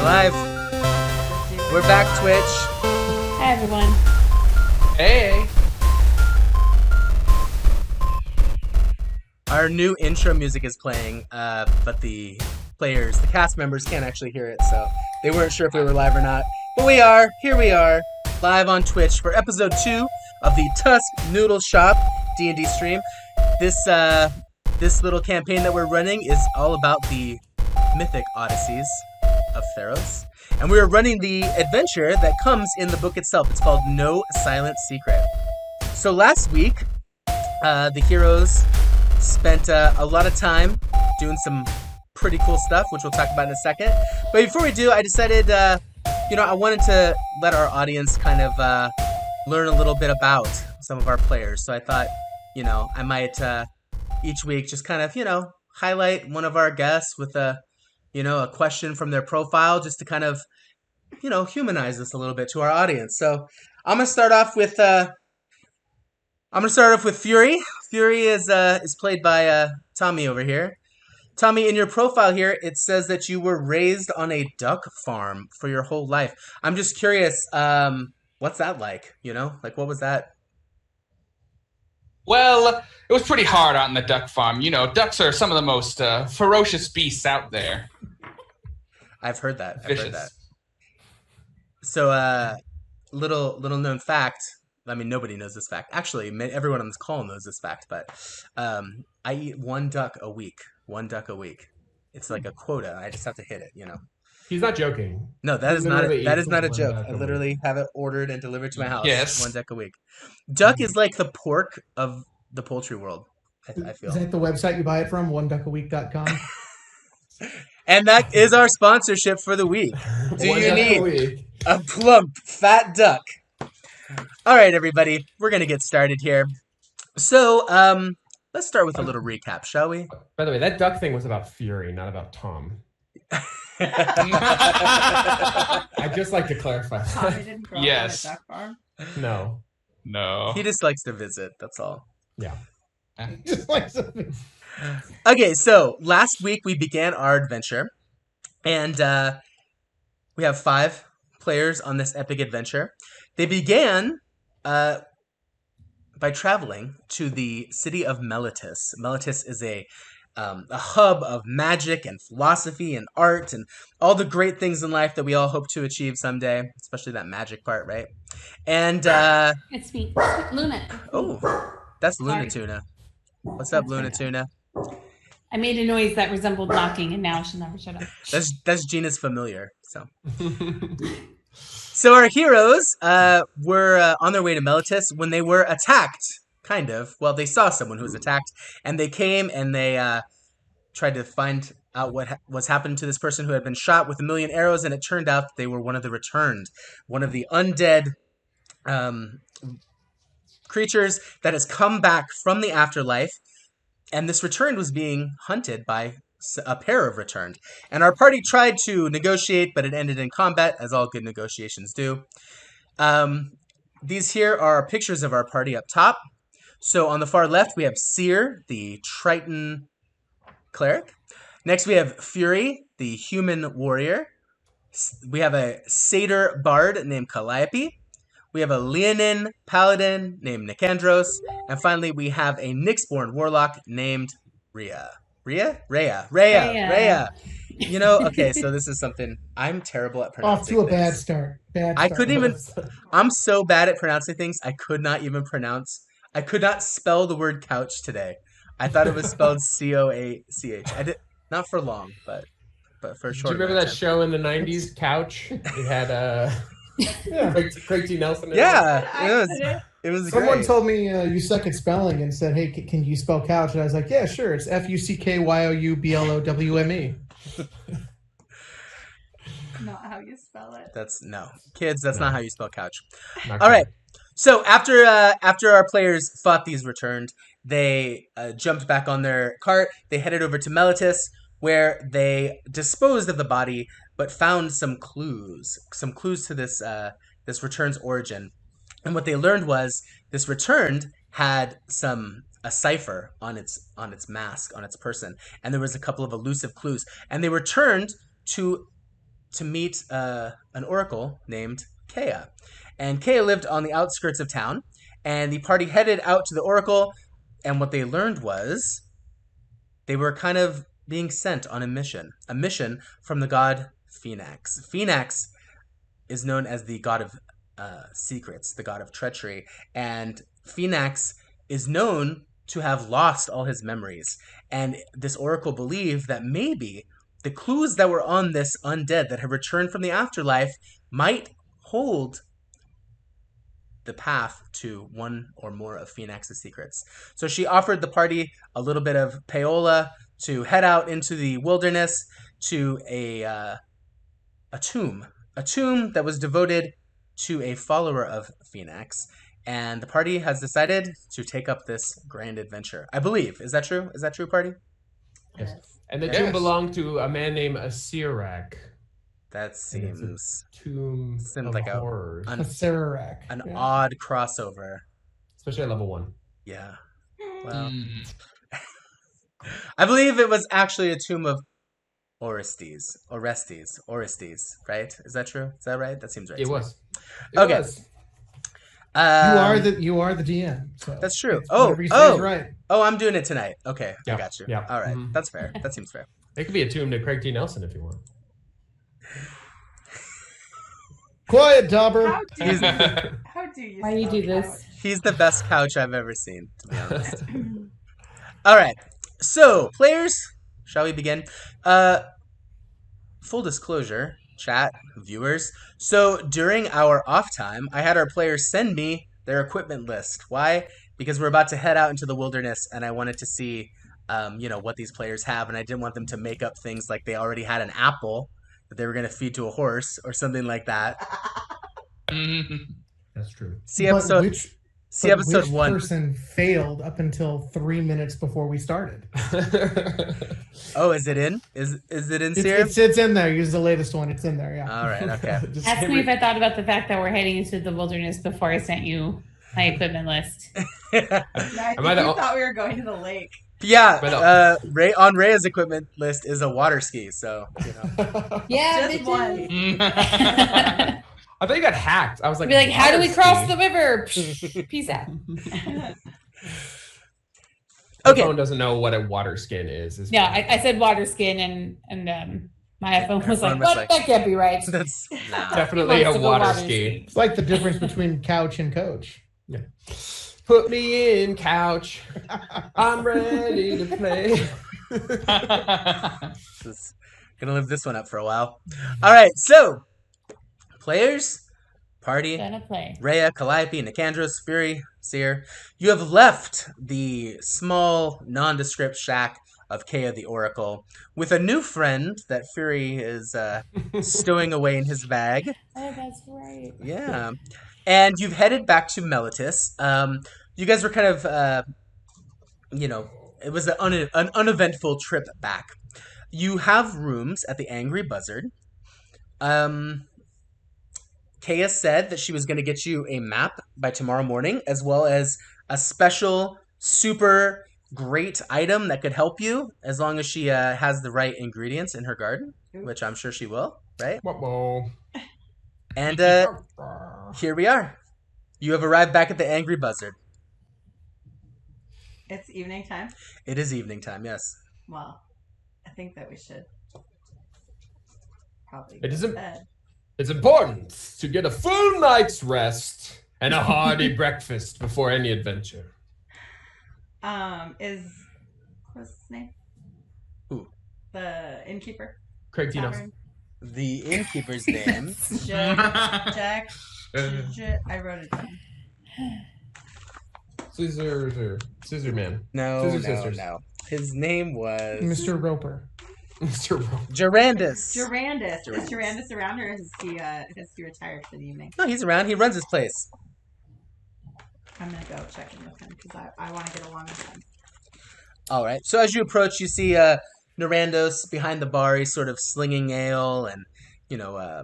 live. We're back, Twitch. Hi, everyone. Hey. Our new intro music is playing, but the players, the cast members, can't actually hear it, so they weren't sure if we were live or not. But we are. Here we are, live on Twitch for episode 2 of the Tusk Noodle Shop D&D stream. This little campaign that we're running is all about the Mythic Odysseys of Theros. And we are running the adventure that comes in the book itself. It's called No Silent Secret. So last week, the heroes spent a lot of time doing some pretty cool stuff, which we'll talk about in a second. But before we do, I decided, I wanted to let our audience kind of learn a little bit about some of our players. So I thought, I might each week just kind of, highlight one of our guests with a question from their profile, just to kind of, humanize this a little bit to our audience. So I'm gonna start off with Fury. Fury is played by Tommy over here. Tommy, in your profile here, it says that you were raised on a duck farm for your whole life. I'm just curious, what's that like? What was that? Well, it was pretty hard on the duck farm. Ducks are some of the most ferocious beasts out there. I've heard that. Vicious. So, little known fact. I mean, nobody knows this fact. Actually, everyone on this call knows this fact. But I eat one duck a week. It's like a quota. I just have to hit it. He's not joking. No, that is not a joke. I literally have it ordered and delivered to my house. Yes. One duck a week. Duck is like the pork of the poultry world, I feel. Is that the website you buy it from? OneDuckAweek.com? And that is our sponsorship for the week. Do you need a plump, fat duck? All right, everybody. We're going to get started here. So, let's start with a little recap, shall we? By the way, that duck thing was about Fury, not about Tom. I'd just like to clarify. Tommy didn't grow Yes. up on a duck farm. No. He just likes to visit, that's all. Yeah. Just like something. Okay, so last week we began our adventure, and we have 5 players on this epic adventure. They began by traveling to the city of Meletis. Meletis is a hub of magic and philosophy and art and all the great things in life that we all hope to achieve someday, especially that magic part, right? And It's me, Luna. oh, that's Luna Sorry. Tuna. What's up, That's Luna right. Tuna? I made a noise that resembled knocking, and now she'll never shut up. That's Gina's familiar. So our heroes were on their way to Meletis when they were attacked. Kind of. Well, they saw someone who was attacked, and they came and they tried to find out what was happening to this person who had been shot with 1,000,000 arrows, and it turned out that they were one of the returned, one of the undead creatures that has come back from the afterlife, and this returned was being hunted by a pair of returned. And our party tried to negotiate, but it ended in combat, as all good negotiations do. These here are pictures of our party up top. So on the far left, we have Seer, the Triton cleric. Next, we have Fury, the human warrior. We have a satyr bard named Calliope. We have a Leonin paladin named Nicandros. And finally, we have a Nyxborn warlock named Rhea. Rhea. Okay, so this is something I'm terrible at pronouncing. Off to a bad start. I couldn't even. I'm so bad at pronouncing things. I could not spell the word couch today. I thought it was spelled C-O-A-C-H. I did not for long, but for a short. Do you remember that show in the 90s, Couch? It had Craig T. Nelson. It was Someone great. told me you suck at spelling and said, "Hey, can you spell couch?" And I was like, "Yeah, sure. It's FuckyoubloWme." Not how you spell it. That's not how you spell couch. Not All right. correct. So after our players fought these returned, they jumped back on their cart. They headed over to Meletis, where they disposed of the body, but found some clues to this return's origin. And what they learned was this returned had a cipher on its mask, on its person, and there was a couple of elusive clues. And they returned to to meet an oracle named Kea. And Kea lived on the outskirts of town, and the party headed out to the oracle, and what they learned was they were kind of being sent on a mission from the god Phoenix. Phoenix is known as the god of secrets, the god of treachery, and Phoenix is known to have lost all his memories. And this oracle believed that maybe the clues that were on this undead that had returned from the afterlife might hold the path to one or more of Phoenix's secrets. So she offered the party a little bit of payola to head out into the wilderness to a tomb that was devoted to a follower of Phoenix. And the party has decided to take up this grand adventure. I believe. Is that true? Is that true, party? Yes. And the Yes. tomb belonged to a man named Asirak. That seems Tomb Seemed of like a- horrors. an- A Sararak. an Yeah. odd crossover. Especially at level 1. Yeah. Well, Mm. I believe it was actually a tomb of Orestes, right? Is that true? Is that right? That seems right. It to me. was. It Okay. was. You are the DM. So That's true. it's whatever you say is right. Oh, I'm doing it tonight. Okay, I Yeah, got you. yeah. All right, Mhm. that's fair. That seems fair. It could be a tomb to Craig T. Nelson if you want. Quiet, Dauber. How do you, how do you Why you do spell this? He's the best couch I've ever seen, to be honest. All right, so players, shall we begin? Full disclosure, chat, viewers. So during our off time, I had our players send me their equipment list. Why? Because we're about to head out into the wilderness, and I wanted to see, what these players have, and I didn't want them to make up things like they already had an apple that they were going to feed to a horse or something like that. That's true. See But episode. which See episode which 1. person failed up until 3 minutes before we started? Oh, is it in? Is it in, It's, Seer? it's in there. Use the latest one. It's in there. Yeah. All right. Okay. Just Ask hit me if re- I thought about the fact that we're heading into the wilderness before I sent you my equipment list. I think Am I the you o- thought we were going to the lake. Yeah. But Ray on Ray's equipment list is a water ski. So Yeah, Just one. I thought you got hacked. I was like, Be like, how do we water cross ski? the river? Peace out. My Okay. phone doesn't know what a water skin is. Yeah, I said water skin and my iPhone was phone like, was what? like- That can't be right. that's Definitely Wants a to go water water ski. It's like the difference between couch and coach. Put me in, couch. I'm ready to play. Just gonna live this one up for a while. All right. So players, party. Gonna play. Rhea, Calliope, Nicandros, Fury, Seer, you have left the small, nondescript shack of Kea the Oracle with a new friend that Fury is stowing away in his bag. Oh, that's right. Yeah. And you've headed back to Meletis. You guys were kind of, it was an uneventful trip back. You have rooms at the Angry Buzzard. Kea said that she was going to get you a map by tomorrow morning, as well as a special, super great item that could help you, as long as she has the right ingredients in her garden, which I'm sure she will, right? Whoa. And here we are. You have arrived back at the Angry Buzzard. It's evening time. It is evening time, yes. Well, I think that we should probably It go to isn't- bed. It's important to get a full night's rest and a hearty breakfast before any adventure. What's his name? Who? The innkeeper. Craig T. Tavern. The innkeeper's name. Jack. I wrote it down. Scissor Man. No, Scissor no, Sisters. no. His name was Mr. Roper. Mr. Ro- Durandus. Durandus. Durandus. Is Durandus around, or has he retired for the evening? No, he's around. He runs his place. I'm gonna go check in with him because I want to get along with him. All right. So as you approach, you see Narandos behind the bar. He's sort of slinging ale and,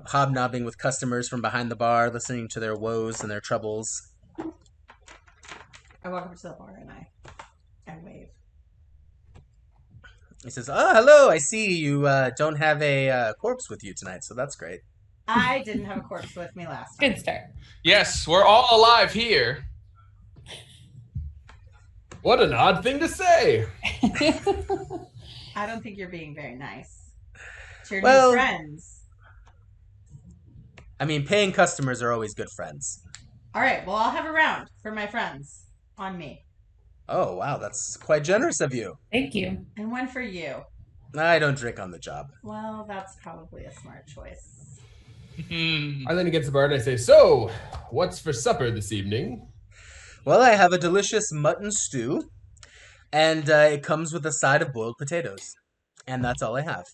hobnobbing with customers from behind the bar, listening to their woes and their troubles. I walk up to the bar and I wave. He says, "Oh, hello. I see you don't have a corpse with you tonight, so that's great." I didn't have a corpse with me last time. Good start. Yes, we're all alive here. What an odd thing to say. I don't think you're being very nice. To your Well- new friends. I mean, paying customers are always good friends. All right, well, I'll have a round for my friends on me. Oh, wow, that's quite generous of you. Thank you. And one for you. I don't drink on the job. Well, that's probably a smart choice. I lean against the bar and I say, so, what's for supper this evening? Well, I have a delicious mutton stew, and it comes with a side of boiled potatoes. And that's all I have.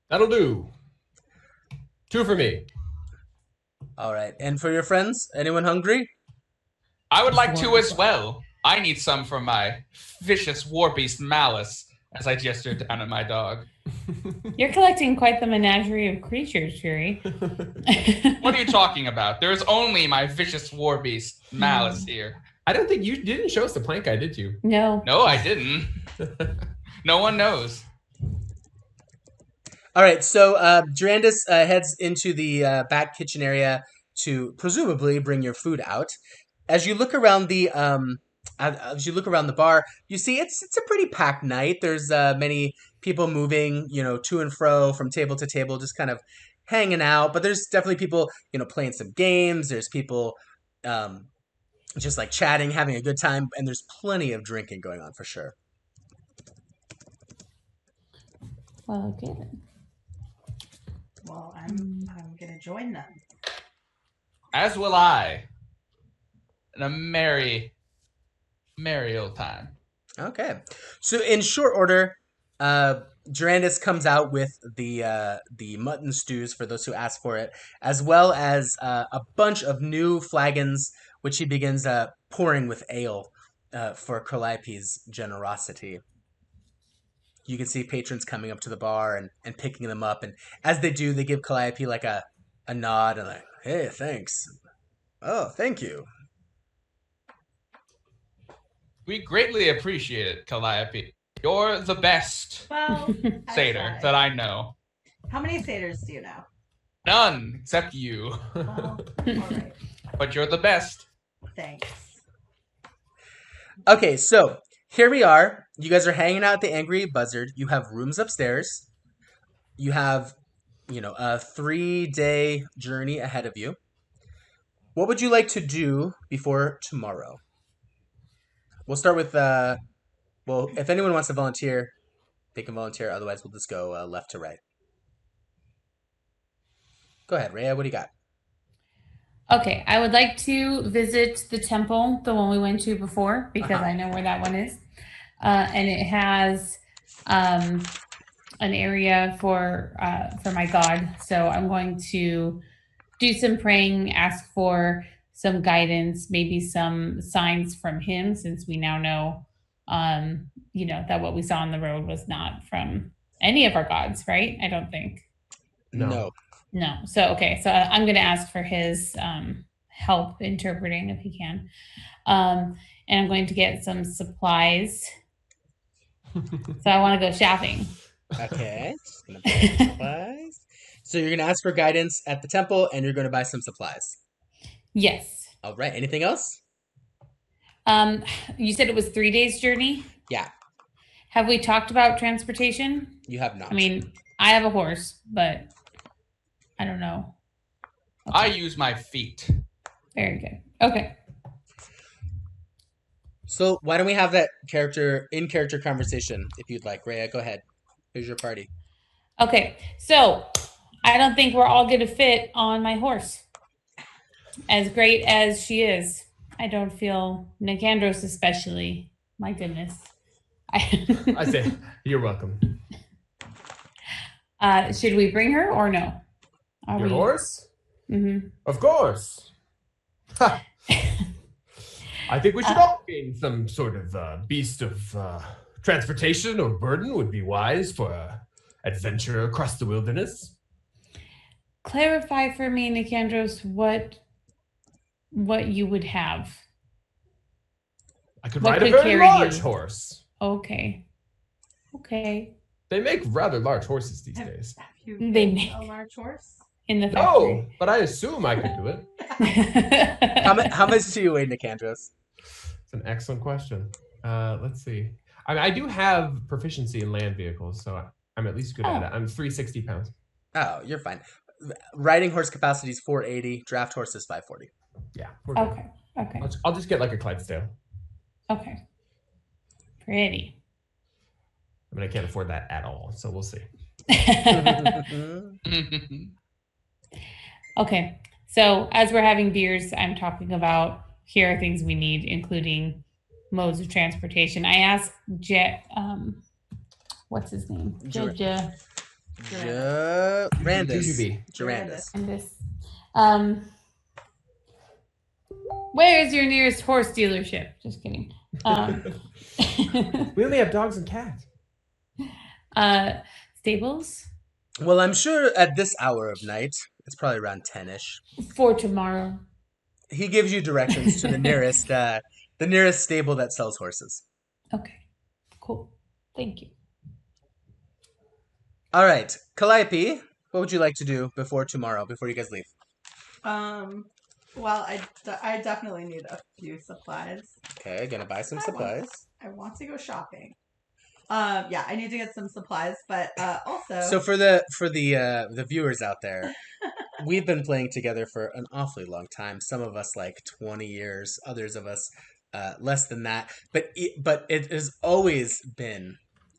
That'll do. 2 for me. All right. And for your friends, anyone hungry? I would like to as well. I need some for my vicious war beast Malice, as I gestured down at my dog. You're collecting quite the menagerie of creatures, Fury. What are you talking about? There's only my vicious war beast Malice here. I don't think you didn't show us the plank guy, did you? No. No, I didn't. No one knows. All right. So Durandus heads into the back kitchen area to presumably bring your food out. As you look around the bar, you see it's a pretty packed night. There's many people moving, to and fro from table to table, just kind of hanging out. But there's definitely people, playing some games. There's people just like chatting, having a good time, and there's plenty of drinking going on for sure. Well, okay then. Well, I'm gonna join them. As will I. And a merry old time. Okay. So in short order, Durandus comes out with the mutton stews for those who ask for it, as well as a bunch of new flagons, which he begins pouring with ale for Calliope's generosity. You can see patrons coming up to the bar and picking them up, and as they do, they give Calliope like a nod and like, "Hey, thanks. Oh, thank you." We greatly appreciate it, Calliope. You're the best Well, satyr try. that I know. How many satyrs do you know? None except you. Well, all right. But you're the best. Thanks. Okay, so here we are. You guys are hanging out at the Angry Buzzard. You have rooms upstairs. You have, a 3-day journey ahead of you. What would you like to do before tomorrow? We'll start with, if anyone wants to volunteer, they can volunteer. Otherwise, we'll just go left to right. Go ahead, Rhea. What do you got? Okay, I would like to visit the temple, the one we went to before, because I know where that one is. And it has an area for my god. So I'm going to do some praying, ask for some guidance, maybe some signs from him, since we now know, that what we saw on the road was not from any of our gods, right? I don't think. No. No. So, okay. So I'm going to ask for his help interpreting if he can. And I'm going to get some supplies. So I want to go shopping. Okay. Just gonna buy some supplies. So you're going to ask for guidance at the temple, and you're going to buy some supplies. Yes. All right. Anything else? You said it was 3 days journey? Yeah. Have we talked about transportation? You have not. I mean, I have a horse, but I don't know. Okay. I use my feet. Very good. Okay. So why don't we have that in-character conversation, if you'd like. Rhea, go ahead. Here's your party. Okay. So I don't think we're all going to fit on my horse. As great as she is, I don't feel Nicandros especially. My goodness. I say, you're welcome. Should we bring her or no? Your horse? Mm-hmm. Of course. Ha. I think we should all gain some sort of beast of transportation or burden would be wise for adventure across the wilderness. Clarify for me, Nicandros, what you would have. I could What ride a could very carry large you? horse. Okay. They make rather large horses these days. Have you They made make- a large horse? In the No, factory. but I assume I could do it. How much do you weigh, Nicandros? It's an excellent question. Let's see. I do have proficiency in land vehicles, so I'm at least good at it. I'm 360 pounds. Oh, you're fine. Riding horse capacity is 480. Draft horse is 540. Yeah. We're good. Okay. I'll just get like a Clydesdale. Okay. Pretty. I mean, I can't afford that at all, so we'll see. Okay. So as we're having beers, I'm talking about here are things we need, including modes of transportation. I asked what's his name? Randus. Randus. Where is your nearest horse dealership? Just kidding. We only have dogs and cats. Stables Well, I'm sure at this hour of night, it's probably around 10ish. for tomorrow. He gives you directions to the nearest stable that sells horses. Okay. Cool. Thank you. All right, Calliope, what would you like to do before tomorrow, before you guys leave? Well, I definitely need a few supplies. Okay, gonna buy some supplies. I want to go shopping. Yeah, I need to get some supplies, but also. So for the viewers out there, we've been playing together for an awfully long time. Some of us like 20 years, others of us less than that. But it has always been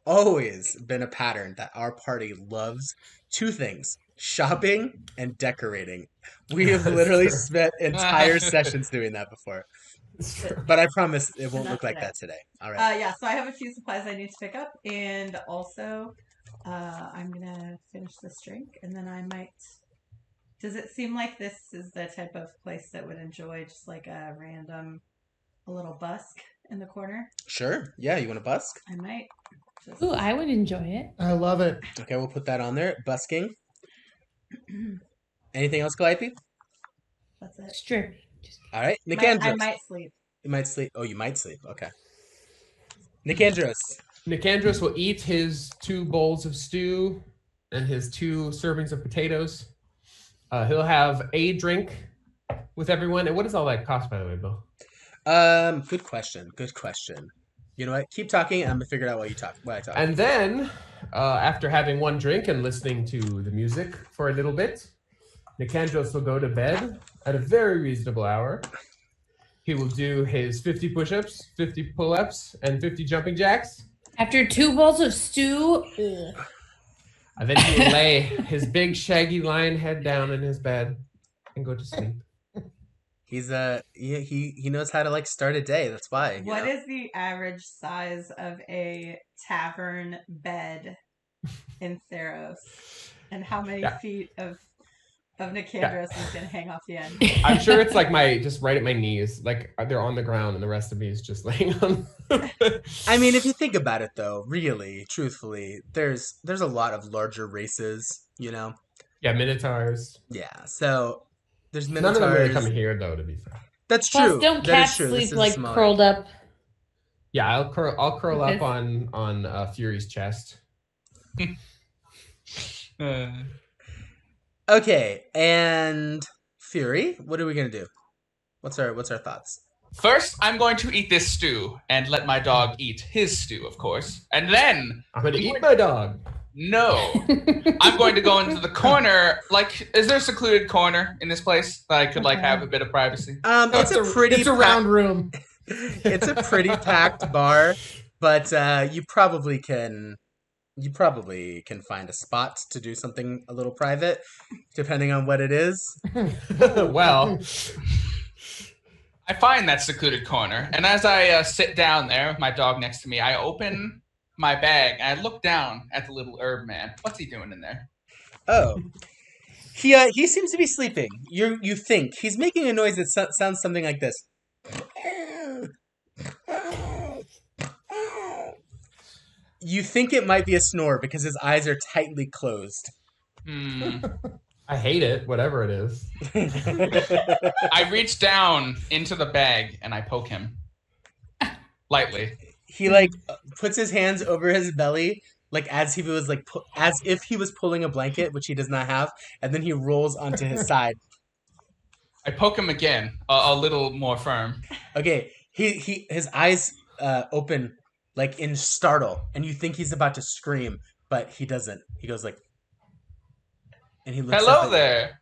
a pattern that our party loves two things: shopping and decorating. We have literally spent entire sessions doing that before. But I promise it won't look like that today. All right. Yeah, so I have a few supplies I need to pick up, and also I'm gonna finish this drink, and then I might. Does it seem like this is the type of place that would enjoy just like a little busk in the corner? Sure. Yeah, you want to busk? I might. Just... Ooh, I would enjoy it. I love it. Okay, we'll put that on there. Busking. Anything else, Calliope? That's it. Strip. All right. I Nicandros. might sleep. You might sleep. Oh, you might sleep. Okay. Nicandros. Nicandros will eat his 2 bowls of stew and his 2 servings of potatoes. He'll have a drink with everyone. And what does all that cost, by the way, Bill? Good question. Good question. You know what? Keep talking, and I'm gonna figure out what I talk. And then, after having 1 drink and listening to the music for a little bit, Nicandros will go to bed at a very reasonable hour. He will do his 50 push-ups, 50 pull-ups, and 50 jumping jacks. After 2 bowls of stew. Ugh. And then he will lay his big shaggy lion head down in his bed and go to sleep. He's he knows how to like start a day. That's why. What is the average size of a tavern bed in Theros, and how many feet of Nicandros is gonna hang off the end? I'm sure it's like just right at my knees, like they're on the ground, and the rest of me is just laying on. I mean, if you think about it, though, really, truthfully, there's a lot of larger races, you know. Yeah, minotaurs. Yeah, so there's None minotaurs. of them really come here, though. To be fair. That's Plus, true. don't That is cats true. This sleep is like smaller. curled up? Yeah, I'll curl up Okay. on Fury's chest. Okay, and Fury, what are we gonna do? What's our thoughts? First, I'm going to eat this stew and let my dog eat his stew, of course. And then, I'm gonna eat my dog. no, I'm going to go into the corner. Like, is there a secluded corner in this place that I could like have a bit of privacy? It's It's a round room. It's a pretty packed bar, but you probably can find a spot to do something a little private, depending on what it is. Well, I find that secluded corner, and as I sit down there with my dog next to me, I open my bag and I look down at the little herb man. What's he doing in there? Oh, he seems to be sleeping. You think he's making a noise that sounds something like this. You think it might be a snore because his eyes are tightly closed. I hate it, whatever it is. I reach down into the bag and I poke him lightly. He like puts his hands over his belly like as he was like as if he was pulling a blanket, which he does not have, and then he rolls onto his side. I poke him again, a little more firm. Okay, his eyes open like in startle, and you think he's about to scream, but he doesn't. He goes like, and he looks up Hello at there.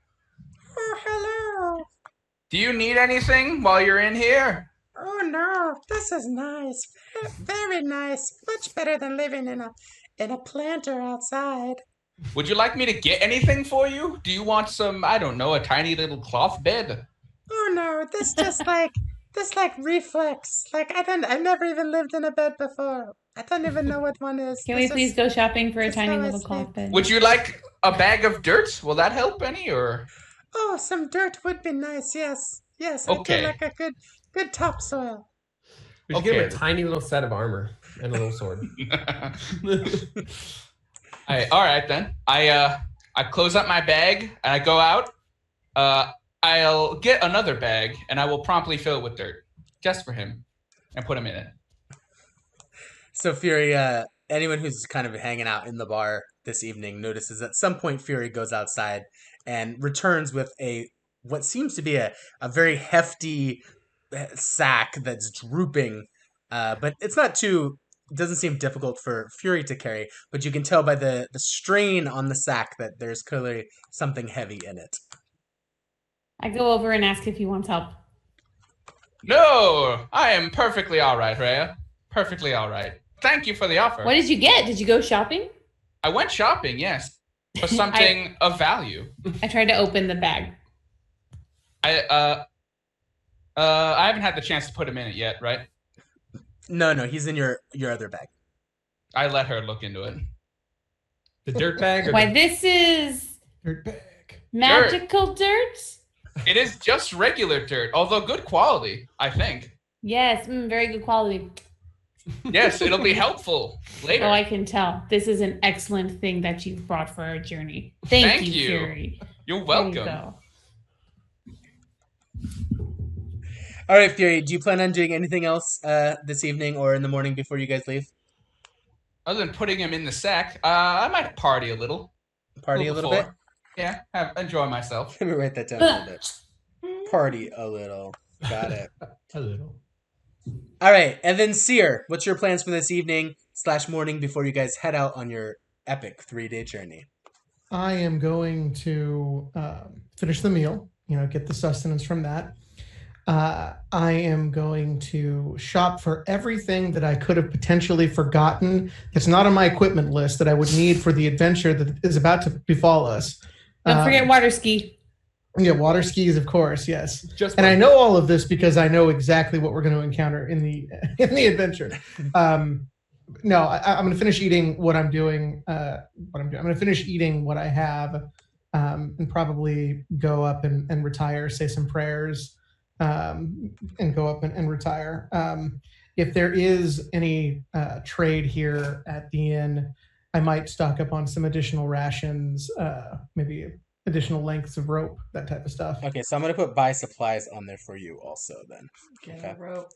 Oh, hello. Do you need anything while you're in here? Oh no, this is nice. Very nice. Much better than living in a planter outside. Would you like me to get anything for you? Do you want some, I don't know, a tiny little cloth bed? Oh no, this like reflex. Like I've never even lived in a bed before. I don't even know what one is. Can we please go shopping for a this tiny how I little sleep. cloth bed? Would you like a bag of dirt? Will that help any, or? Oh, some dirt would be nice. Yes, yes. Okay. I do like a good topsoil. We should give him a Okay. tiny little set of armor and a little sword. All right then. I close up my bag and I go out. I'll get another bag and I will promptly fill it with dirt, just for him, and put him in it. So Fury, anyone who's kind of hanging out in the bar this evening notices at some point Fury goes outside and returns with what seems to be a very hefty sack that's drooping, but it's not too. It doesn't seem difficult for Fury to carry, but you can tell by the strain on the sack that there's clearly something heavy in it. I go over and ask if he wants help. No, I am perfectly all right, Rhea. Perfectly all right. Thank you for the offer. What did you get? Did you go shopping? I went shopping, yes, for something of value. I tried to open the bag. I haven't had the chance to put him in it yet, right? No, he's in your other bag. I let her look into it. The dirt bag? Or Why, the this is dirt bag? magical dirt? It is just regular dirt, although good quality, I think. Yes, very good quality. Yes, it'll be helpful later. Oh, I can tell. This is an excellent thing that you've brought for our journey. Thank you, Fury. You're There welcome. you go. All right, Fury. Do you plan on doing anything else this evening or in the morning before you guys leave? Other than putting him in the sack, I might party a little. Party a little bit. before. Yeah, enjoy myself. Let me write that down a little bit. Party a little. Got it. A little. All right, and then Seer, what's your plans for this evening / morning before you guys head out on your epic 3-day journey? I am going to finish the meal, get the sustenance from that. I am going to shop for everything that I could have potentially forgotten that's not on my equipment list that I would need for the adventure that is about to befall us. Don't forget water ski. Yeah, water skis, of course, yes. Just And I know all of this because I know exactly what we're going to encounter in the adventure. No, I'm going to finish eating what I'm doing. I'm going to finish eating what I have, and probably go up and retire, say some prayers, and go up and retire. If there is any trade here at the inn, I might stock up on some additional rations, maybe additional lengths of rope, that type of stuff. Okay, so I'm going to put buy supplies on there for you also then. Get Okay. a rope.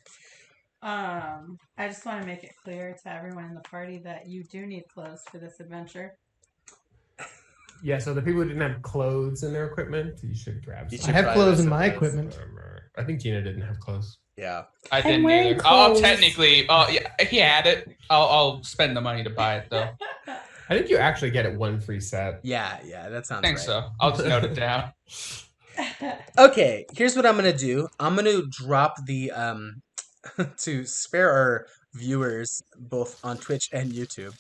I just want to make it clear to everyone in the party that you do need clothes for this adventure. Yeah, so the people who didn't have clothes in their equipment, you should grab You some. should I have buy clothes those in my supplies. equipment. I think Tina didn't have clothes. Yeah. I I'm didn't wearing either. Oh, clothes. technically, yeah, if he had it, I'll spend the money to buy it though. I think you actually get it one free set. Yeah, that sounds I think right. so. I'll just note it down. Okay, here's what I'm going to do. I'm going to drop the to spare our viewers both on Twitch and YouTube.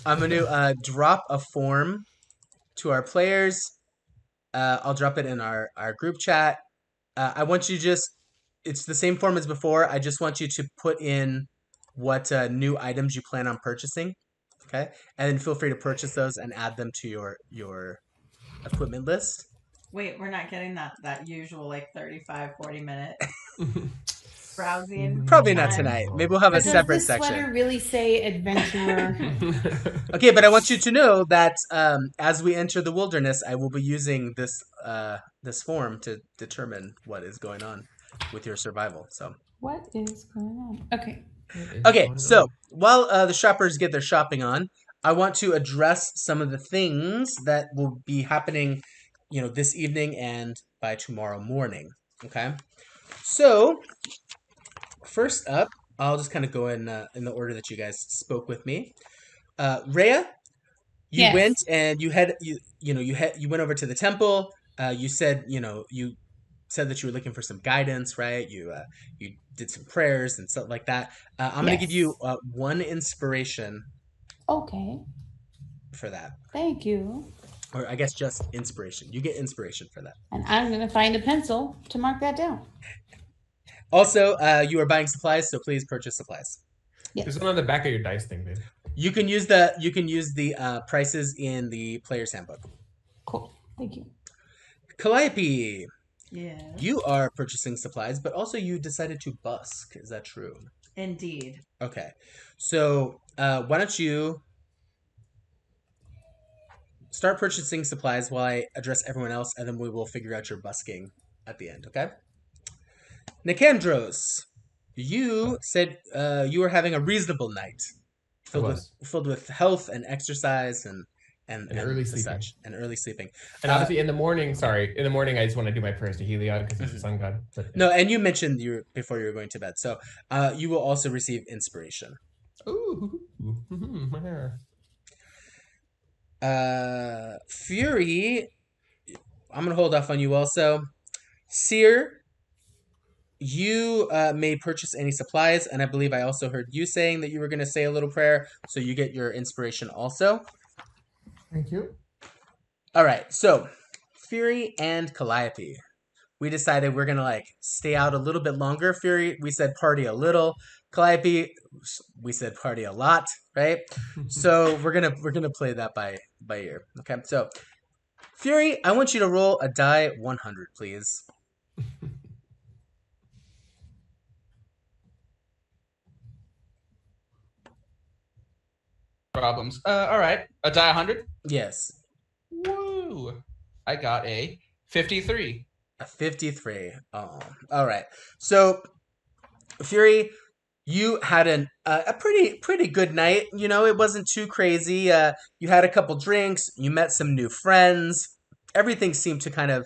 I'm going to drop a form to our players. I'll drop it in our group chat. I want you it's the same form as before. I just want you to put in what new items you plan on purchasing. Okay? And then feel free to purchase those and add them to your equipment list. Wait, we're not getting that usual 35, 40 minute browsing. Probably not time. tonight. Maybe we'll have But a does separate this section. sweater really say adventurer? Okay, but I want you to know that as we enter the wilderness, I will be using this form to determine what is going on with your survival. So, What is going on? Okay. okay, so while the shoppers get their shopping on, I want to address some of the things that will be happening, this evening and by tomorrow morning. Okay. So first up, I'll just kind of go in the order that you guys spoke with me. Rhea, you Yes. went and you went over to the temple. You said you said that you were looking for some guidance, right? You did some prayers and stuff like that. I'm gonna give you Yes. 1 inspiration Okay. for that, Thank you. or I guess just inspiration. You get inspiration for that. And I'm going to find a pencil to mark that down. Also, you are buying supplies, so please purchase supplies. Yes. There's one on the back of your dice thing, dude. You can use the prices in the player's handbook. Cool. Thank you. Calliope, Yeah. you are purchasing supplies, but also you decided to busk. Is that true? Indeed. Okay. So why don't you start purchasing supplies while I address everyone else, and then we will figure out your busking at the end, okay? Nicandros, you said you were having a reasonable night, filled with health and exercise and early sleeping. such, and early sleeping. And obviously in the morning, I just want to do my prayers to Heliod because he's the sun god. But, No, and you mentioned before you were going to bed, so you will also receive inspiration. Ooh. Fury, I'm gonna hold off on you also. Seer, you may purchase any supplies, and I believe I also heard you saying that you were gonna say a little prayer, so you get your inspiration also. Thank you. All right, so Fury and Calliope, we decided we're gonna stay out a little bit longer. Fury, we said party a little. Calliope, we said party a lot, right? So we're gonna play that by ear. Okay, so Fury, I want you to roll a die 100, please. Problems. All right. A die 100? Yes, Woo! I got a 53. a 53. Oh, all right. So Fury, you had a pretty good night. It wasn't too crazy. You had a couple drinks. You met some new friends. Everything seemed to kind of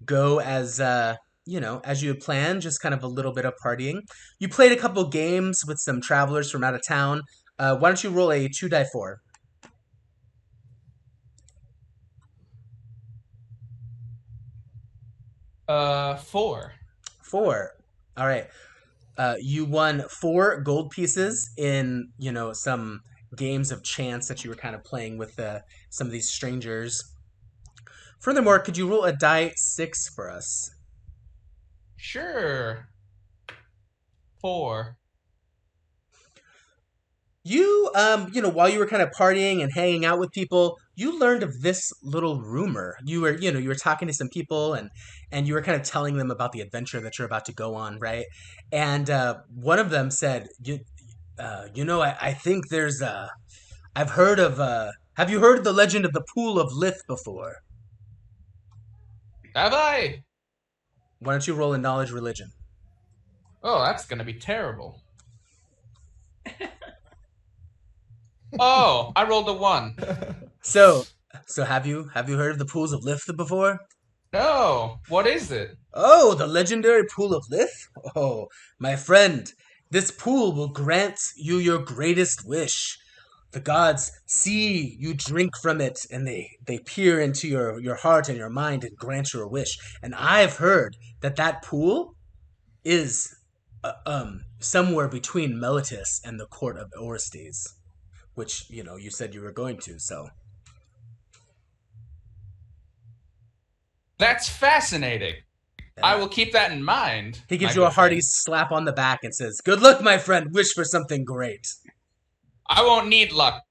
go as as you had planned. Just kind of a little bit of partying. You played a couple games with some travelers from out of town. Why don't you roll a 2d4? Four. 4. All right. You won 4 gold pieces in some games of chance that you were kind of playing with some of these strangers. Furthermore, could you roll a die 6 for us? Sure. 4. You while you were kind of partying and hanging out with people, you learned of this little rumor. You were talking to some people and you were kind of telling them about the adventure that you're about to go on, right? And one of them said, I think there's I've heard of have you heard of the legend of the Pool of Lith before? Have I? Why don't you roll a knowledge religion? Oh, that's gonna be terrible. Oh, I rolled a 1. So have you heard of the Pools of Lith before? No. What is it? Oh, the legendary Pool of Lith? Oh, my friend, this pool will grant you your greatest wish. The gods see you drink from it, and they peer into your heart and your mind and grant your wish. And I've heard that pool is somewhere between Meletis and the court of Orestes, which, you said you were going to, so. That's fascinating. I will keep that in mind. He gives my you a good hearty friend. slap on the back and says, "Good luck, my friend. Wish for something great." I won't need luck.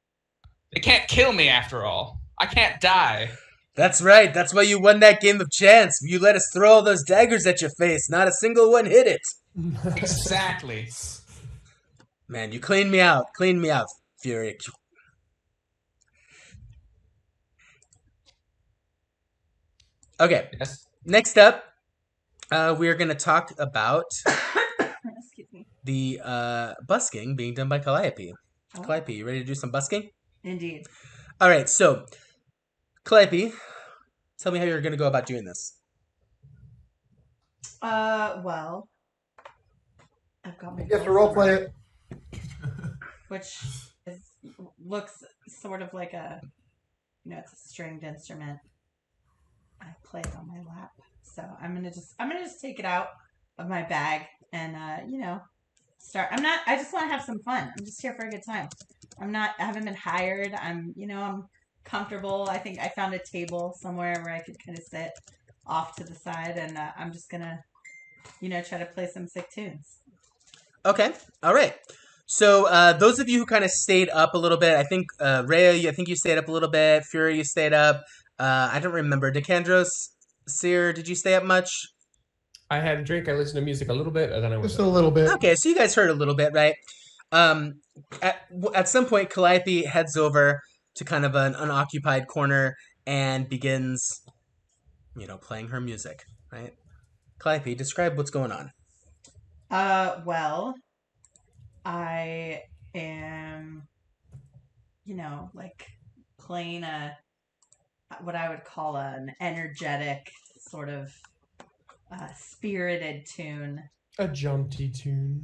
They can't kill me after all. I can't die. That's right. That's why you won that game of chance. You let us throw all those daggers at your face. Not a single one hit it. Exactly. Man, you cleaned me out. Cleaned me out, Fury. Okay. Yes. Next up, we are going to talk about Excuse me. the busking being done by Calliope. Oh. Calliope, you ready to do some busking? Indeed. All right, so Calliope, tell me how you're going to go about doing this. Well, I've got my You have to role play dulcimer, it. which looks sort of like a, it's a stringed instrument. I play it on my lap, so I'm gonna just take it out of my bag and start. I just want to have some fun. I'm just here for a good time. I haven't been hired. I'm comfortable. I think I found a table somewhere where I could kind of sit off to the side, and I'm just gonna, try to play some sick tunes. Okay, all right. So those of you who kind of stayed up a little bit, I think Rhea, I think you stayed up a little bit. Fury, you stayed up. I don't remember. Nicandros, Seer, did you stay up much? I had a drink. I listened to music a little bit, and then I was Just a little bit. Okay, so you guys heard a little bit, right? At some point, Calliope heads over to kind of an unoccupied corner and begins, playing her music, right? Calliope, describe what's going on. Well, I am, like playing what I would call an energetic sort of spirited tune. a jaunty tune.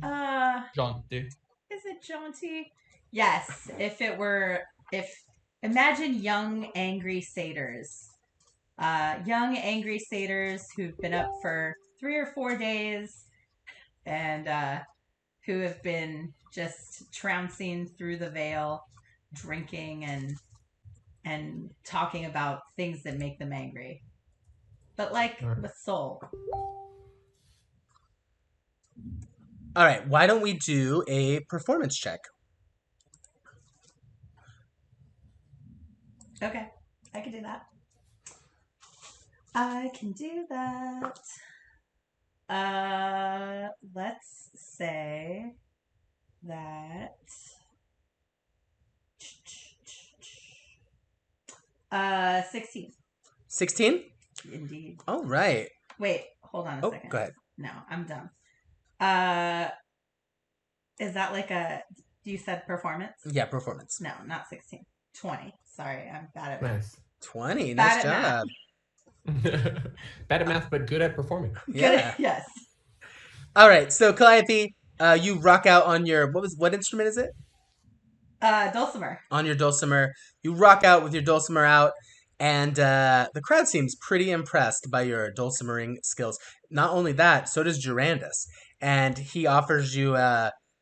Jaunty. Is it jaunty? Yes. Imagine young angry satyrs. Young angry satyrs who've been up for 3 or 4 days and who have been just trouncing through the Vale, drinking and talking about things that make them angry. But with soul. All right, why don't we do a performance check? Okay, I can do that. I can do that. Let's say that 16. 16? Indeed. All right. Wait, hold on a second. Go ahead. No, I'm dumb. Is that like you said performance? Yeah, performance. No, not 16. 20. Sorry, I'm bad at math. Nice. 20. Bad Nice at job. Bad at math, but good at performing. Yeah. Yes. All right. So Calliope, you rock out on your what instrument is it? Dulcimer. On your dulcimer, you rock out with your dulcimer out, and the crowd seems pretty impressed by your dulcimering skills. Not only that, so does Durandus, and he offers you,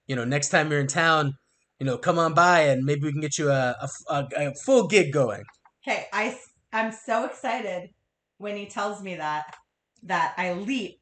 next time you're in town, come on by and maybe we can get you a full gig going. Okay, I'm so excited when he tells me that I leap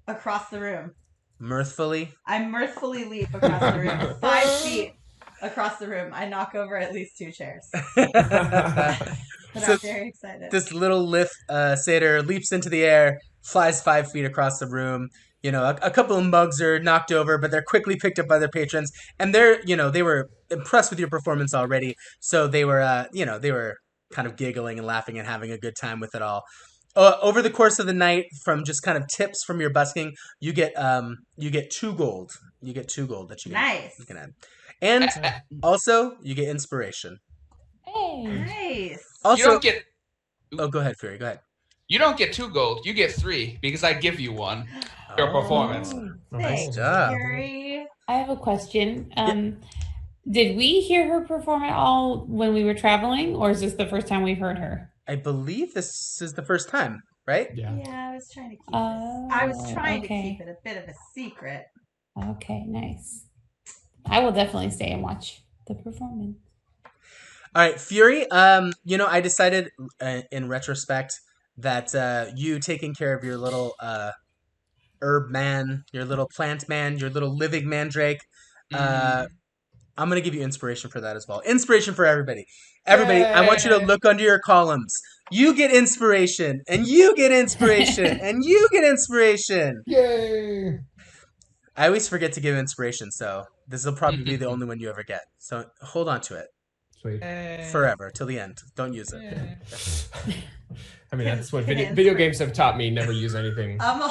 across the room. Mirthfully? I mirthfully leap across the room. 5 feet across the room. I knock over at least 2 chairs. But I'm very excited. This little lift satyr leaps into the air, flies 5 feet across the room. A couple of mugs are knocked over, but they're quickly picked up by their patrons, and they were impressed with your performance already, so they were kind of giggling and laughing and having a good time with it all. Over the course of the night, from just kind of tips from your busking, you get 2 gold. You get 2 gold that you can add, and also you get inspiration. Hey. Nice. Also, You don't get. oh, go ahead, Fury. Go ahead. You don't get 2 gold. You get 3 because I give you 1. Your performance. Thanks, job. Gary. I have a question. Did we hear her perform at all when we were traveling, or is this the first time we've heard her? I believe this is the first time, right? Yeah. Yeah, I was trying to keep this. I was trying to okay. keep it a bit of a secret. Okay, nice. I will definitely stay and watch the performance. All right, Fury. I decided in retrospect that you taking care of your little herb man, your little plant man, your little living mandrake. I'm gonna give you inspiration for that as well. Inspiration for everybody. Everybody, I want you to look under your columns. You get inspiration, and you get inspiration, and you get inspiration. Yay! I always forget to give inspiration, so this will probably be the only one you ever get. So hold on to it Sweet. forever till the end. Don't use it. I mean, that's what video games have taught me. Never use anything. Does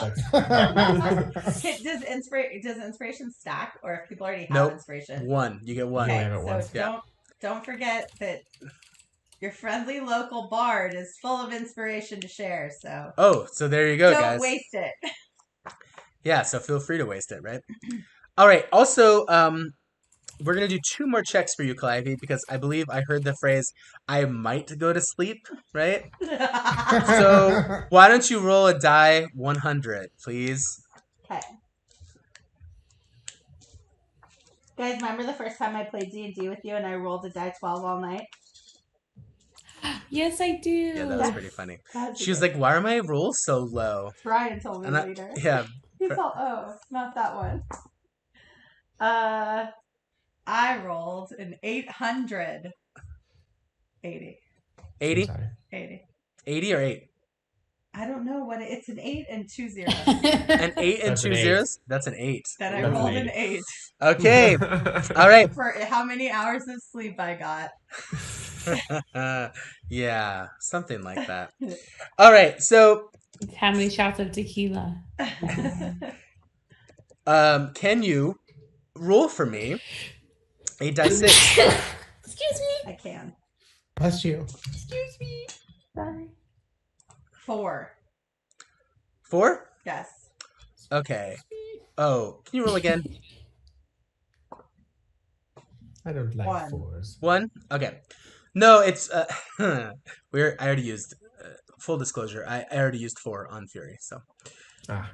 inspiration stack, or if people already have Nope. inspiration? 1. You get 1. Okay, have it so once. Yeah. don't forget that your friendly local bard is full of inspiration to share. So Oh, so there you go, don't guys. waste it. Yeah, so feel free to waste it, right? All right. Also, we're gonna do 2 more checks for you, Calliope, because I believe I heard the phrase "I might go to sleep," right? So why don't you roll a die 100, please? Okay. Guys, remember the first time I played D&D with you and I rolled a die 12 all night? Yes, I do. Yeah, that was pretty funny. That's She was like, "Why are my rolls so low?" Brian told me And later. yeah, He's all, oh, not that one. I rolled an 800. 80. 80, Sorry. 80. 80 or 8. I don't know what it's an 8 and 2 zeros. An 8 and That's 2 an 8. zeros? That's an 8. Then I That's rolled an an 8 Okay. All right. for how many hours of sleep I got. Yeah, something like that. All right. So, How many shots of tequila? can you roll for me a die 6? Excuse me. I can. Bless you. Excuse me. Sorry. 4. 4? Yes. Okay. Oh, can you roll again? I don't like 1. 4s. 1? Okay. No, it's I already used full disclosure. I already used 4 on Fury, so. Ah.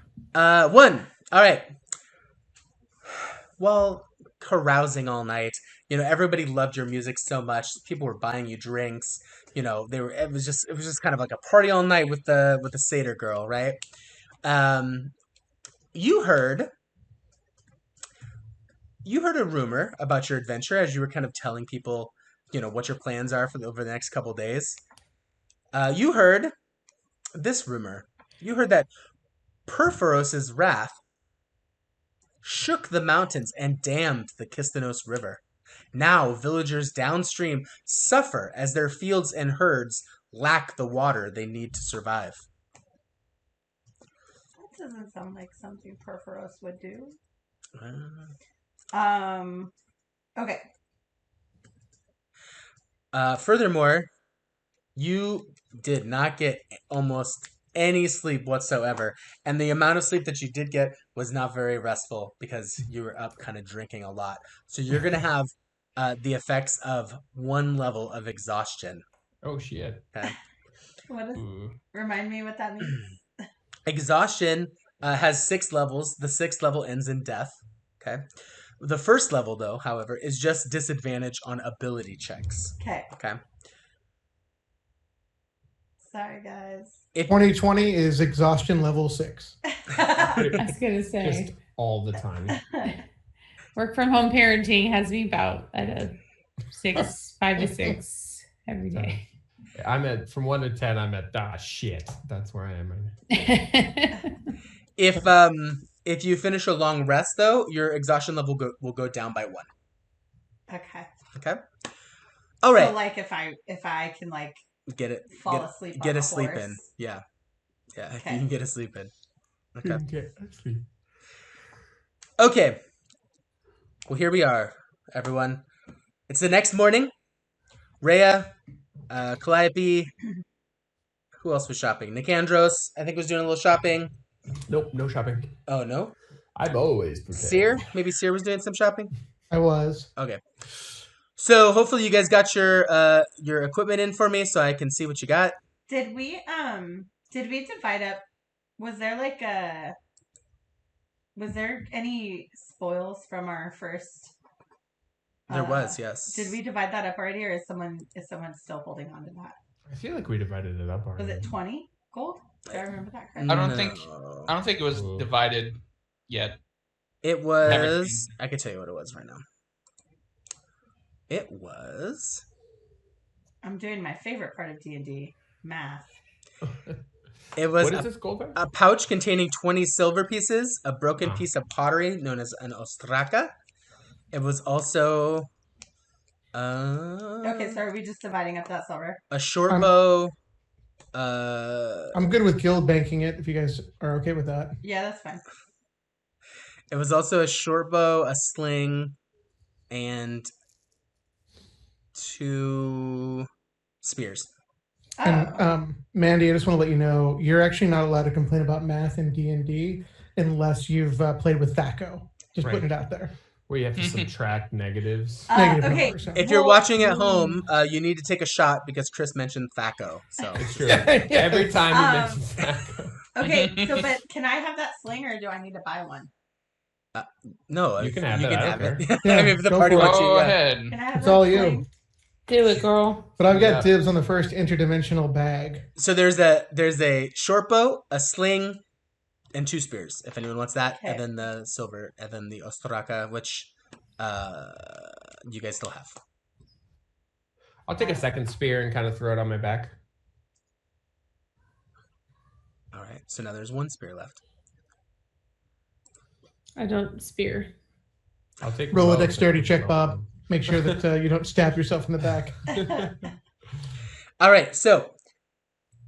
1. All right. Well, carousing all night. Everybody loved your music so much. People were buying you drinks. It was just kind of like a party all night with the satyr girl, right? You heard a rumor about your adventure as you were kind of telling people, what your plans are over the next couple days. You heard this rumor. You heard that Perforos's wrath shook the mountains and dammed the Kistanos River. Now villagers downstream suffer as their fields and herds lack the water they need to survive. That doesn't sound like something Perforos would do. Okay. Furthermore, you did not get almost any sleep whatsoever, and the amount of sleep that you did get was not very restful because you were up kind of drinking a lot. So you're going to have the effects of 1 level of exhaustion. Oh, shit. Okay. What is? Ooh. Remind me what that means. Exhaustion has 6 levels. The 6th level ends in death. Okay. The first level, though, however, is just disadvantage on ability checks. Okay. Okay. Sorry, guys. 2020 is exhaustion level 6. I was gonna say Just all the time. work from home parenting has me about at a 5 to 6 every day. From 1 to 10. I'm at shit. That's where I am right now. If you finish a long rest, though, your exhaustion level will go down by 1. Okay. Okay. All right. So, like, if I can like Get it. fall asleep. Get on a sleep horse. in. Yeah. Okay. You can get a sleep in. Okay. Okay, actually. Okay. Well, here we are, everyone. It's the next morning. Rhea, Calliope. Who else was shopping? Nicandros, I think, was doing a little shopping. Nope, no shopping. Oh, no? I'm always prepared. Seer? Maybe Seer was doing some shopping? I was. Okay. So hopefully you guys got your equipment in for me so I can see what you got. Did we divide up? Was there any spoils from our first? There was, yes. Did we divide that up already, or is someone still holding on to that? I feel like we divided it up already. Was it 20 gold? Do I remember that correctly? I don't think it was divided yet. It was. I could tell you what it was right now. It was. I'm doing my favorite part of D&D, math. It was What is this gold thing? a pouch containing 20 silver pieces, a broken piece of pottery known as an ostraka. It was also. Okay, so are we just dividing up that silver? A short bow. I'm good with guild banking it if you guys are okay with that. Yeah, that's fine. It was also a short bow, a sling, and 2 spears. And Oh. Mandy, I just want to let you know you're actually not allowed to complain about math in D&D unless you've played with THACO. Just Right. putting it out there. Where you have to subtract negatives. Negative Okay. numbers. If you're Well, watching at home, you need to take a shot because Chris mentioned THACO. So It's true. Yes. Every time he Um, mentions THACO. Okay, so but can I have that sling or do I need to buy one? no, You can have you it, can I have don't it. care. Yeah, I mean, if the go party for it. wants you, Go yeah. ahead. Can I have It's that all sling? you. Do it, girl. But I've got Yeah. dibs on the first interdimensional bag. So there's a short bow, a sling, and 2 spears. If anyone wants that, Okay. and then the silver, and then the ostraka, which you guys still have. I'll take a second spear and kind of throw it on my back. All right. So now there's 1 spear left. I don't spear. I'll take Roll a both. dexterity check, Bob. Make sure that you don't stab yourself in the back. All right. So,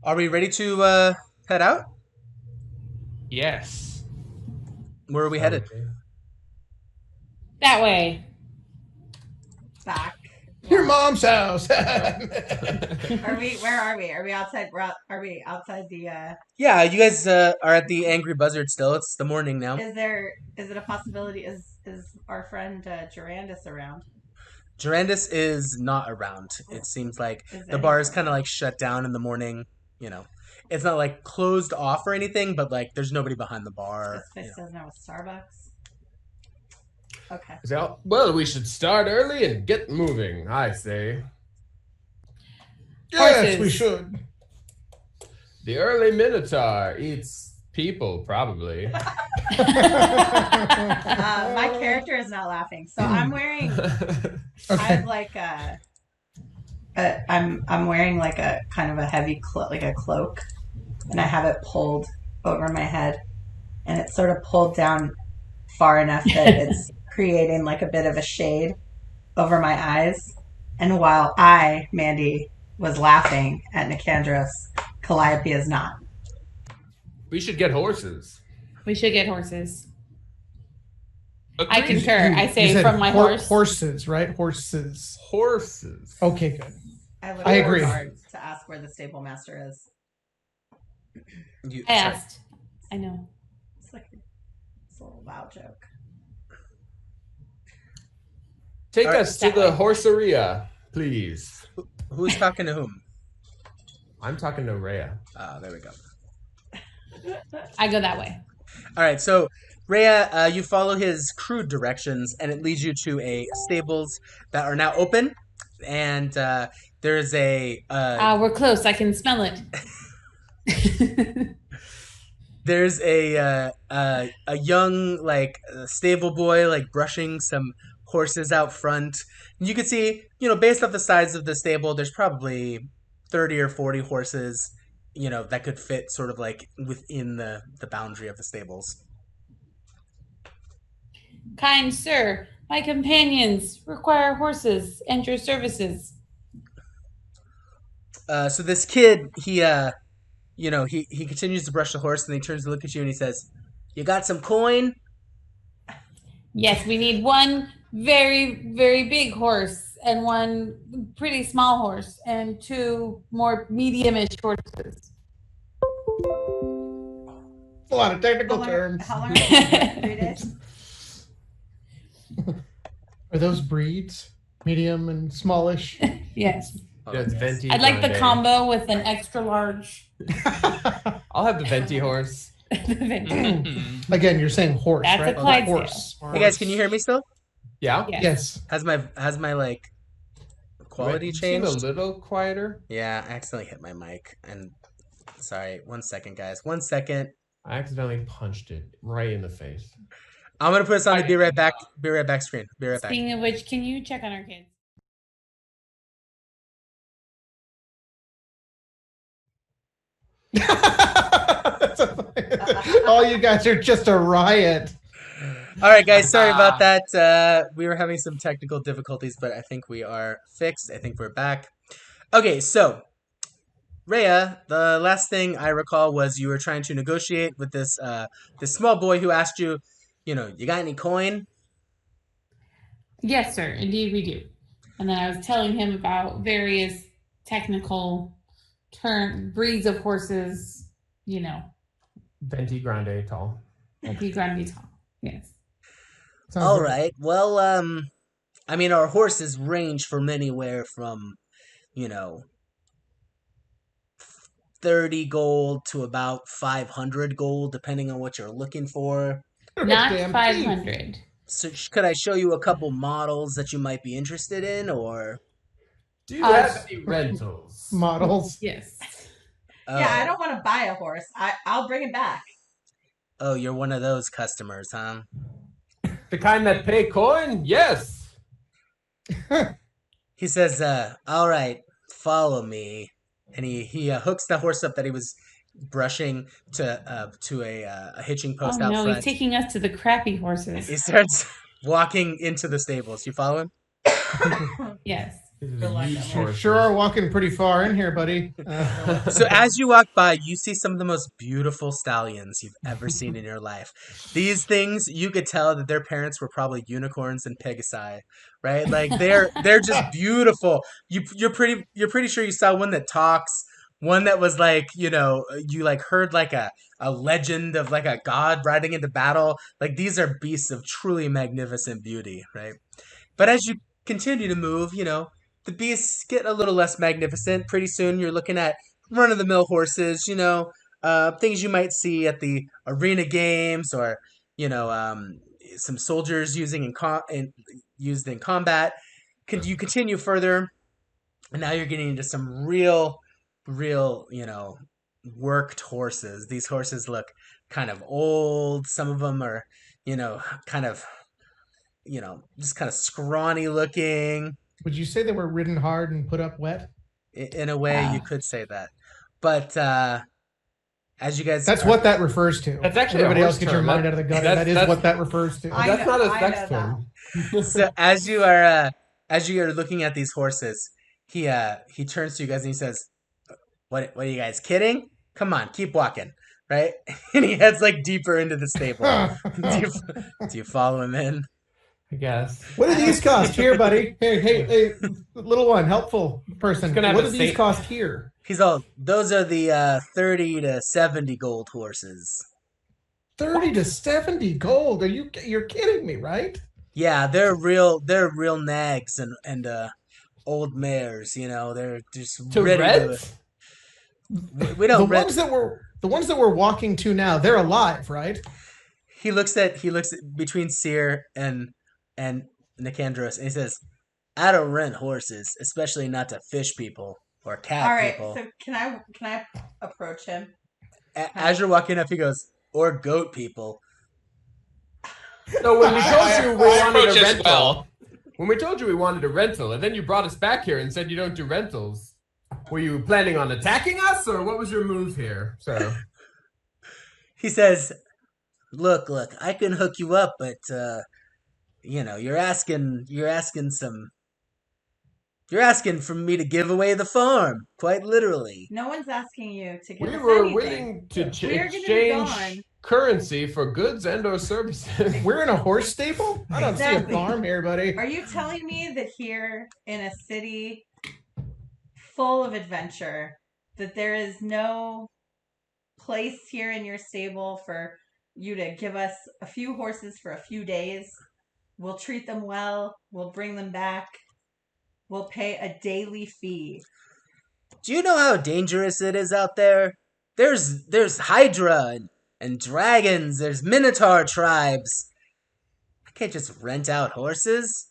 are we ready to head out? Yes. Where are we headed? That way. Back. Your mom's house. Are we? Where are we? Are we outside? Are we outside the? Yeah, you guys are at the Angry Buzzard still. It's the morning now. Is it a possibility? Is our friend Durandus around? Durandus is not around. It seems like Is the bar is anyone kind of like shut down in the morning. You know, it's not like closed off or anything, but like there's nobody behind the bar. This place doesn't have a Starbucks. Okay. So, well, we should start early and get moving, I say. Yes, Horses. we should. The early Minotaur eats people, probably. My character is not laughing, so I'm wearing. I Okay. have like I'm wearing like a kind of a heavy like a cloak, and I have it pulled over my head, and it's sort of pulled down far enough that it's creating like a bit of a shade over my eyes. And while I, Mandy, was laughing at Nicandros, Calliope is not. We should get horses. We should get horses. I Agreed. concur. I You say said from my horse. Horses, right? Horses. Horses. Okay, good. I agree. Hard to ask where the stable master is. I asked. I know. It's like it's a little wow joke. Take All right. us to the horseria, please. Who's talking to whom? I'm talking to Rhea. There we go. I go that way. All right, so Rhea, you follow his crude directions, and it leads you to a stables that are now open, and there's a We're close. I can smell it. there's a young stable boy like brushing some horses out front. You can see, based off the size of the stable, there's probably 30 or 40 horses, that could fit sort of like within the boundary of the stables. Kind sir, my companions require horses and your services. So this kid, he continues to brush the horse, and he turns to look at you and he says, "You got some coin?" Yes, we need one very, very big horse and one pretty small horse and 2 more medium-ish horses. A lot of technical terms. How long? 3 days. Are those breeds? Medium and smallish? Yes. Oh, Yeah, it's yes. venti. I'd like the grande. combo with an extra large. I'll have the venti horse. Again, you're saying horse, That's a right? Clydesdale. Horse. Hey guys, can you hear me still? Yeah? Yes. Yes. Has my quality You seem changed? a little quieter. Yeah, I accidentally hit my mic, and sorry, 1 second, guys. 1 second. I accidentally punched it right in the face. I'm gonna put this on the be right back screen. Be right back. Speaking of which, can you check on our kids? All you guys are just a riot. All right, guys. Sorry about that. We were having some technical difficulties, but I think we are fixed. I think we're back. Okay, so Rhea, the last thing I recall was you were trying to negotiate with this small boy who asked you, you got any coin? Yes, sir. Indeed, we do. And then I was telling him about various technical breeds of horses, Venti Grande tall. Venti Grande tall. Yes. Sounds All right. right. Well, I mean, our horses range from anywhere from, you know, 30 gold to about 500 gold, depending on what you're looking for. Not Damn 500. So, could I show you a couple models that you might be interested in, or? Do you have any rentals? models. Yes. Yeah, I Oh. don't want to buy a horse. I'll bring it back. Oh, you're one of those customers, huh? The kind that pay coin? Yes. He says, all right, follow me. And he hooks the horse up that he was brushing to a hitching Oh post out no, front. he's taking us to the crappy He horses. starts walking into the stables. You follow him? Yes. These Feel are like huge that. horses. Sure are walking pretty far in here, buddy. So as you walk by, you see some of the most beautiful stallions you've ever seen in your life. These things, you could tell that their parents were probably unicorns and pegasi, right? Like they're just beautiful. You're pretty sure you saw one that talks, one that was like, you like heard like a legend of like a god riding into battle. Like these are beasts of truly magnificent beauty, right? But as you continue to move, the beasts get a little less magnificent. Pretty soon, you're looking at run-of-the-mill horses, things you might see at the arena games, or some soldiers used in combat. You continue further, and now you're getting into some real, worked horses. These horses look kind of old. Some of them are, kind of, just kind of scrawny looking. Would you say they were ridden hard and put up wet? In a way, you could say that. But as you guys, That's what that refers to. That's actually a Everybody horse else get your term. mind out of the gutter. That is what that refers to. I That's know- not a I sex know term. so as you are looking at these horses, he turns to you guys and he says, "What are you guys kidding? Come on, keep walking." Right? And he heads like deeper into the stable. Do you follow him in? I guess. What do these cost here, buddy? Hey, little one, helpful person. gonna have What a do these saint- cost here? He's all, those are the 30 to 70 gold horses. 30 to 70 gold. You're kidding me, right? Yeah, they're real nags and old mares, they're just To ready rent? we don't The rent. ones that we're walking to now, they're alive, right? He looks at between Seer and Nicandros, and he says, "I don't rent horses, especially not to fish people or cat All right, people." so can I approach him? As you're walking up, he goes, "Or goat people." No, when we told you we I wanted approach a as rental, well. when we told you we wanted a rental, and then you brought us back here and said you don't do rentals, were you planning on attacking us, or what was your move here, sir? He says, Look, I can hook you up, but you're asking for me to give away the farm, quite literally." No one's asking you to give We us were anything. willing to We're gonna be gone. exchange currency for goods and or services. We're in a horse stable? I don't see Exactly. a farm here, buddy. Are you telling me that here in a city full of adventure, that there is no place here in your stable for you to give us a few horses for a few days? We'll treat them well. We'll bring them back. We'll pay a daily fee. Do you know how dangerous it is out there? There's Hydra and dragons. There's Minotaur tribes. I can't just rent out horses.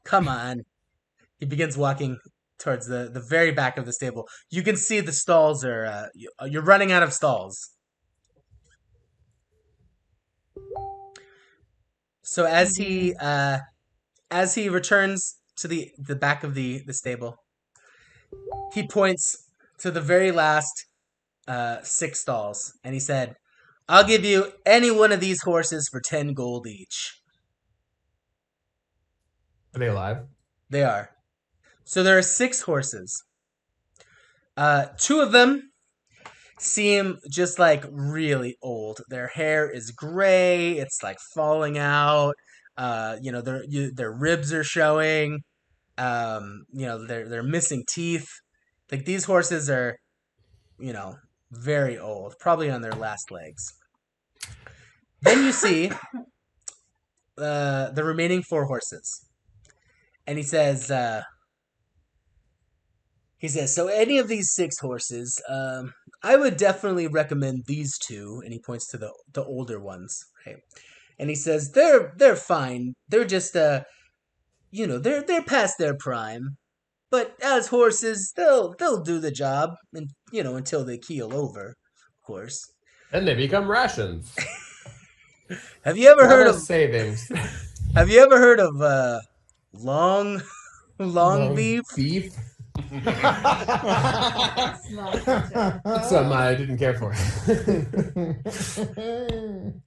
Come on. He begins walking towards the very back of the stable. You can see the stalls are. You're running out of stalls. So as he returns to the back of the stable, he points to the very last 6 stalls, and he said, "I'll give you any one of these horses for 10 gold each." Are they alive? They are. So there are 6 horses. 2 of them seem just like really old. Their hair is gray. It's like falling out. Their ribs are showing. They're missing teeth. Like these horses are, very old, probably on their last legs. Then you see the remaining 4 horses, and he says, so any of these 6 horses, I would definitely recommend these 2, and he points to the older ones, right? And he says they're fine. They're just they're past their prime. But as horses, they'll do the job, and until they keel over, of course. Then they become rations. Have you ever heard of savings? Have you ever heard of long beef? Beef. It's not It's something I didn't care for.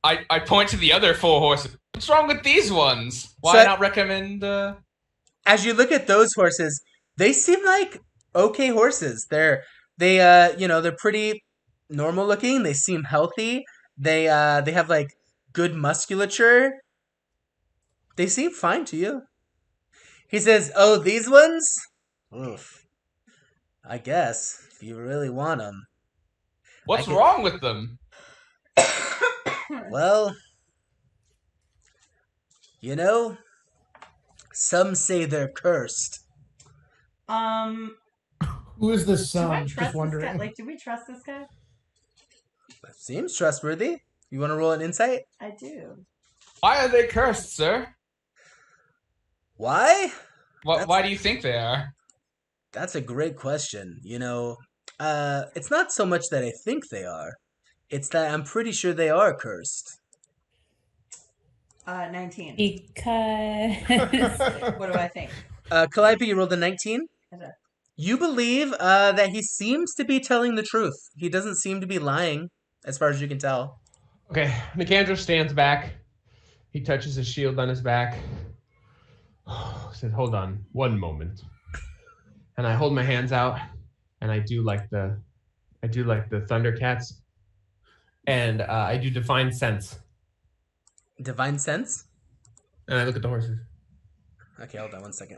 I point to the other 4 horses. What's wrong with these ones? Why So- not recommend? As you look at those horses, they seem like okay horses. They're pretty normal looking. They seem healthy. They have like good musculature. They seem fine to you. He says, "Oh, these ones? Oof. I guess if you really want them." What's I can- wrong with them? Well, some say they're cursed. Who is this Do I son? trust Just this guy? wondering. Like, do we trust this guy? Seems trustworthy. You want to roll an insight? I do. Why are they cursed, sir? Why? Why do you think they are? That's a great question. It's not so much that I think they are. It's that I'm pretty sure they are cursed. 19. Because What do I think? Calliope, you rolled a 19? I did. You believe that he seems to be telling the truth. He doesn't seem to be lying, as far as you can tell. Okay, Nicandro stands back. He touches his shield on his back. Says, "Hold on, one moment." And I hold my hands out, and I do like the Thundercats, and I do Divine Sense, Divine sense? and I look at the horses. Okay, hold on one second.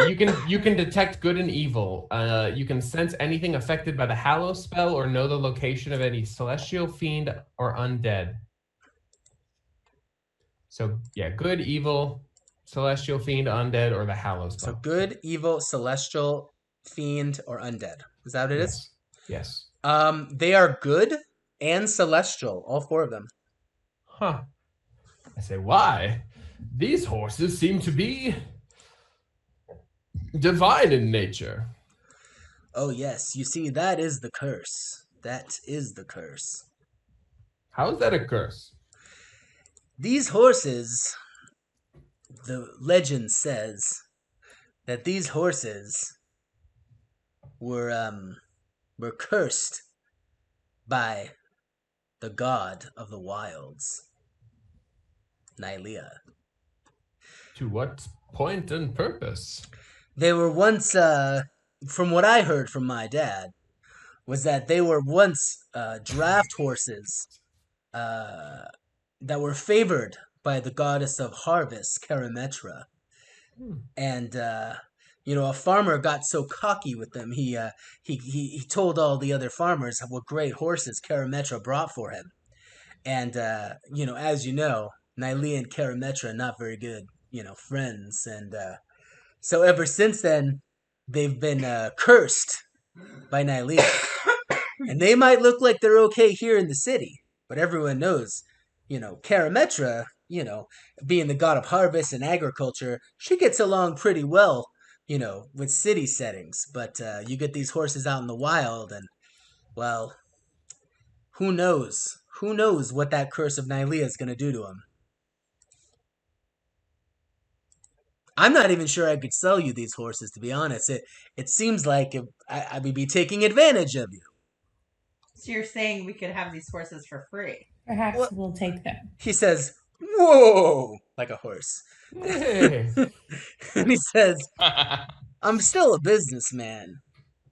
You can detect good and evil. You can sense anything affected by the Hallow spell or know the location of any celestial fiend or undead. So yeah, good, evil, celestial fiend, undead, or the Hallow So spell. good, evil, celestial, fiend, or undead. Is that what it is? Yes. They are good and celestial, all 4 of them. Huh. I say, why? These horses seem to be divine in nature. Oh yes, you see, that is the curse. That is the curse. How is that a curse? These horses, the legend says that these horses were cursed by the god of the wilds, Nylea. To what point and purpose? They were once, from what I heard from my dad, was that they were once draft horses that were favored by the goddess of harvest, Karametra. And a farmer got so cocky with them, he told all the other farmers what great horses Karametra brought for him. And as you know, Nylea and Karametra not very good, friends. And so ever since then, they've been cursed by Nylea. And they might look like they're okay here in the city, but everyone knows, Karametra, being the god of harvest and agriculture, she gets along pretty well, with city settings. But you get these horses out in the wild, and, well, who knows? Who knows what that curse of Nylea is going to do to them? I'm not even sure I could sell you these horses, to be honest. It seems like I would be taking advantage of you. So you're saying we could have these horses for free? perhaps What? we'll take them. He says, "Whoa," like a horse. Hey. And he says, "I'm still a businessman.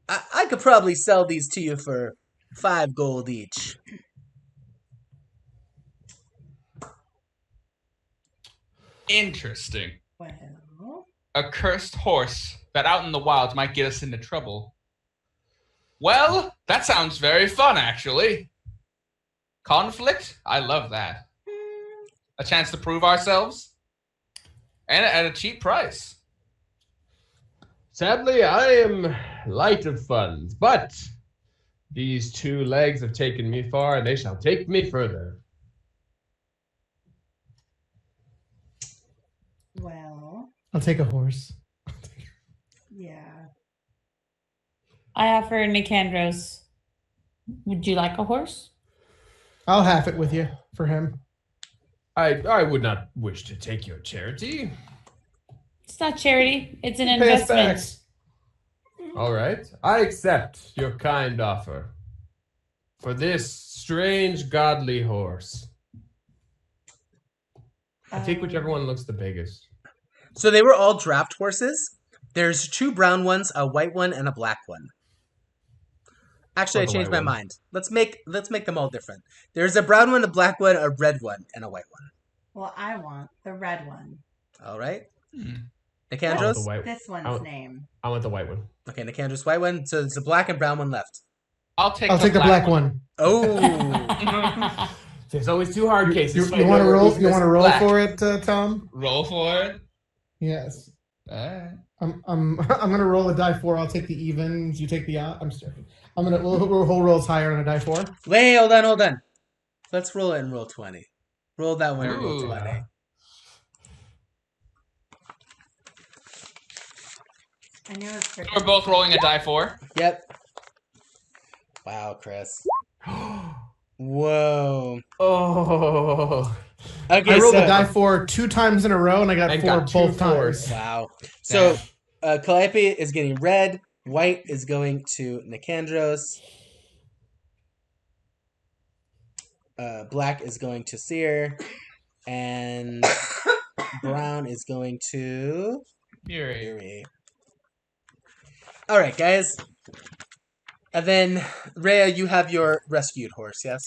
I could probably sell these to you for 5 gold each." Interesting. Well, A cursed horse that out in the wild might get us into trouble. Well, that sounds very fun, actually. Conflict? I love that. A chance to prove ourselves? And at a cheap price. Sadly, I am light of funds, but these 2 legs have taken me far, and they shall take me further. well, I'll take a horse. yeah. I offer Nicandros. Would you like a horse? I'll half it with you for him. I would not wish to take your charity. It's not charity. It's an Pay us back. investment. All right. I accept your kind offer for this strange godly horse. I take whichever one looks the biggest. So they were all draft horses. There's 2 brown ones, a white one, and a black one. Actually, I the changed white my one. mind. Let's make them all different. There's a brown one, a black one, a red one, and a white one. Well, I want the red one. All right. I want Nicandros? the white. This one's Oh. name. I want the white one. Okay, Nicandros, white one. So there's a black and brown one left. I'll take The black one. Oh. There's always 2 hard cases. You want to roll? You want to roll black. for it, Tom? Roll for it. Yes. Alright. I'm gonna roll a die 4. I'll take the evens. You take the odd. I'm sorry. We'll rolls higher on a die 4. Wait, hold on. Let's roll it and roll 20. Roll that one and roll Ooh. 20. I knew it was pretty. We're both rolling a die 4. Yep. Wow, Chris. Whoa. Oh. Okay, I rolled so, a die 4 2 times in a row, and I got And 4 got 2 both fours. times. Wow. So, Calliope is getting red. White is going to Nicandros. Black is going to Seer. And brown is going to Fury. Fury. All right, guys. And then, Rhea, you have your rescued horse, yes?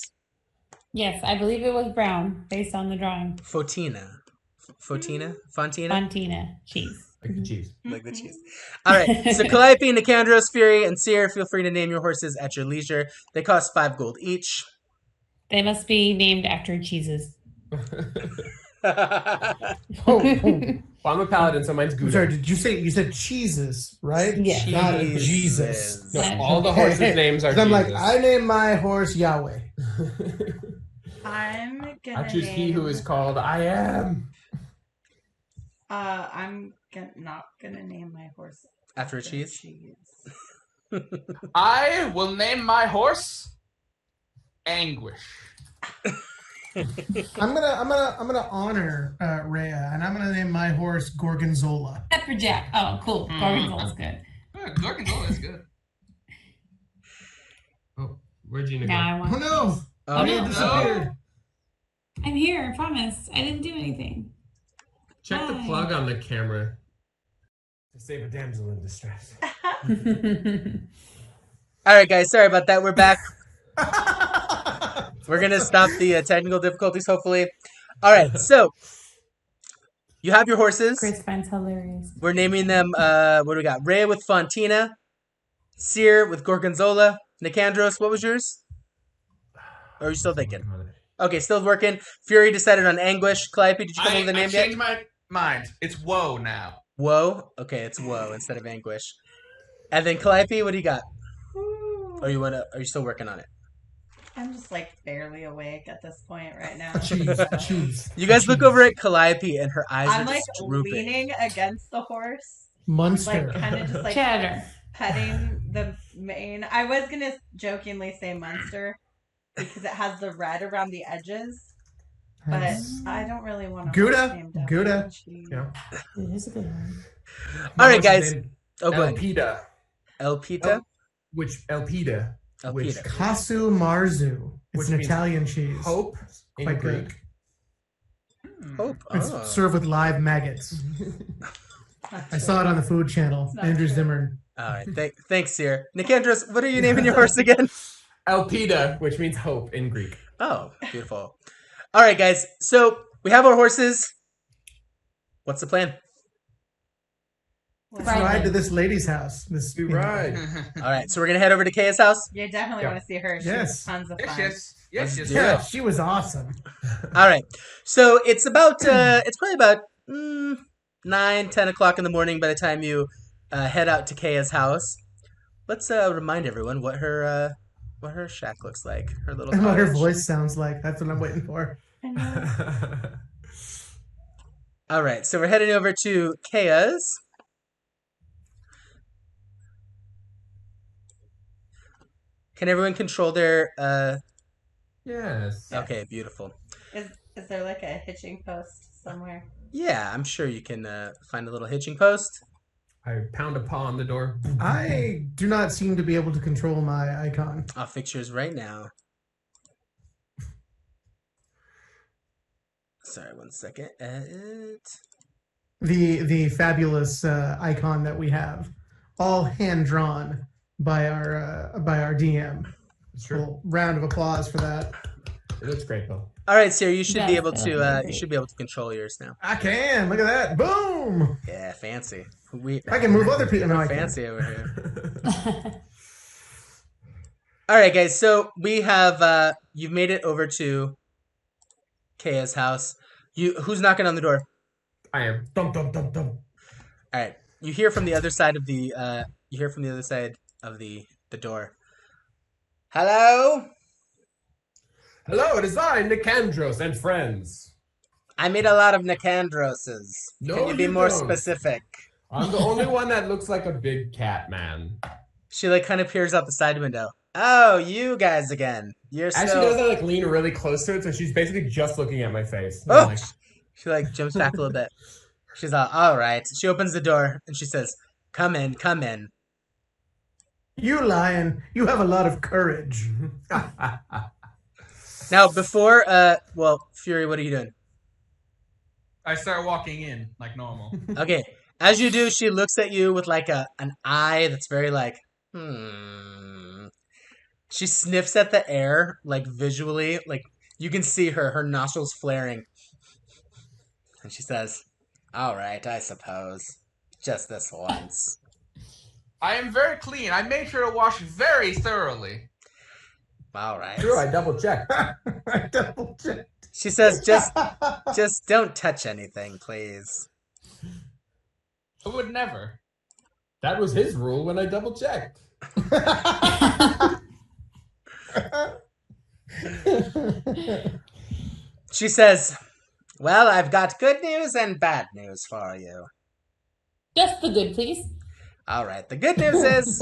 Yes, I believe it was brown based on the drawing. Fotina. Fontina? Fontina cheese. Like the cheese. Like the cheese. All right. So Calliope, Nicandros, Fury, and Seer, feel free to name your horses at your leisure. They cost 5 gold each. They must be named after cheeses. Oh, Well, I'm a paladin, so mine's I'm Gouda. sorry. Did you say cheeses, right? Yes. Not Jesus. Jesus. No, all the horses' names are 'Cause I'm like, Jesus. I name my horse Yahweh. I'm gonna. I choose he who name- is called I am. I'm not gonna name my horse After a cheese? I will name my horse Anguish. I'm gonna honor Rhea, and I'm gonna name my horse Gorgonzola. Pepperjack. Oh, cool. Gorgonzola's good. Gorgonzola is good. Oh, where'd you go? Now I Oh want. no! Oh, no. Disappeared. I'm here. I promise. I didn't do anything. Check the Hi. plug on the camera to save a damsel in distress. All right, guys. Sorry about that. We're back. We're going to stop the technical difficulties, hopefully. All right. So, you have your horses. Chris finds hilarious. We're naming them, what do we got? Rhea with Fontina. Seer with Gorgonzola. Nicandros, what was yours? Or are you still thinking? Okay, still working. Fury decided on Anguish. Calliope, did you come up with a I name yet? changed my mind. It's Woe now. Woe? Okay, it's Woe instead of Anguish. And then Calliope, what do you got? Or are you still working on it? I'm just like barely awake at this point right now. Cheese. You guys look over at Calliope and her eyes I'm are like just drooping. leaning against the horse, Munster. like kind of just like Cheddar. petting the mane. I was gonna jokingly say Munster because it has the red around the edges, but I don't really want to. Gouda. Yeah. It is a good one. All right, guys. Oh, go ahead. Elpida. Elpita? Elpida. Which Elpida. Casu Marzu. It's Which an means Italian cheese. hope in Quite Greek. good. Hope. It's Oh. served with live maggots. I saw it on the Food Channel. Not Andrew true. Zimmern. All right. Thanks, Seer. Nicandros, what are you naming your horse again? Elpida, which means hope in Greek. Oh, beautiful. All right, guys. So we have our horses. What's the plan? Let's Right. ride to this lady's house. This We ride. All right, so we're gonna head over to Kaya's house. You definitely Yeah. want to see her. She Yes. was tons of Yes, fun. yes, yes, Let's yes. do Yeah, it. she was awesome. All right, so it's about it's probably about 9-10 o'clock in the morning by the time you head out to Kaya's house. Let's remind everyone what her shack looks like. Her little And what her cottage. voice sounds like. That's what I'm waiting for. I know. All right, so we're heading over to Kaya's. Can everyone control their? Yes. Okay, beautiful. Is there like a hitching post somewhere? Yeah, I'm sure you can find a little hitching post. I pound a paw on the door. I do not seem to be able to control my icon. I'll fix yours right now. Sorry, one second. The fabulous icon that we have, all hand drawn by our DM. Sure. Little round of applause for that. It looks great though. All right, Sarah, you should be That's able to great. you should be able to control yours now. I can. Look at that. Boom. Yeah, fancy. I can move other people. No, I can't. Fancy over here. All right, guys. So we have you've made it over to Kaya's house. Who's knocking on the door? I am. Dum dum dum dum. All right. You hear from the other side of the the door. Hello? Hello, it is I, Nicandros, and friends. I made a lot of Nicandroses. No, Can you be you more don't. specific? I'm the only one that looks like a big cat man. She like kind of peers out the side window. Oh, you guys again. You're As she so does, I like lean really close to it, so she's basically just looking at my face. And Oh! I'm like, She like jumps back a little bit. She's all right. She opens the door and she says, "Come in, come in." You lion. You have a lot of courage. Now, before, Fury, what are you doing? I start walking in like normal. Okay, as you do, she looks at you with like an eye that's very like, She sniffs at the air, like visually, like you can see her nostrils flaring. And she says, "All right, I suppose. Just this once." I am very clean. I made sure to wash very thoroughly. All right. Sure, I double checked. I double checked. She says, just don't touch anything, please. I would never. That was his rule when I double checked. She says, "Well, I've got good news and bad news for you." Just the good, please. All right. The good news is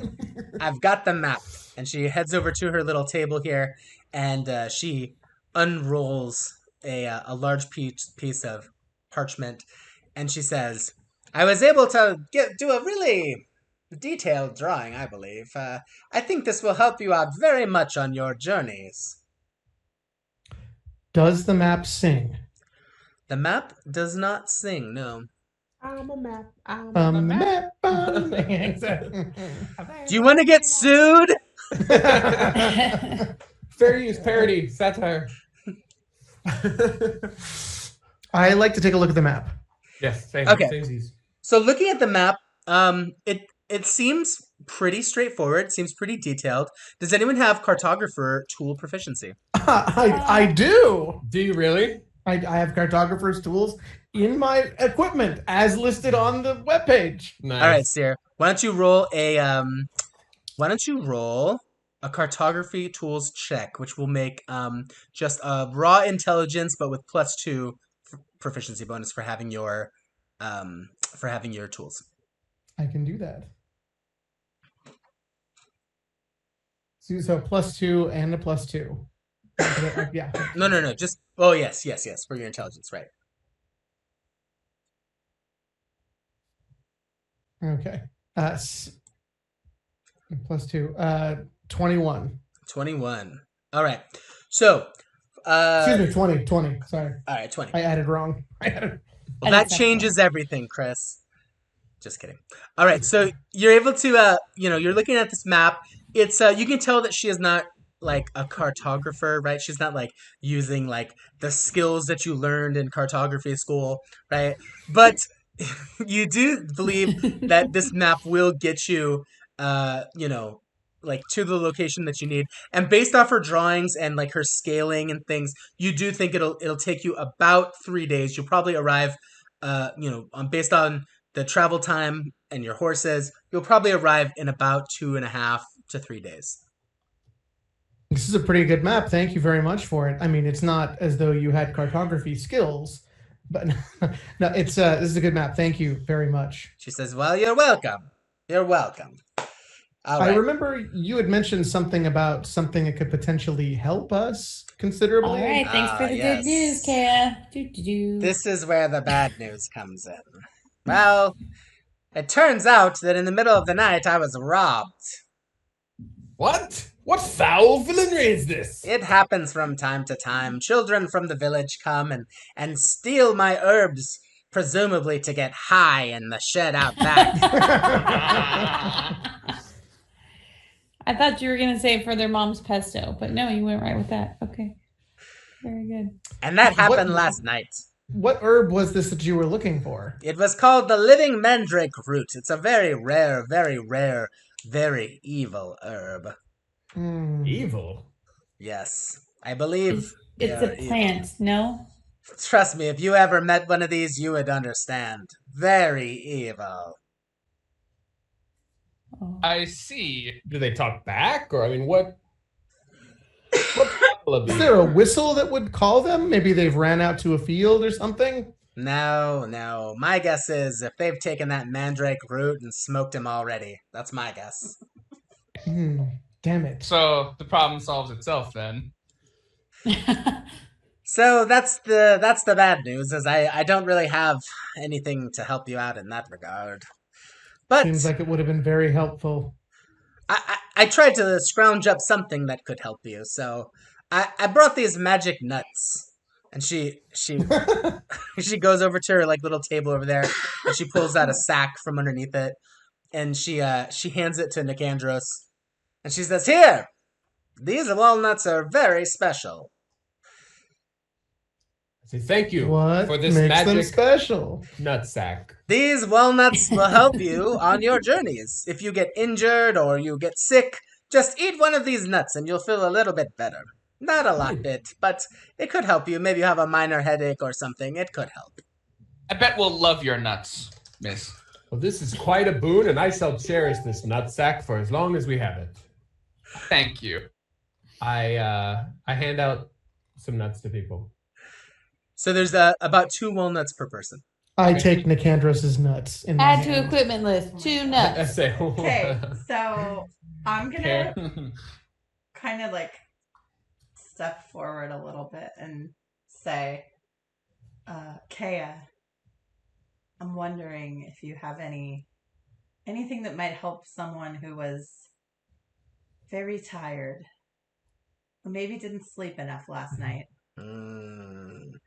I've got the map. And she heads over to her little table here, and she unrolls a large piece of parchment, and she says, "I was able to do a really detailed drawing, I believe. I think this will help you out very much on your journeys." Does the map sing? The map does not sing, no. I'm a map. Map. Exactly. Do you want to get sued? Fair use, parody, satire. I like to take a look at the map. Yes, same. Okay. Samesies. So looking at the map, it seems pretty straightforward. It seems pretty detailed. Does anyone have cartographer tool proficiency? I do. Do you really? I have cartographer's tools in my equipment as listed on the webpage. Nice. All right, Sierra. Why don't you roll a cartography tools check, which will make just a raw intelligence, but with +2 proficiency bonus for having your tools. I can do that. So +2 and a +2. Yeah. No. Just yes, for your intelligence, right? Okay. +2. 21. 21. All right. So, Excuse me, 20. Sorry. all right, 20. I added wrong. Well, I that think changes everything, Chris. Just kidding. All right, so you're able to, you're looking at this map. It's, you can tell that she is not like a cartographer, right? She's not like using like the skills that you learned in cartography school, right? But You do believe that this map will get you, like to the location that you need. And based off her drawings and like her scaling and things, you do think it'll take you about 3 days. You'll probably arrive, based on the travel time and your horses, you'll probably arrive in about 2.5 to 3 days. This is a pretty good map. Thank you very much for it. I mean, it's not as though you had cartography skills, but no, it's this is a good map. Thank you very much. She says, "Well, you're welcome. You're welcome." All I right. remember you had mentioned something about something that could potentially help us considerably. All right, thanks for the yes. good news, Kaya. This is where the bad news comes in. Well, it turns out that in the middle of the night I was robbed. What? What foul villainy is this? It happens from time to time. Children from the village come and steal my herbs, presumably to get high in the shed out back. I thought you were going to say for their mom's pesto, but no, you went right with that. Okay. Very good. And that happened last night. What herb was this that you were looking for? It was called the living mandrake root. It's a very rare, very evil herb. Evil? Yes. I believe It's a plant, no? Trust me, if you ever met one of these, you would understand. Very evil. Oh. I see. Do they talk back? Or, I mean, what Is there a whistle that would call them? Maybe they've ran out to a field or something? No. My guess is if they've taken that mandrake root and smoked him already. That's my guess. Damn it. So the problem solves itself then. So that's the bad news, is I don't really have anything to help you out in that regard. But Seems like it would have been very helpful. I tried to scrounge up something that could help you, so I brought these magic nuts. And she she goes over to her like little table over there, and she pulls out a sack from underneath it, and she hands it to Nicandros, and she says, "Here, these walnuts are very special." Say thank you What for this makes them magic special? nutsack. These walnuts will help you on your journeys. If you get injured or you get sick, just eat one of these nuts and you'll feel a little bit better. Not a lot bit, but it could help you. Maybe you have a minor headache or something. It could help. I bet we'll love your nuts, miss. Well, this is quite a boon, and I shall cherish this nutsack for as long as we have it. Thank you. I hand out some nuts to people. So there's about 2 walnuts per person. I take Nicandros's nuts in my Add to hand. equipment list, 2 I nuts. say, Okay, so I'm gonna Care. kind of like step forward a little bit and say, Kaya, I'm wondering if you have anything that might help someone who was very tired, or maybe didn't sleep enough last night.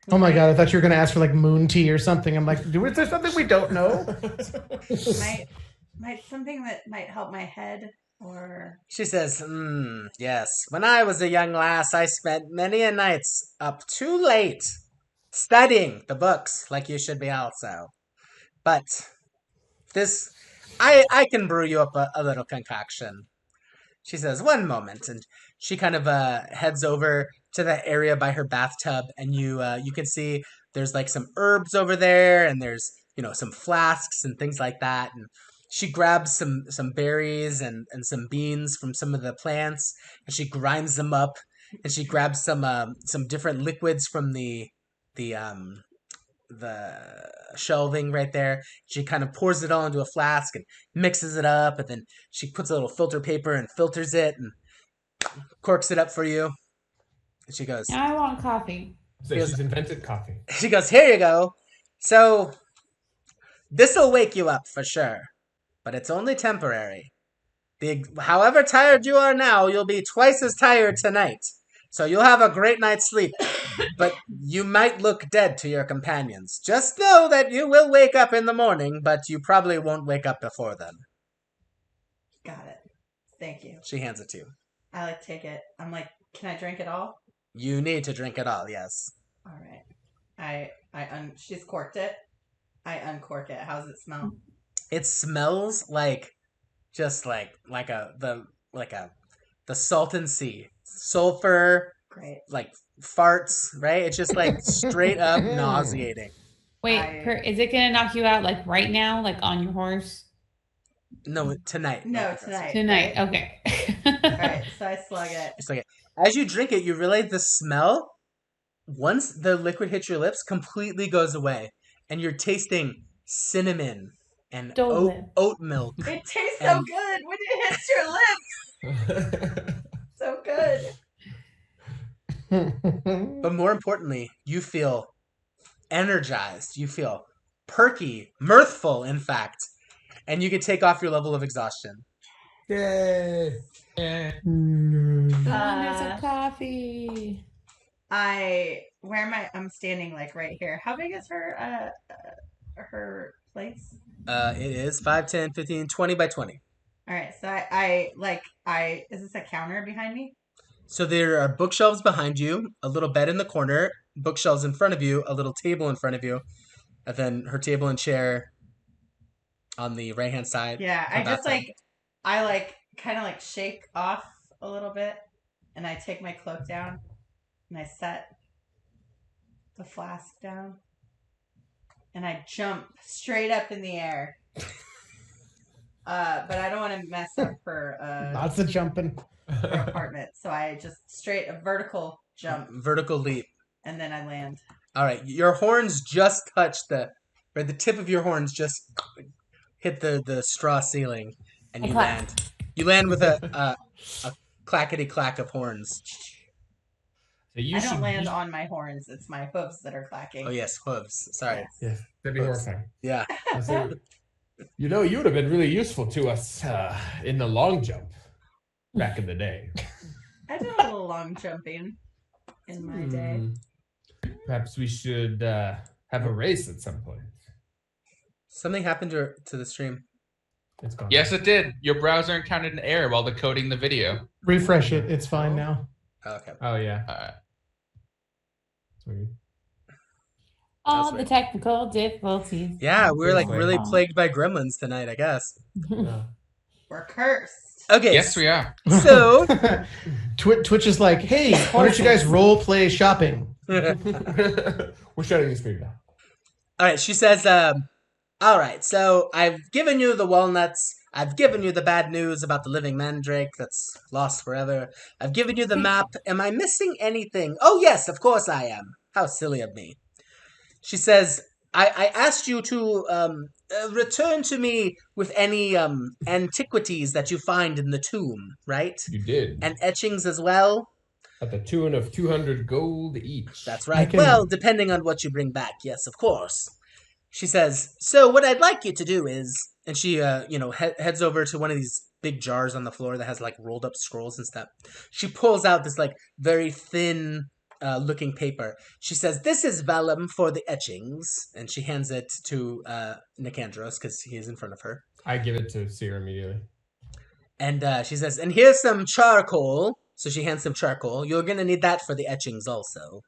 Oh my god, I thought you were going to ask for like moon tea or something. I'm like, is there something we don't know? Might something that might help my head, or She says, yes. When I was a young lass, I spent many a nights up too late studying the books, like you should be also. But this, I can brew you up a little concoction. She says, one moment, and she kind of heads over to that area by her bathtub, and you can see there's like some herbs over there, and there's some flasks and things like that. And she grabs some berries and some beans from some of the plants, and she grinds them up, and she grabs some different liquids from the shelving right there. She kind of pours it all into a flask and mixes it up, and then she puts a little filter paper and filters it and corks it up for you. And she goes, I want coffee. So she's invented coffee. she goes, here you go. So this'll wake you up for sure, but it's only temporary. However tired you are now, you'll be twice as tired tonight. So you'll have a great night's sleep, but you might look dead to your companions. Just know that you will wake up in the morning, but you probably won't wake up before then. got it. Thank you. She hands it to you. I take it. I'm like, can I drink it all? You need to drink it all, yes. All right. She's corked it. I uncork it. How does it smell? It smells like just like the Salton Sea. Sulfur, Great. like farts, right? It's just like straight up nauseating. Wait, is it gonna knock you out like right now, like on your horse? No, tonight. No, tonight. Tonight, right? okay. All right, so I slug it. It's like as you drink it, you realize the smell. Once the liquid hits your lips, completely goes away, and you're tasting cinnamon and oat milk. It tastes so And- good when it hits your lips. So good. But more importantly, you feel energized. You feel perky, mirthful, in fact, and you can take off your level of exhaustion. Yay! Yeah. There's a coffee. Where am I? I'm standing like right here. How big is her place? It is 5, 10, 15, 20 by 20. All right, so I is this a counter behind me? So there are bookshelves behind you, a little bed in the corner, bookshelves in front of you, a little table in front of you, and then her table and chair on the right hand side. Yeah, on I that just side. kind of shake off a little bit, and I take my cloak down, and I set the flask down, and I jump straight up in the air. But I don't want to mess up her Lots of jumping. apartment, so I just straight a vertical jump, Vertical leap. and then I land. All right, your horns just touch the tip of your horns just hit the straw ceiling, and you clap. land. You land with a clackety clack of horns. So you I should don't land on my horns; it's my hooves that are clacking. Oh yes, hooves. Sorry. Yes. Yes, that'd be horrifying. Yeah. So, you know, you would have been really useful to us in the long jump back in the day. I did a little long jumping in my day. Perhaps we should have a race at some point. Something happened to the stream. It's gone. Yes, it did. Your browser encountered an error while decoding the video. Refresh it. It's fine now. Oh, okay. Oh yeah. That's weird. All That's the technical difficulties. Yeah, we were like Wait. really plagued by gremlins tonight, I guess. Yeah. We're cursed. Okay. Yes, we are. So Twitch is like, hey, why don't you guys role play shopping? We're shutting the screen down. all right, she says, all right, so I've given you the walnuts. I've given you the bad news about the living mandrake that's lost forever. I've given you the map. Am I missing anything? Oh, yes, of course I am. How silly of me. She says, I asked you to return to me with any antiquities that you find in the tomb, right? You did. And etchings as well. At the tune of 200 gold each. That's right. can- Well, depending on what you bring back, yes, of course. She says, so what I'd like you to do is, and she, heads over to one of these big jars on the floor that has like rolled up scrolls and stuff. She pulls out this like very thin looking paper. She says, this is vellum for the etchings. And she hands it to Nicandros because he is in front of her. I give it to Seer immediately. And she says, and here's some charcoal. So she hands some charcoal. You're going to need that for the etchings also.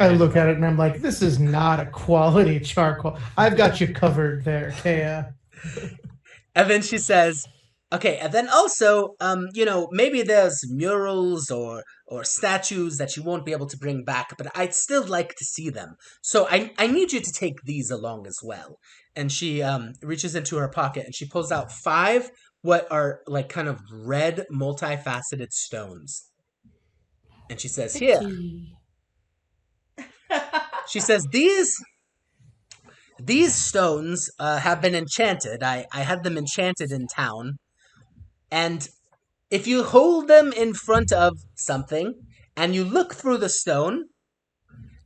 I look at it and I'm like, this is not a quality charcoal. I've got you covered there, Kea. And then she says, okay, and then also, maybe there's murals or statues that you won't be able to bring back, but I'd still like to see them. So I need you to take these along as well. And she reaches into her pocket and she pulls out 5 what are like kind of red, multifaceted stones. And she says, here. She says, these stones have been enchanted. I had them enchanted in town. And if you hold them in front of something and you look through the stone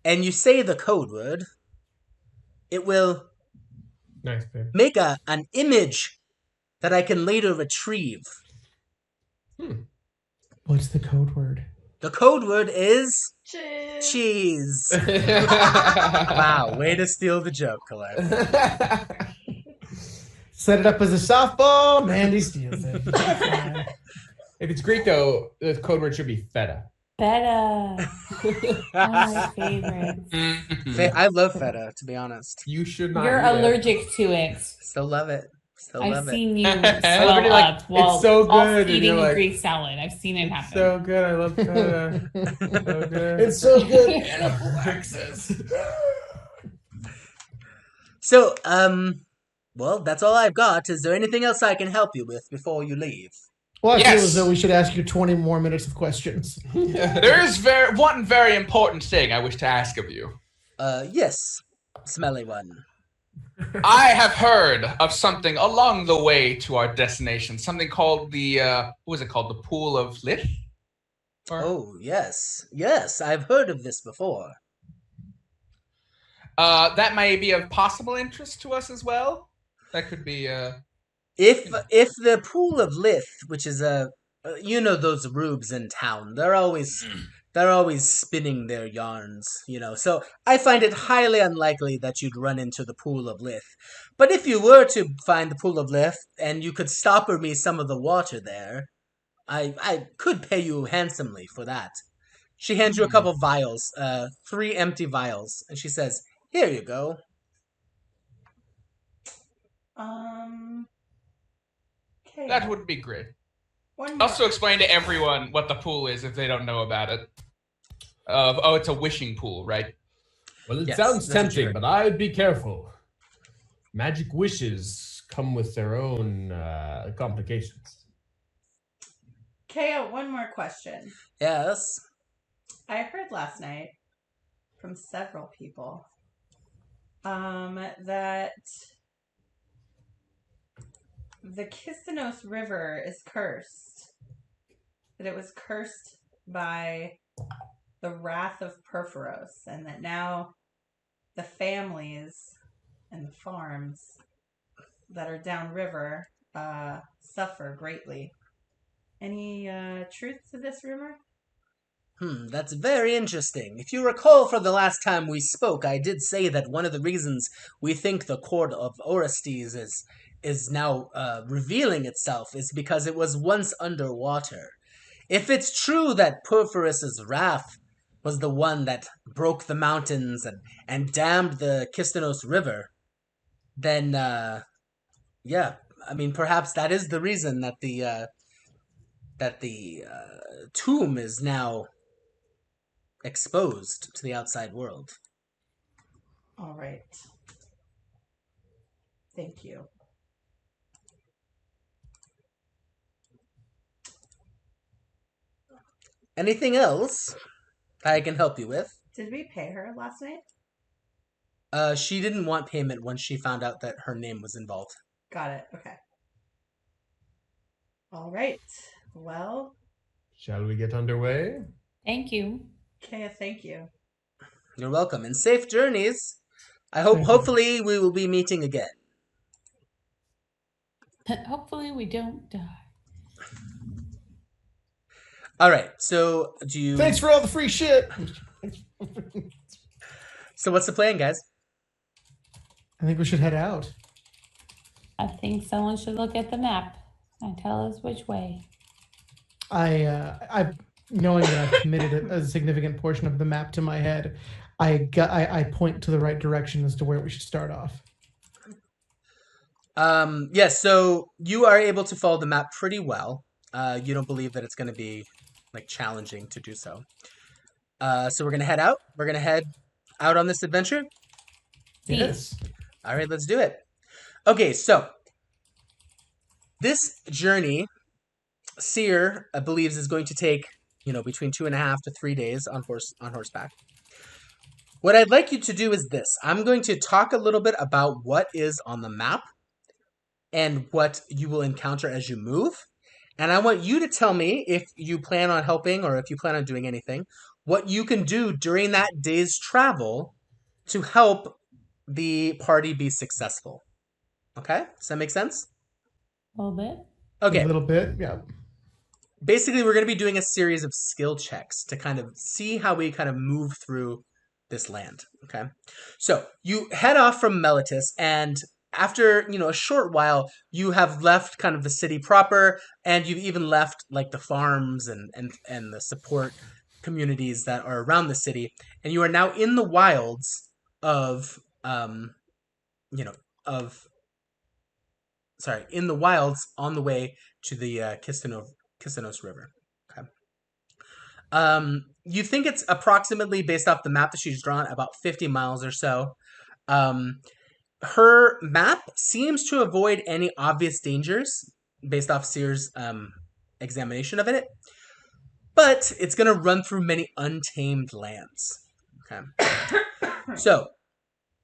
and you say the code word, it will Nice, babe. make an image that I can later retrieve. What's the code word? The code word is Cheers. cheese. Wow, way to steal the joke, Colette. Set it up as a softball. Mandy steals it. If it's Greek, though, the code word should be feta. Feta. One of my favorites. Mhm. I love feta, to be honest. You should not. You're eat it. allergic to it. Still love it. Still I've love it. seen you I swell love it, you're like, up while "It's so while good," and eating you're a like, Greek salad. I've seen it happen. So good. I love feta. So good. It's so good. Anaphylaxis. So, well, that's all I've got. Is there anything else I can help you with before you leave? Well, I feel Yes. as though we should ask you 20 more minutes of questions. There is one very important thing I wish to ask of you. Yes, smelly one. I have heard of something along the way to our destination. Something called the what was it called? The Pool of Lith? Oh, yes. Yes, I've heard of this before. That may be of possible interest to us as well. That could be. If the Pool of Lith, which is you know those rubes in town, they're always spinning their yarns, So I find it highly unlikely that you'd run into the Pool of Lith. But if you were to find the Pool of Lith and you could stopper me some of the water there, I could pay you handsomely for that. She hands you a couple vials, 3 empty vials, and she says, "Here you go." Okay. That would be great. One more. Also, explain to everyone what the pool is if they don't know about it. It's a wishing pool, right? Well, it Yes, sounds that's what you tempting, but I'd be careful. Magic wishes come with their own complications. Kaya, one more question. Yes. I heard last night from several people that the Kistanos River is cursed. That it was cursed by the wrath of Perforos, and that now the families and the farms that are downriver suffer greatly. Any truth to this rumor? That's very interesting. If you recall from the last time we spoke, I did say that one of the reasons we think the court of Orestes is now revealing itself is because it was once underwater. If it's true that Porphyrus's wrath was the one that broke the mountains and dammed the Kistanos River, then yeah, I mean perhaps that is the reason that the tomb is now exposed to the outside world. All right. Thank you. Anything else I can help you with? Did we pay her last night? She didn't want payment once she found out that her name was involved. Got it. Okay. All right. Well, Shall we get underway? Thank you. Kaya, thank you. You're welcome, and safe journeys. I hope, Thank you. hopefully, we will be meeting again. Hopefully we don't die. All right. So, do you? Thanks for all the free shit. So, what's the plan, guys? I think we should head out. I think someone should look at the map and tell us which way. I knowing that I've committed a significant portion of the map to my head, I point to the right direction as to where we should start off. Yes. So you are able to follow the map pretty well. You don't believe that it's going to be like challenging to do so. So we're gonna head out. We're gonna head out on this adventure. Yes. All right, let's do it. Okay, so this journey, Seer believes is going to take, between 2.5 to 3 days on horseback. What I'd like you to do is this. I'm going to talk a little bit about what is on the map and what you will encounter as you move. And I want you to tell me if you plan on helping or if you plan on doing anything, what you can do during that day's travel to help the party be successful. Okay? Does that make sense? A little bit. Okay. A little bit, yeah. Basically, we're going to be doing a series of skill checks to kind of see how we kind of move through this land. Okay? So, you head off from Meletis, and after, a short while, you have left kind of the city proper, and you've even left, like, the farms and the support communities that are around the city, and you are now in the wilds of in the wilds on the way to the Kistanos River. Okay. You think it's approximately, based off the map that she's drawn, about 50 miles or so. Her map seems to avoid any obvious dangers based off Seer's examination of it, but it's going to run through many untamed lands. Okay. So,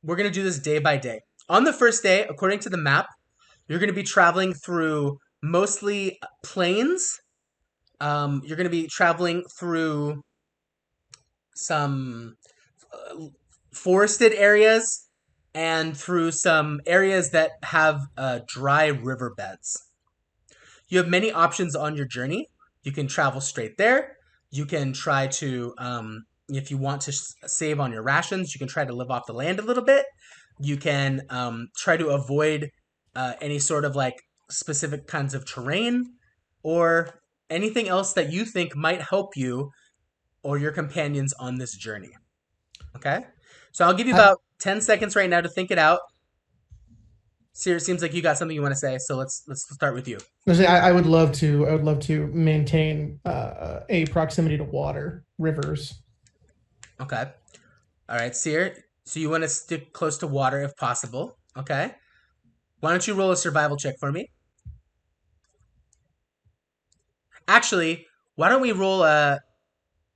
we're going to do this day by day. On the first day, according to the map, you're going to be traveling through mostly plains. You're going to be traveling through some forested areas and through some areas that have dry riverbeds. You have many options on your journey. You can travel straight there. You can try to, if you want to save on your rations, you can try to live off the land a little bit. You can try to avoid any sort of like specific kinds of terrain or anything else that you think might help you or your companions on this journey. Okay? So I'll give you about 10 seconds right now to think it out. Seer, it seems like you got something you want to say, so let's start with you. I would love to maintain a proximity to water, rivers. Okay. All right, Seer. So you want to stick close to water if possible. Okay. Why don't you roll a survival check for me? Actually, why don't we roll a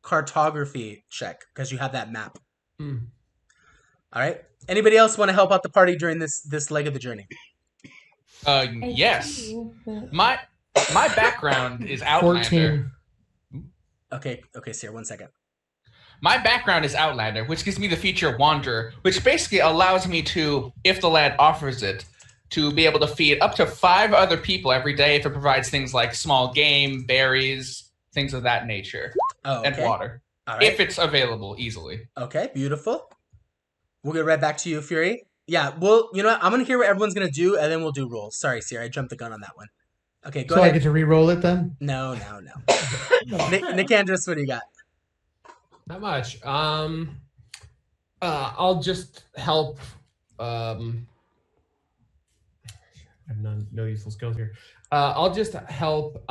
cartography check because you have that map. All right. Anybody else want to help out the party during this leg of the journey? Yes. My background is Outlander. 14. Okay, Seer, 1 second. My background is Outlander, which gives me the feature Wanderer, which basically allows me to, if the land offers it, to be able to feed up to 5 other people every day if it provides things like small game, berries, things of that nature, and water. All right. If it's available easily. Okay, beautiful. We'll get right back to you, Fury. Yeah, well, you know what? I'm going to hear what everyone's going to do, and then we'll do rules. Sorry, Seer, I jumped the gun on that one. Okay, go ahead. So I get to re-roll it then? No. Nicandros, what do you got? Not much. I'll just help. I have no useful skills here. I'll just help.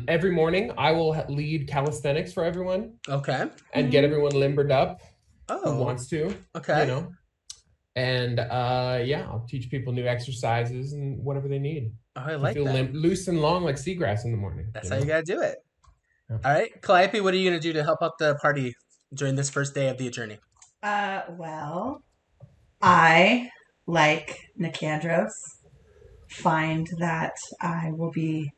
Every morning, I will lead calisthenics for everyone. Okay. And get everyone limbered up. Oh. Who wants to? Okay. You know. And I'll teach people new exercises and whatever they need. Oh, I like feel that. Loose and long like seagrass in the morning. That's how you gotta do it. Yeah. All right, Calliope, what are you gonna do to help out the party during this first day of the journey? Well, I, like Nicandros, find that I will be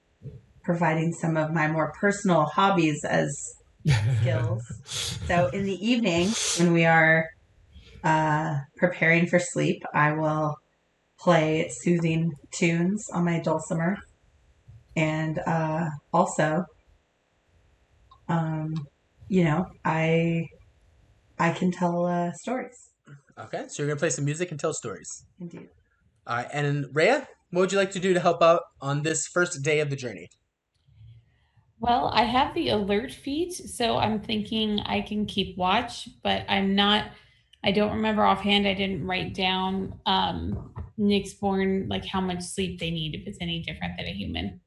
providing some of my more personal hobbies as skills. So in the evening, when we are preparing for sleep, I will play soothing tunes on my dulcimer, and also, I can tell stories. Okay, so you're gonna play some music and tell stories. Indeed. All right, and Rhea, what would you like to do to help out on this first day of the journey? Well, I have the alert feat, so I'm thinking I can keep watch, but I don't remember offhand. I didn't write down Nyxborn, like how much sleep they need, if it's any different than a human.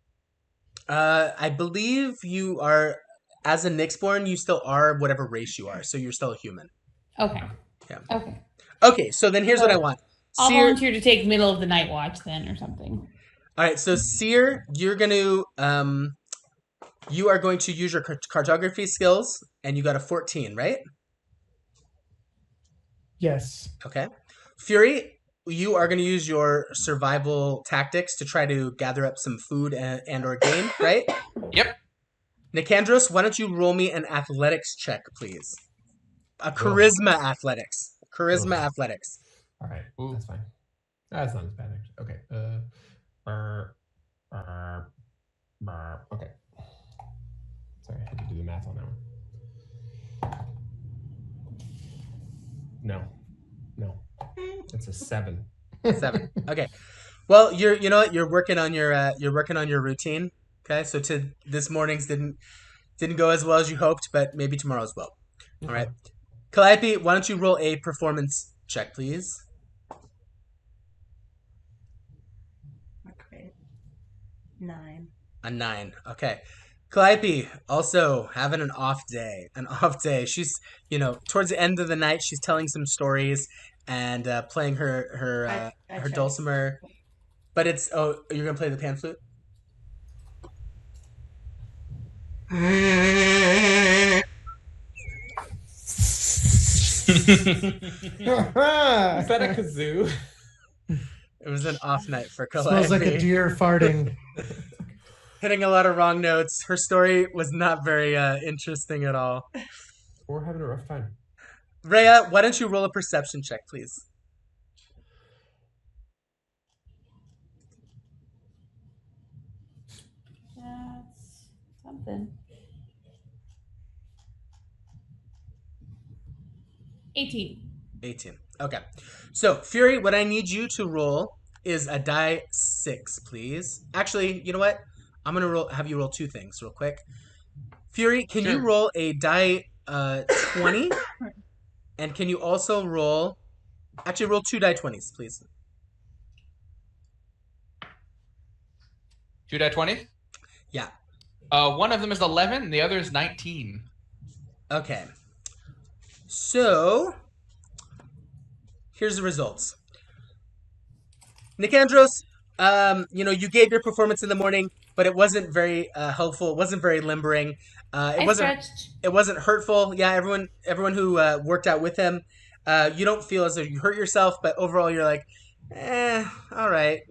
I believe you are, as a Nyxborn, you still are whatever race you are, so you're still a human. Okay. Yeah. Okay. Okay, so then here's what I want. I'll Seer, volunteer to take middle of the night watch then or something. all right, so Seer, you're gonna you are going to use your cartography skills, and you got a 14, right? Yes. Okay. Fury, you are going to use your survival tactics to try to gather up some food and or game, right? Yep. Nicandros, why don't you roll me an athletics check, please? A charisma athletics. Charisma athletics. All right. Ooh. That's fine. That's not as bad, actually. Okay. Okay. Sorry, I had to do the math on that one. No. It's a 7. 7. Okay. Well, you know what? You're working on your routine. Okay, so this morning's didn't go as well as you hoped, but maybe tomorrow's will. All right. Calliope, why don't you roll a performance check, please? Okay. 9. A 9. Okay. Calliope also having an off day. An off day. She's, towards the end of the night, she's telling some stories and playing I her chose. dulcimer. But you're gonna play the pan flute? Is that a kazoo? It was an off night for Calliope. Smells like a deer farting. Hitting a lot of wrong notes. Her story was not very interesting at all. We're having a rough time. Rhea, why don't you roll a perception check, please? That's something. 18. 18. Okay. So, Fury, what I need you to roll is a die 6, please. Actually, you know what? I'm going to have you roll 2 things real quick. Fury, can you roll a die 20? And can you also roll 2 die 20s, please? 2 die 20? Yeah. One of them is 11, and the other is 19. Okay. So, here's the results. Nicandros, you gave your performance in the morning, but it wasn't very helpful. It wasn't very limbering. I stretched. It wasn't hurtful. Yeah, everyone who worked out with him, you don't feel as though you hurt yourself, but overall you're like, all right,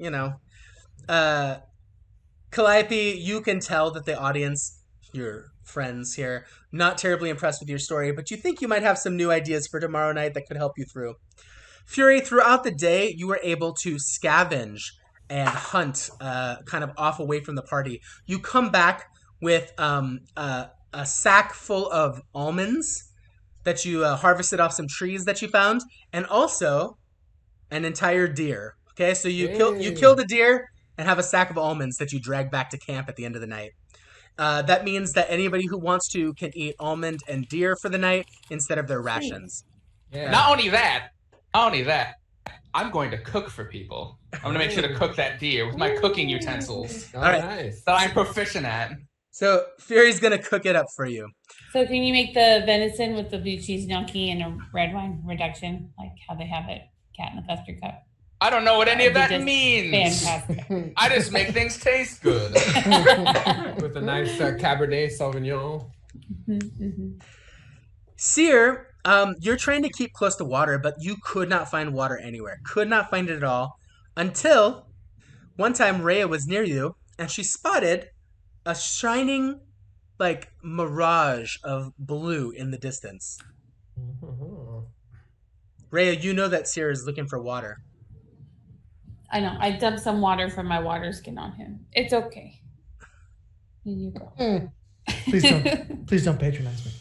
Calliope, you can tell that the audience, your friends here, not terribly impressed with your story, but you think you might have some new ideas for tomorrow night that could help you through. Fury, throughout the day, you were able to scavenge and hunt kind of off away from the party. You come back with a sack full of almonds that you harvested off some trees that you found, and also an entire deer. Okay, so you killed a deer and have a sack of almonds that you drag back to camp at the end of the night. That means that anybody who wants to can eat almond and deer for the night instead of their rations. Yeah. Not only that, I'm going to cook for people. I'm going to make sure to cook that deer with my cooking utensils Oh, All right. nice. that I'm proficient at. So Fury's gonna cook it up for you. So can you make the venison with the blue cheese gnocchi and a red wine reduction, like how they have it, Cat in the Custard Cup? I don't know what any of That'd that be means. Fantastic. I just make things taste good. With a nice Cabernet Sauvignon. Seer, you're trying to keep close to water, but you could not find water anywhere. Could not find it at all until one time Rhea was near you and she spotted a shining, like, mirage of blue in the distance. Rhea, you know that Seer is looking for water. I know. I dumped some water from my water skin on him. It's okay. Here you go. Please don't patronize me.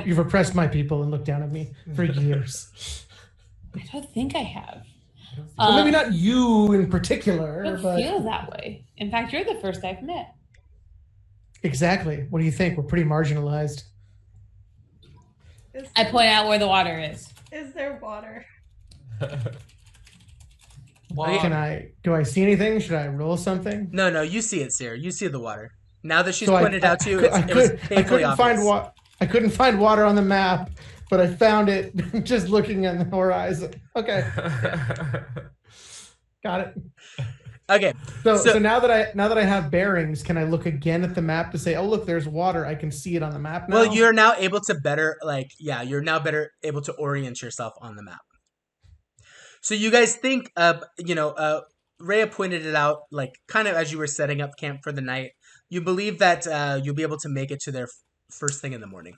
You've oppressed my people and looked down at me for years. I don't think I have. Well, maybe not you in particular, It but feels that way. In fact, you're the first I've met. exactly. What do you think? We're pretty marginalized. I point out where the water is. Is there water? Do I see anything? Should I roll something? No, you see it, Seer. You see the water. Now that she's So pointed out to you, it was painfully obvious. I couldn't find water on the map, but I found it just looking at the horizon. Okay, got it. Okay. So now that I have bearings, can I look again at the map to say, oh look, there's water. I can see it on the map now. Well, you're now able to better able to orient yourself on the map. So you guys think, Rhea pointed it out, like kind of as you were setting up camp for the night. You believe that you'll be able to make it to their first thing in the morning.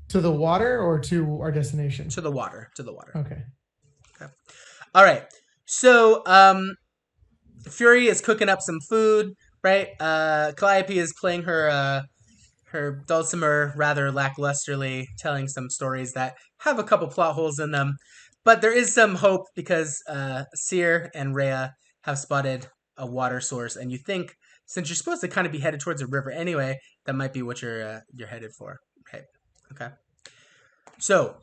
To the water or to our destination? To the water. Okay. All right. So, Fury is cooking up some food, right? Calliope is playing her dulcimer rather lacklusterly, telling some stories that have a couple plot holes in them. But there is some hope because Seer and Rhea have spotted a water source, and you think since you're supposed to kind of be headed towards a river anyway, that might be what you're headed for. Okay. Okay. So,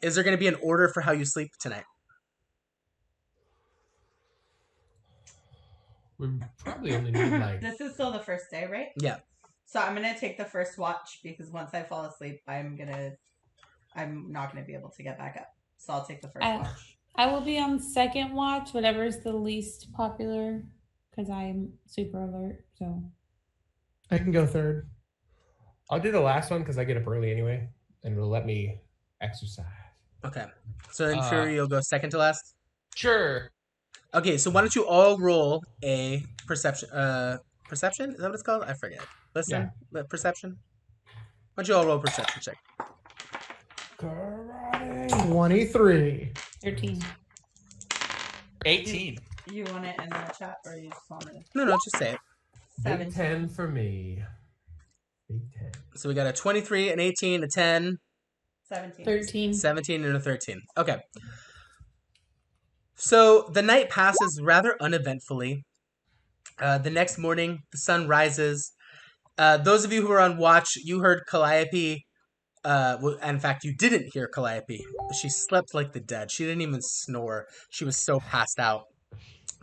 is there going to be an order for how you sleep tonight? We probably only need like. This is still the first day, right? Yeah. So I'm gonna take the first watch because once I fall asleep, I'm not gonna be able to get back up. So I'll take the first watch. I will be on second watch, whatever is the least popular, because I'm super alert. So I can go third. I'll do the last one because I get up early anyway, and it'll let me exercise. Okay. So then Fury, you'll go second to last? Sure. Okay, so why don't you all roll a perception? Perception? Is that what it's called? I forget. Listen, perception. Why don't you all roll a perception check? Karate. 23. 13. 18. You want it in the chat or you just want it? No, just say it. Big 10 for me. Big 10. So we got a 23, an 18, a 10, 17. 13. 17, and a 13. Okay. So the night passes rather uneventfully. The next morning, the sun rises. Those of you who were on watch, you heard Calliope. In fact, you didn't hear Calliope. She slept like the dead. She didn't even snore. She was so passed out.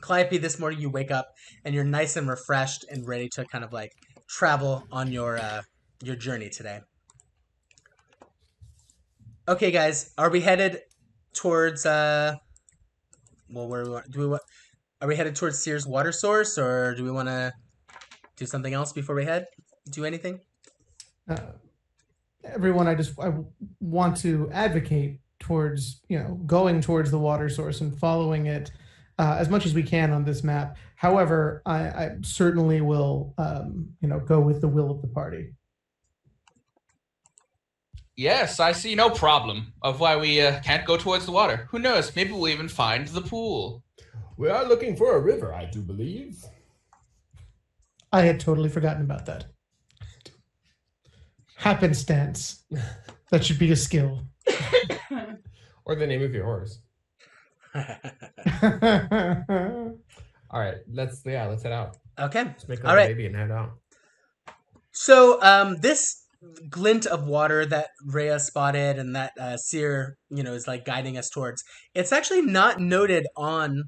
Calliope, this morning you wake up and you're nice and refreshed and ready to kind of like travel on your journey today. Okay, guys, are we headed towards where we want? Are we headed towards Sears water source, or do we want to do something else before we head? Do anything? Everyone, I want to advocate towards, going towards the water source and following it as much as we can on this map. However, I certainly will, go with the will of the party. Yes, I see no problem of why we can't go towards the water. Who knows? Maybe we'll even find the pool. We are looking for a river, I do believe. I had totally forgotten about that. Happenstance. That should be a skill. Or the name of your horse. All right, let's head out. Okay. Let's make All a right. baby and head out. So this glint of water that Rhea spotted and that Seer, is like guiding us towards, it's actually not noted on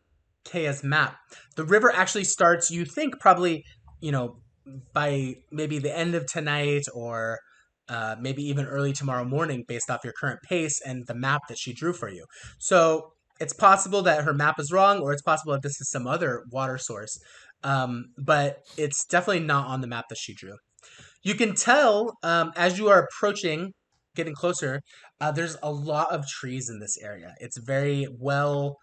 Kaya's map. The river actually starts, you think, probably, by maybe the end of tonight or maybe even early tomorrow morning based off your current pace and the map that she drew for you. So it's possible that her map is wrong, or it's possible that this is some other water source. But it's definitely not on the map that she drew. You can tell as you are approaching, getting closer, there's a lot of trees in this area. It's very well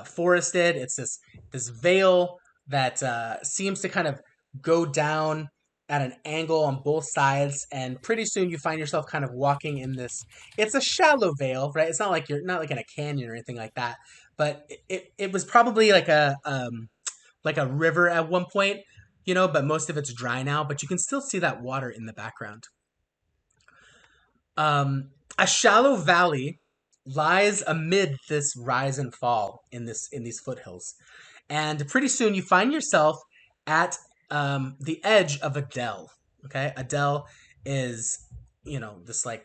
forested. It's this vale that seems to kind of go down at an angle on both sides, and pretty soon you find yourself kind of walking in this. It's a shallow vale, right? It's not like you're not like in a canyon or anything like that, but it was probably like a river at one point, but most of it's dry now, but you can still see that water in the background. A shallow valley lies amid this rise and fall in these foothills, and pretty soon you find yourself at the edge of a dell. Okay, a dell is this like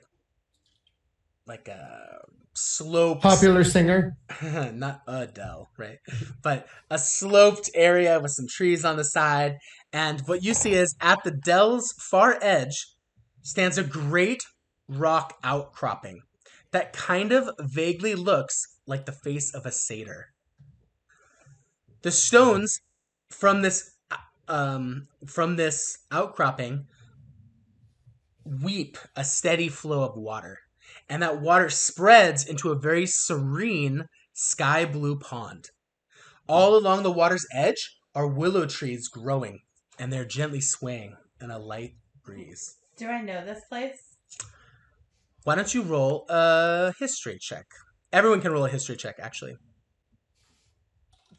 a sloped Popular singer. not a dell, right? But a sloped area with some trees on the side, and what you see is at the dell's far edge stands a great rock outcropping that kind of vaguely looks like the face of a satyr. The stones from this outcropping weep a steady flow of water, and that water spreads into a very serene sky blue pond. All along the water's edge are willow trees growing, and they're gently swaying in a light breeze. Do I know this place? Why don't you roll a history check? Everyone can roll a history check, actually.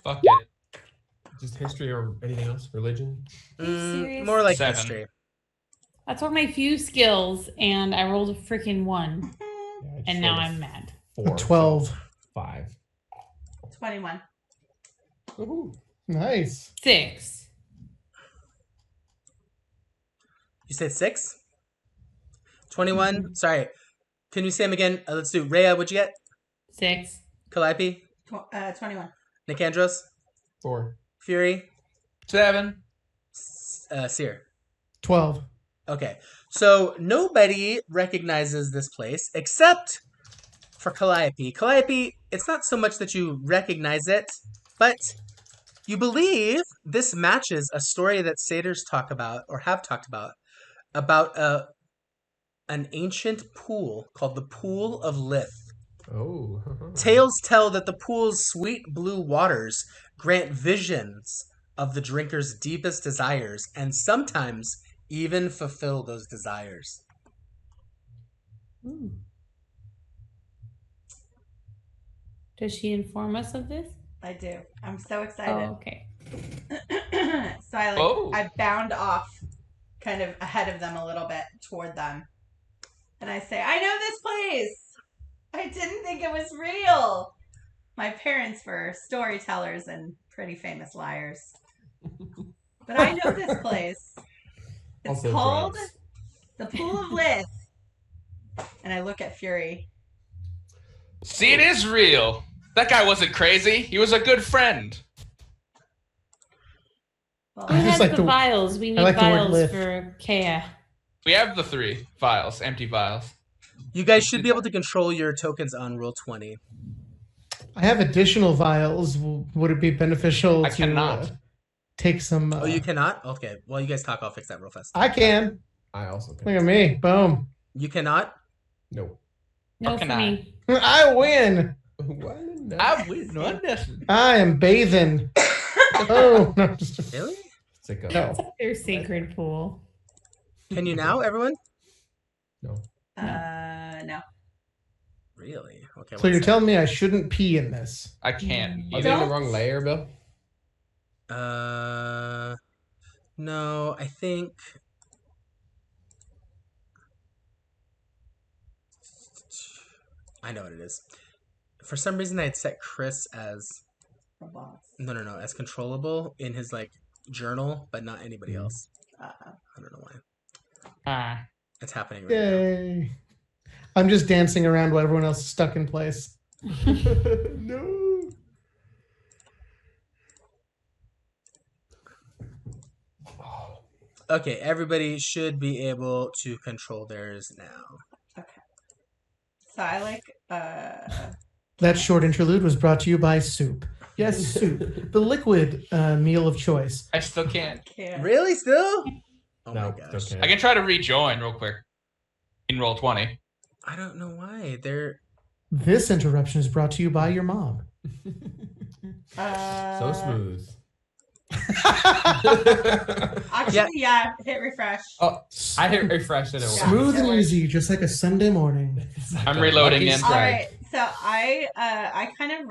Fuck it. Just history or anything else? Religion? serious? More like 7. history. That's one of my few skills, and I rolled a freaking 1, Yeah, I just and now rolled a I'm mad. 4, 12. so 5. 21. Woohoo. Nice. 6. You said 6? 21? Sorry. Can you say them again? Let's do Rhea, what'd you get? 6. Calliope? 21. Nicandros? 4. Fury? 7. Seer? 12. Okay. So nobody recognizes this place except for Calliope. Calliope, it's not so much that you recognize it, but you believe this matches a story that satyrs talk about, or have talked about an ancient pool called the Pool of Lith. Oh. Tales tell that the pool's sweet blue waters grant visions of the drinker's deepest desires and sometimes even fulfill those desires. Ooh. Does she inform us of this? I do. I'm so Oh, excited. okay. So Oh. I bound off kind of ahead of them a little bit toward them. And I say, I know this place. I didn't think it was real. My parents were storytellers and pretty famous liars. But I know this place. It's Also called drugs. the Pool of Lith. And I look at Fury. See, it is real. That guy wasn't crazy. He was a good friend. Well, Who I just has like the the- vials? We need like the word vials lift. for Kea. We have the 3 vials, empty vials. You guys should be able to control your tokens on roll 20. I have additional vials. Would it be beneficial I to cannot. take some? Oh, you cannot? Okay. Well, you guys talk. I'll fix that real fast. I can. I also can. Look at me. Boom. You cannot? No. No, Or for can I? me. I win. I win. No, nothing. I am bathing. Oh, no. Just, Really? Sicko. no. Their sacred pool. Can you now, everyone? No. no. Really? Okay. So you're telling me I shouldn't pee in this? I can't. Are either. they in the wrong layer, Bill? No, I think. I know what it is. For some reason, I had set Chris as The boss. no, as controllable in his like journal, but not anybody else. Uh-oh. I don't know why. Ah. It's happening right now. Yay. I'm just dancing around while everyone else is stuck in place. No. Okay, everybody should be able to control theirs now. So I like That short interlude was brought to you by soup. Yes, soup. The liquid meal of choice. I still can't. can't. Really? Still? Oh No, my gosh. okay. I can try to rejoin real quick. In roll 20. I don't know why. They're This interruption is brought to you by your mom. So smooth. Actually, yeah. Hit refresh. Oh, I hit refresh and it worked. Smooth and Yeah. easy, just like a Sunday morning. I'm reloading Lucky in. All strike. right. So I kind of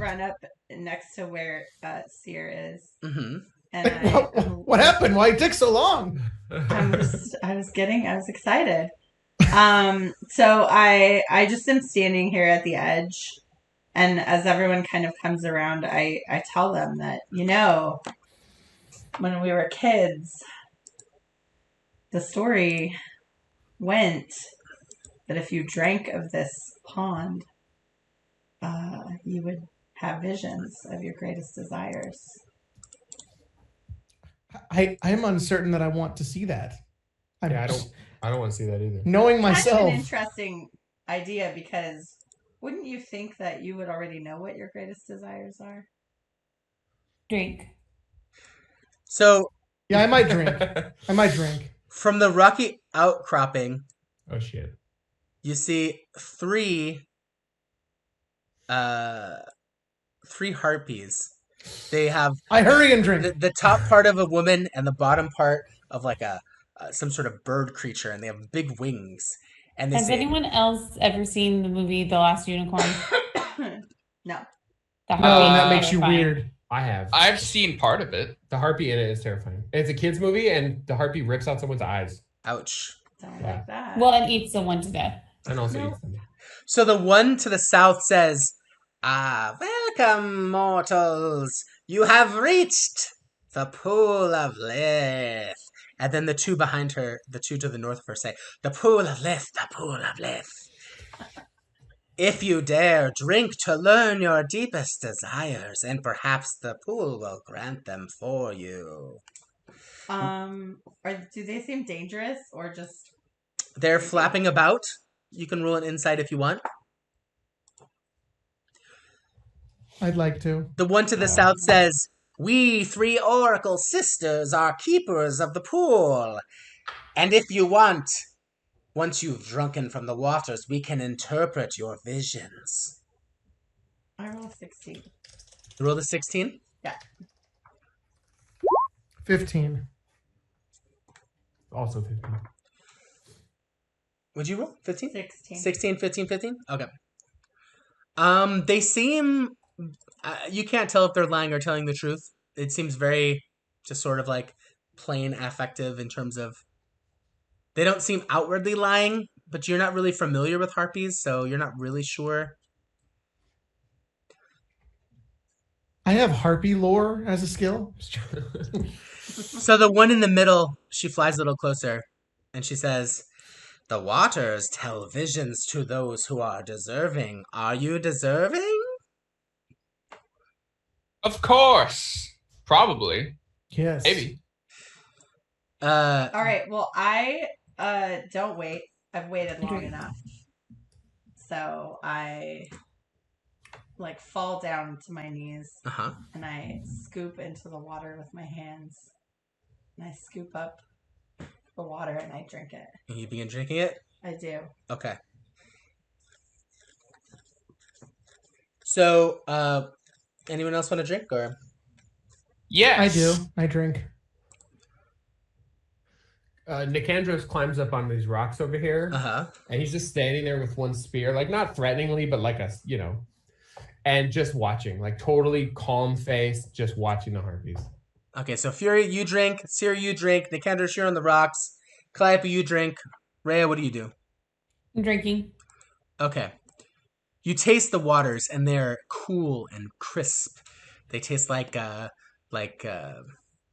run up next to where Seer is, mm-hmm. and I What happened? Why it took so long? I was excited. So I just am standing here at the edge, and as everyone kind of comes around, I tell them that, when we were kids, the story went that if you drank of this pond, you would have visions of your greatest desires. I'm uncertain that I want to see that. Yeah, I don't want to see that either. Knowing Kind of myself. an interesting idea, because wouldn't you think that you would already know what your greatest desires are? Drink. So Yeah, I might drink. I might drink. from the rocky outcropping, Oh shit. you see three harpies. They have I hurry and drink. the top part of a woman and the bottom part of like a some sort of bird creature, and they have big wings. And they Has say, anyone else ever seen the movie The Last Unicorn? No. The No, Harpy and that is makes you terrifying. weird. I have. I've seen part of it. The harpy in it is terrifying. It's a kid's movie, and the harpy rips out someone's eyes ouch. Don't Yeah. like that. Well, and eats someone to death. and also No. eats them. So the one to the south says, welcome, mortals. You have reached the Pool of Lith. And then the two behind her, the two to the north of her, say, "The pool of Lith, the pool of Lith. If you dare, drink to learn your deepest desires, and perhaps the pool will grant them for you." Do they seem dangerous or just? They're flapping about. You can roll an insight if you want. I'd like to. The one to the south says, "We three oracle sisters are keepers of the pool. And if you want, once you've drunken from the waters, we can interpret your visions." I roll 16. You rolled a 16? Yeah. 15. Also 15. Would you roll? 15? 16. 16, 15, 15? Okay. They seem... you can't tell if they're lying or telling the truth. It seems very just sort of like plain affective in terms of... They don't seem outwardly lying, but you're not really familiar with harpies, so you're not really sure. I have harpy lore as a skill. So the one in the middle, she flies a little closer, and she says, "The waters tell visions to those who are deserving. Are you deserving?" Of course. Probably. Yes. Maybe. All right. Well, I don't wait. I've waited long enough. So I like fall down to my knees Uh-huh. and I scoop into the water with my hands. And I scoop up the water and I drink it. And you begin drinking it? I do. Okay. So, anyone else want to drink, or? Yes. I do. I drink. Nicandros climbs up on these rocks over here, Uh-huh. and he's just standing there with one spear, like not threateningly, but like and just watching, like totally calm face, just watching the harpies. Okay, so Fury, you drink. Siri, you drink. Nicandros, you're on the rocks. Calliope, you drink. Rhea, what do you do? I'm drinking. Okay. You taste the waters, and they're cool and crisp. They taste like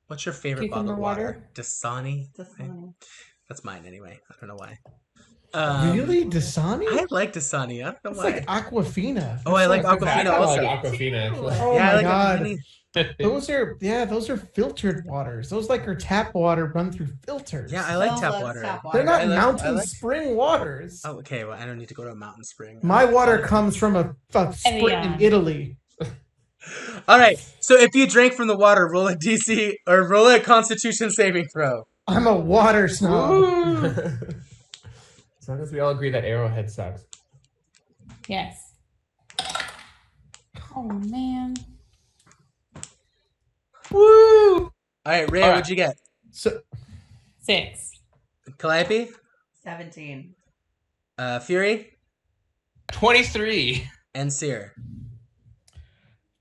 what's your favorite Cucumber bottled water? water? Dasani? Just funny. That's mine anyway. I don't know why. Really? Dasani? I like Dasani. I don't know It's why. like Aquafina. Oh, I like That's Aquafina I also. like Aquafina, actually. Oh yeah, I my like god. Aquafina. Those are filtered waters. Those like are tap water run through filters. Yeah, I like Phil tap loves water. tap They're not I like- mountain I like- spring waters. Oh, okay. Well, I don't need to go to a mountain spring. My water comes from a spring Evian. in Italy. All right. So if you drink from the water, roll a DC or roll a Constitution saving throw. I'm a water snob. As long as we all agree that Arrowhead sucks. Yes. Oh man. Woo! All right, Rhea, All right. what'd you get? So 6. Calliope, 17. Fury, 23. and Seer.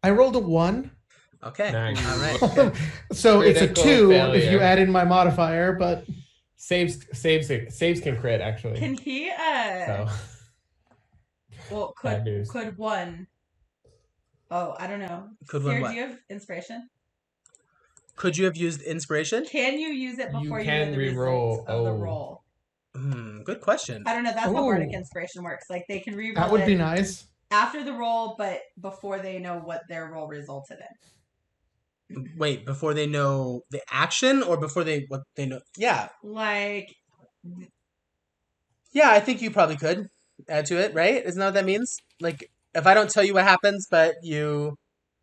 I rolled a 1. Okay. Nice. All right. Good. So it's a Critical 2 if failure. you add in my modifier, but Saves can crit, actually. Can he So well bad news. could one Oh, I don't know. Could one Sarah, what? do you have inspiration? Could you have used inspiration? Can you use it You before you, can know the re-roll. results of the Oh. roll? Good question. I don't know. That's how Ooh. bardic inspiration works. Like they can re-roll that would it be nice. after the roll, but before they know what their roll resulted in. Wait, before they know the action or before what they know? Yeah. Like, Yeah, I think you probably could add to it, right? Isn't that what that means? Like, if I don't tell you what happens, but you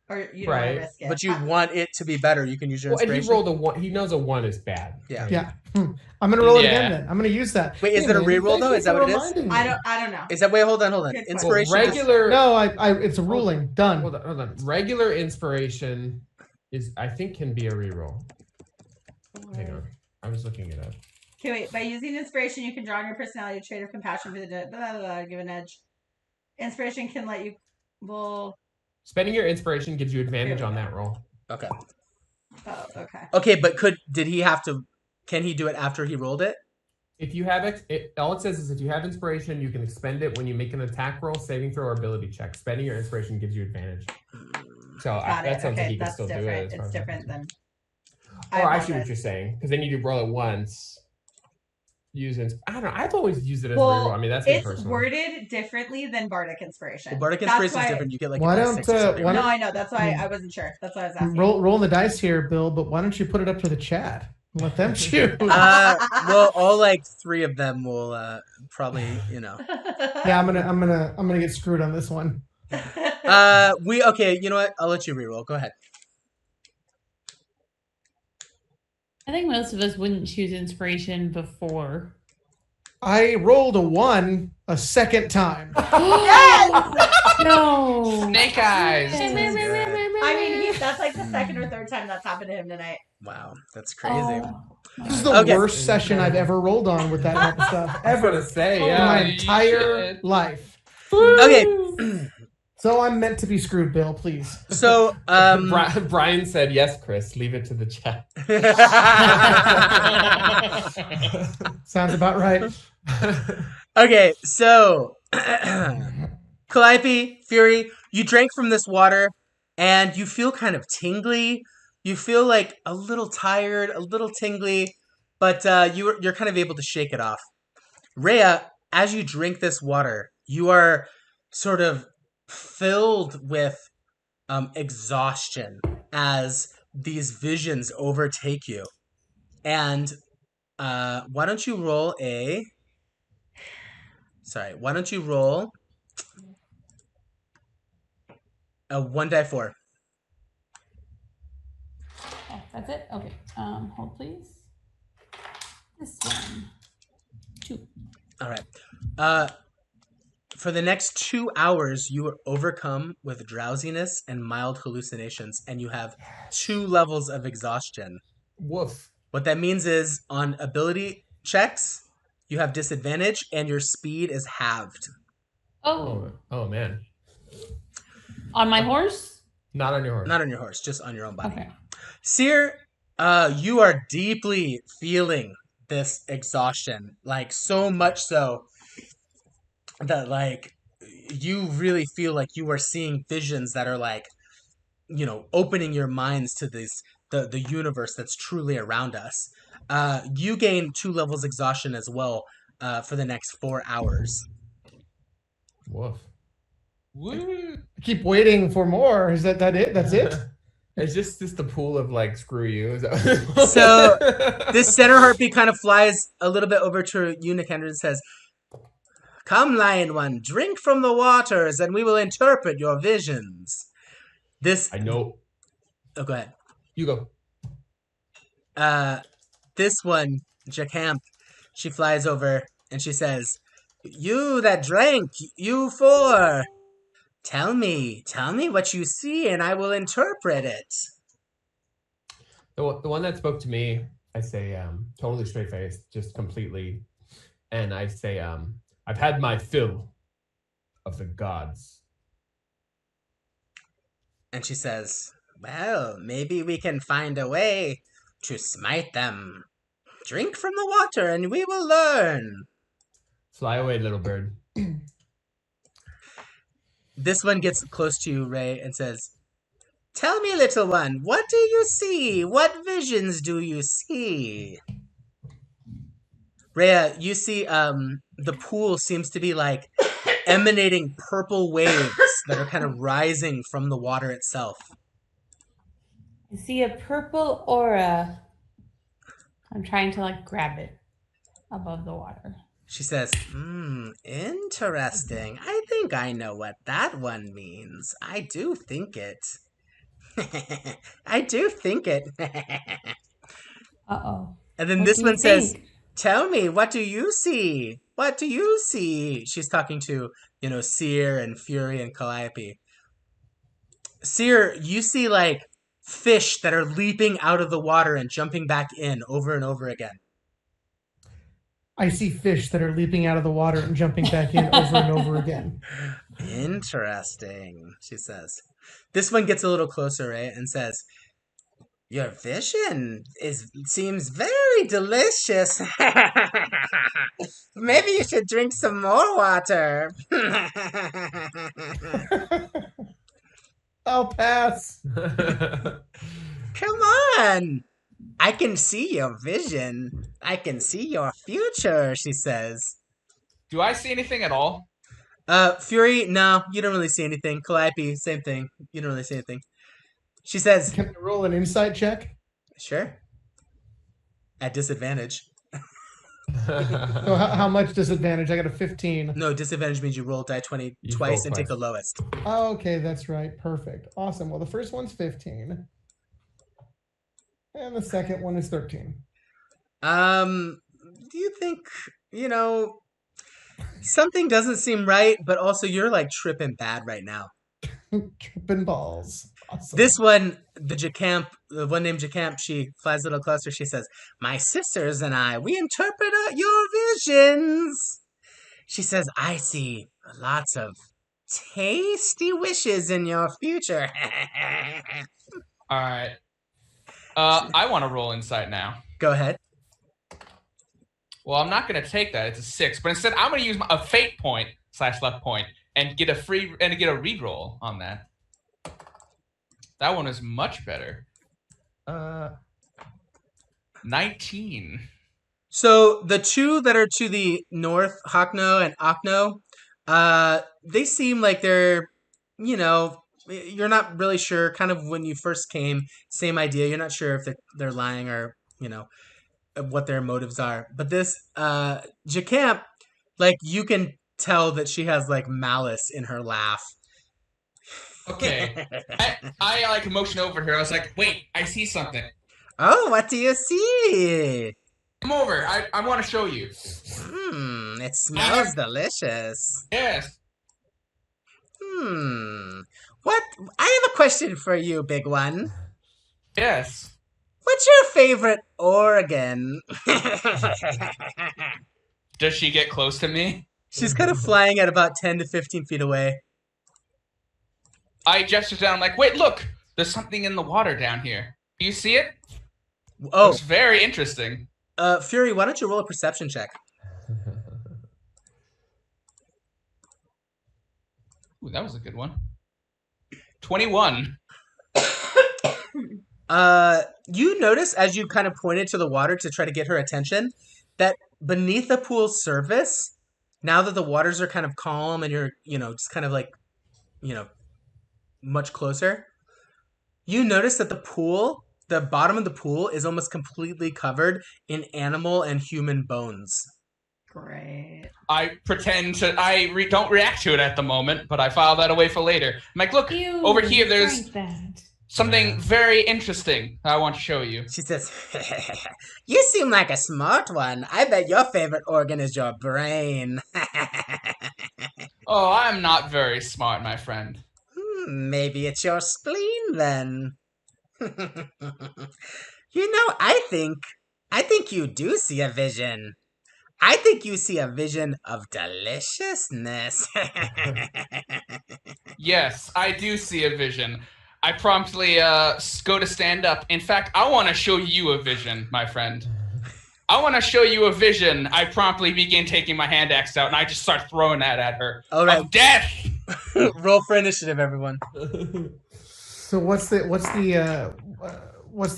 or you don't want Right. to risk it. but you want it to be better, you can use your Well, and he inspiration. rolled a 1. He knows a 1 is bad. Yeah. Yeah. I'm gonna roll it Yeah. again then. I'm gonna use that. Wait, is it a man, reroll, thank though? you Is that for what it is? reminding me. I don't know. Is that wait, hold on. Good Well, Inspiration. regular. No, it's a ruling. Done. Hold on. Regular inspiration is, I think, can be a reroll. Hang on. I was looking it up. Okay, wait. By using inspiration, you can draw on your personality trait of compassion for the dead. Blah, blah, blah, give an edge. Inspiration can let you. Well. Spending your inspiration gives you advantage on that roll. Okay. Oh, okay. Okay, but can he do it after he rolled it? If you have all it says is if you have inspiration, you can expend it when you make an attack roll, saving throw, or ability check. Spending your inspiration gives you advantage. So Got that it. sounds like Okay, he can that's still do it. different. as far It's as I'm different than. I see what you're saying, because then you do roll it once. I don't know. I've always used it as Well, reroll. I mean, that's me it's personally. worded differently than Bardic Inspiration. Well, Bardic That's Inspiration is why- different. You get like Why a don't, D6 or something. why No, don't- I know. That's why I wasn't sure. That's why I was asking. rolling the dice here, Bill, but why don't you put it up to the chat and let them choose? Well, all like 3 of them will probably, Yeah, I'm gonna get screwed on this one. Okay, you know what? I'll let you reroll. Go ahead. I think most of us wouldn't choose inspiration before. I rolled a 1 a second time. No. Snake eyes. I mean, that's like the second or third time that's happened to him tonight. Wow, that's crazy. Oh. This is the Okay. worst session I've ever rolled on with that type of stuff I was ever gonna say, in yeah. my Holy entire shit. life. Okay, So I'm meant to be screwed, Bill. Please. so Brian said, yes, Chris, leave it to the chat. Sounds about right. Okay, so Calliope, Fury, you drank from this water and you feel kind of tingly. You feel like a little tired, a little tingly, but you're kind of able to shake it off. Rhea, as you drink this water, you are sort of filled with exhaustion as these visions overtake you. And why don't you roll a... Sorry, why don't you roll a 1d4? Oh, that's it? Okay. Hold please. This one. 2. All right. For the next 2 hours, you are overcome with drowsiness and mild hallucinations, and you have 2 levels of exhaustion. Woof. What that means is, on ability checks, you have disadvantage, and your speed is halved. Oh. Oh, man. On my horse? Not on your horse. Not on your horse, just on your own body. Okay. Seer, you are deeply feeling this exhaustion, like so much so that like you really feel like you are seeing visions that are like, opening your minds to the universe that's truly around us. You gain 2 levels exhaustion as well for the next 4 hours. Woof. Woo. I keep waiting for more. Is that it? That's it? It's just the pool of like screw you. Is that So this center harpy kind of flies a little bit over to you, Nikandra, and says, "Come, Lion One, drink from the waters, and we will interpret your visions." This I know. Oh, go ahead. You go. This one, Jacamp, she flies over and she says, "You that drank, you 4. Tell me what you see, and I will interpret it." The one that spoke to me, I say, totally straight faced, just completely, and I say, I've had my fill of the gods. And she says, "Well, maybe we can find a way to smite them. Drink from the water, and we will learn." Fly away, little bird. This one gets close to you, Ray, and says, "Tell me, little one, what do you see? What visions do you see?" Rhea, you see the pool seems to be like emanating purple waves that are kind of rising from the water itself. I see a purple aura. I'm trying to like grab it above the water. She says, interesting. I think I know what that one means. I do think it. I do think it." Uh-oh. And then What this do you one says, think? "Tell me, what do you see? What do you see?" She's talking to, Seer and Fury and Calliope. Seer, you see like fish that are leaping out of the water and jumping back in over and over again. I see fish that are leaping out of the water and jumping back in over and over again. Interesting, she says. This one gets a little closer, right, and says, "Your vision seems very delicious. Maybe you should drink some more water." I'll pass. Come on. can see your vision. I can see your future, she says. Do I see anything at all? Fury, no, you don't really see anything. Calliope, same thing. You don't really see anything. She says, Can I roll an insight check? sure. At disadvantage. So how much disadvantage? I got a 15. No, disadvantage means you roll die 20 You twice roll and take twice. the lowest. Oh, okay, that's right. Perfect. Awesome. Well, the first one's 15. And the second one is 13. Do you think, something doesn't seem right, but also you're like tripping bad right now. Tripping balls. Awesome. This one, the one named Jacamp, she flies a little closer. She says, "My sisters and I, we interpret your visions." She says, "I see lots of tasty wishes in your future." All right. I want to roll insight now. Go ahead. Well, I'm not going to take that. It's a 6, but instead I'm going to use a fate point / luck point and get a reroll on that. That one is much better. 19. So the two that are to the north, Hakno and Akno, they seem like they're, you're not really sure. Kind of when you first came, same idea. You're not sure if they're lying or what their motives are. But this Jacamp, like you can tell that she has like malice in her laugh. Okay. I like motion over here. I was like, wait, I see something. Oh, what do you see? Come over. I want to show you. It smells delicious. Yes. What? I have a question for you, big one. Yes. What's your favorite organ? Does she get close to me? She's kind of flying at about 10 to 15 feet away. I gesture down. I'm like, wait, look. There's something in the water down here. Do you see it? Oh, It's very interesting. Fury, why don't you roll a perception check? Ooh, that was a good one. 21. You notice as you kind of pointed to the water to try to get her attention that beneath the pool's surface, now that the waters are kind of calm and you're, just kind of like, much closer, you notice that the bottom of the pool is almost completely covered in animal and human bones. Great. I pretend to. Don't react to it at the moment, but I file that away for later. I'm like, look, Ew, over here, there's drank that. something very interesting I want to show you. She says, "You seem like a smart one. I bet your favorite organ is your brain." Oh, I'm not very smart, my friend. Maybe it's your spleen then. I think you do see a vision. I think you see a vision of deliciousness. Yes, I do see a vision. I promptly go to stand up. In fact, I want to show you a vision, my friend. I want to show you a vision. I promptly begin taking my hand axe out, and I just start throwing that at her. All right. Of death! Roll for initiative, everyone. So what's the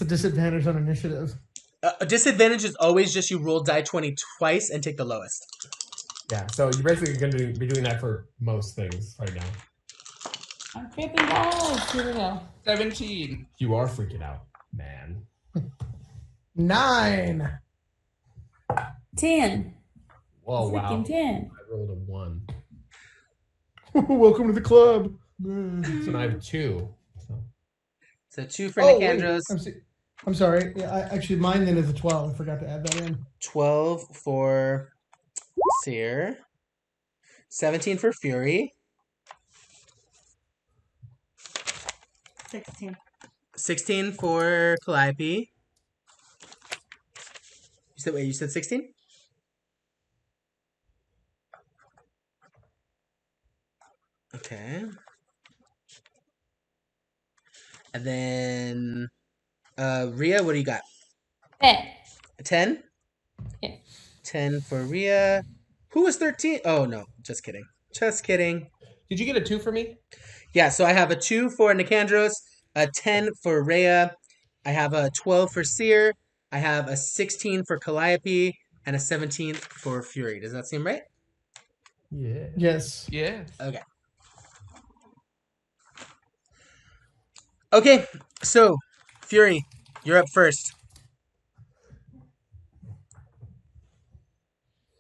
disadvantage on initiative? Disadvantage is always just you roll die 20 twice and take the lowest. Yeah, so you're basically going to be doing that for most things right now. I'm tripping balls. Here we go. 17. You are freaking out, man. 9. 10. Oh, wow. Freaking 10. I rolled a 1. Welcome to the club. So now I have 2. So 2 for Wait, Nicandros. I'm sorry. Yeah, actually, mine then is a 12. I forgot to add that in. 12 for Seer. 17 for Fury. 16. 16 for Calliope. You said 16? Okay. And then Rhea, what do you got? 10. 10? Yeah. 10 for Rhea. Who was 13? Oh, no. Just kidding. Just kidding. Did you get a 2 for me? Yeah, so I have a 2 for Nicandros, a 10 for Rhea. I have a 12 for Seer, I have a 16 for Calliope and a 17 for Fury. Does that seem right? Yeah. Yes. Yeah. Okay. Okay, so Fury, you're up first.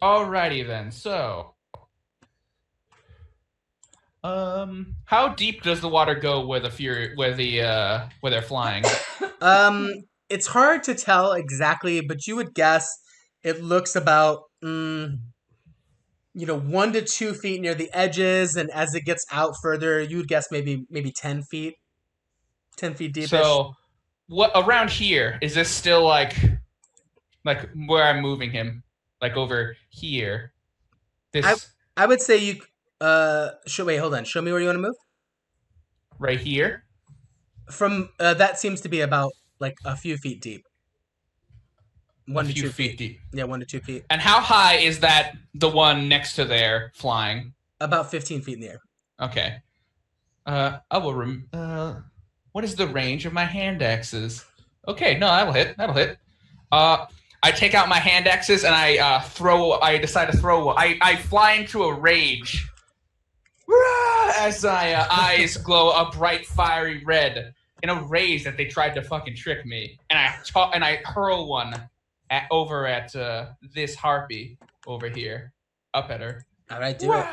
Alrighty then. So, how deep does the water go where where they're flying? It's hard to tell exactly, but you would guess it looks about 1 to 2 feet near the edges, and as it gets out further, you would guess maybe 10 feet, 10 feet deepish. So, what around here is this still like where I'm moving him, like over here? This I would say you. Wait, hold on. Show me where you want to move. right here. From that seems to be about like a few feet deep. 1 to 2 feet. Deep. Yeah, 1 to 2 feet. And how high is that? The one next to there flying? About 15 feet in the air. Okay. I will. What is the range of my hand axes? Okay, no, that'll hit. That'll hit. I take out my hand axes and I throw. I decide to throw. I fly into a rage. As my eyes glow a bright fiery red in a rage that they tried to fucking trick me, and I hurl one over at this harpy over here, up at her. All right, do it.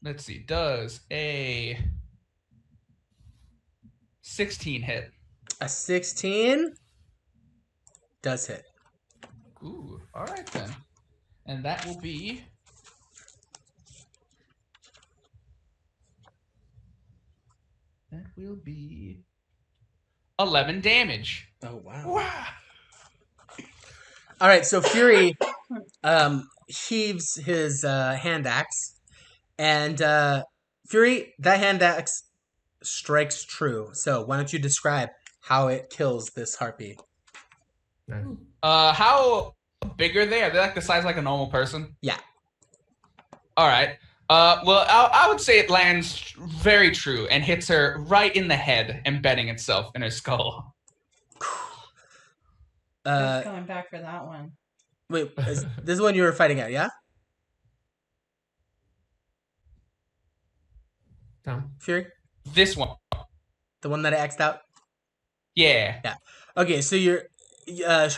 Let's see. Does a 16 hit? A 16 does hit. Ooh, all right then. And that will be 11 damage. Oh wow. Wow. All right, so Fury heaves his hand axe, and Fury, that hand axe strikes true. So why don't you describe how it kills this harpy? Nice. How big are they? Are they like the size like a normal person? Yeah. All right. Well, I would say it lands very true and hits her right in the head, embedding itself in her skull. Who's going back for that one? Wait, this is one you were fighting at, yeah? Tom? Fury? This one. The one that I X'd out? Yeah. Yeah. Okay, so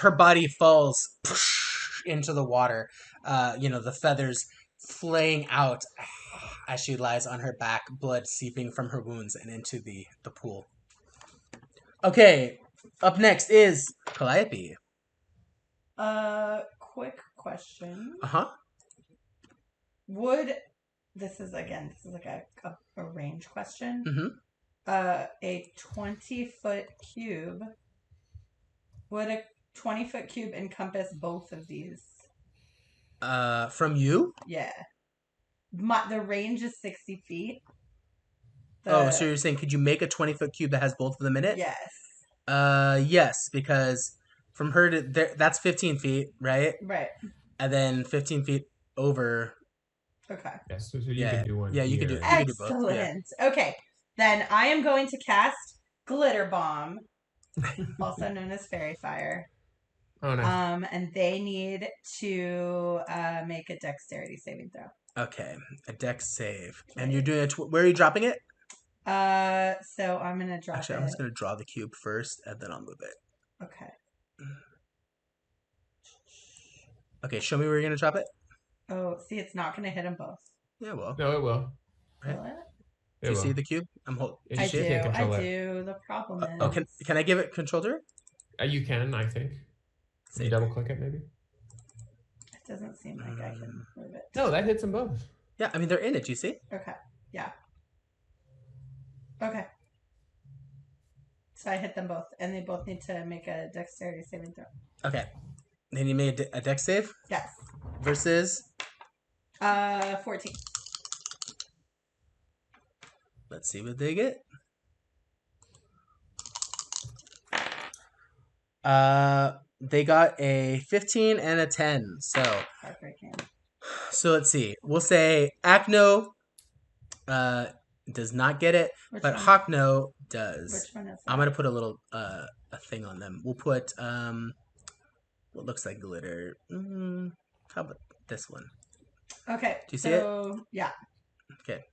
her body falls into the water. The feathers flaying out as she lies on her back, blood seeping from her wounds and into the pool. Okay, up next is Calliope. Quick question. Uh-huh. This is like a range question. Mm-hmm. A 20-foot cube. Would a 20-foot cube encompass both of these? From you? Yeah. The range is 60 feet. So you're saying could you make a 20-foot cube that has both of them in it? Yes. Yes, because from her to there, that's 15 feet, right? Right. And then 15 feet over. Okay. Yes, so you can do one. Yeah, you can here. do. You can do both. Excellent. Okay. Then I am going to cast Glitter Bomb, also known as Fairy Fire. Oh, nice. And they need to make a dexterity saving throw. Okay, a dex save, and you're doing where are you dropping it? So I'm gonna drop Actually, it. I'm just gonna draw the cube first, and then I'll move it. Okay. Okay, show me where you're gonna drop it. Oh, see, it's not gonna hit them both. Yeah, well, No, it will. Right. Will it? It do you will. see the cube? I'm holding. If I you do. can't control I it. do. The problem is. Oh, can I give it control to her? You can, I think. Can you double click it, maybe? It doesn't seem like I can move it. No, that hits them both. Yeah, I mean they're in it. Do you see? Okay. Yeah. Okay. So I hit them both, and they both need to make a dexterity saving throw. Okay. Then you made a dex save Yes. versus. 14. Let's see what they get. They got a 15 and a 10. Heartbreaking. So let's see. We'll say Acno does not get it, Which but one? Hockno does. Which one is that? I'm gonna put a little a thing on them. We'll put what looks like glitter. How about this one? Okay. Do you see it? Yeah. Okay.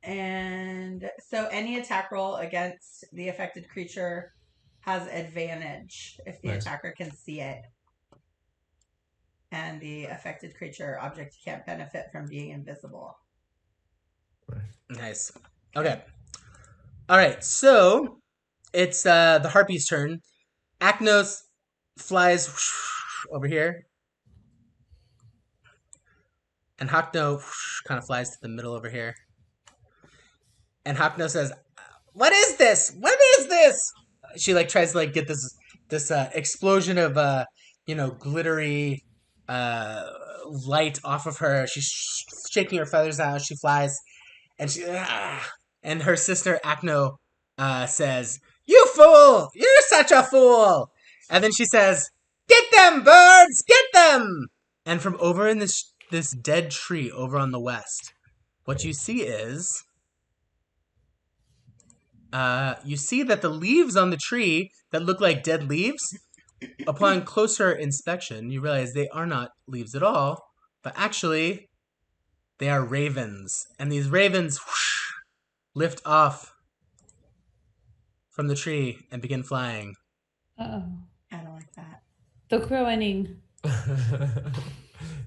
And so any attack roll against the affected creature has advantage if the attacker can see it. And the affected creature object can't benefit from being invisible. Nice. Okay. All right. So it's the harpy's turn. Aknos flies over here, and Hockno kind of flies to the middle over here. And Hockno says, "What is this? What is this?" She like tries to like get this explosion of glittery light off of her. She's shaking her feathers out. She flies, and and her sister Akno says, "You fool! You're such a fool!" And then she says, "Get them, birds! Get them!" And from over in this dead tree over on the west, what you see is you see that the leaves on the tree that look like dead leaves, upon closer inspection, you realize they are not leaves at all, but actually they are ravens. And these ravens lift off from the tree and begin flying. Uh-oh. I don't like that. The crowing.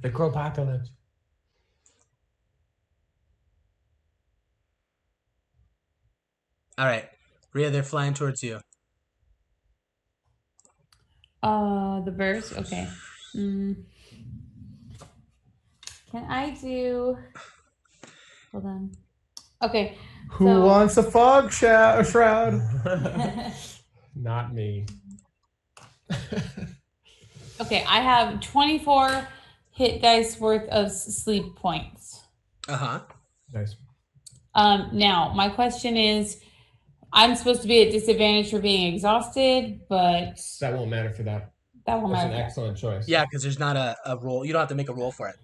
The crow-apocalypse. All right, Rhea, they're flying towards you. The birds? Okay. Can I do... Hold on. Okay. Who wants a fog shroud? Not me. Okay, I have 24 hit dice worth of sleep points. Uh-huh. Nice. Now, my question is, I'm supposed to be at disadvantage for being exhausted, but... That won't matter for that. That won't matter. That's an excellent choice. Yeah, because there's not a roll. You don't have to make a roll for it.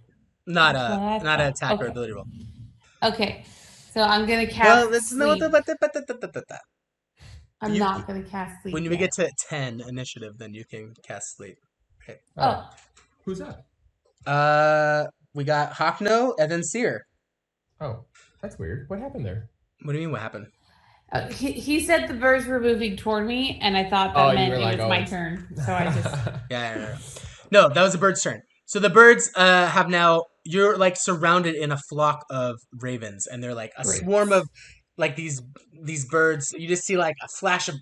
Not an attack or ability roll. Okay, so I'm going to cast sleep. I'm not going to cast sleep When we get to 10 initiative, then you can cast sleep. Okay. Oh. Who's that? We got Hockno and then Seer. Oh, that's weird. What happened there? What do you mean, what happened? He said the birds were moving toward me, and I thought that meant it was my turn. So I just... Yeah. No, that was the bird's turn. So the birds have now... You're like surrounded in a flock of ravens, and they're like a swarm of like these birds. You just see like a flash of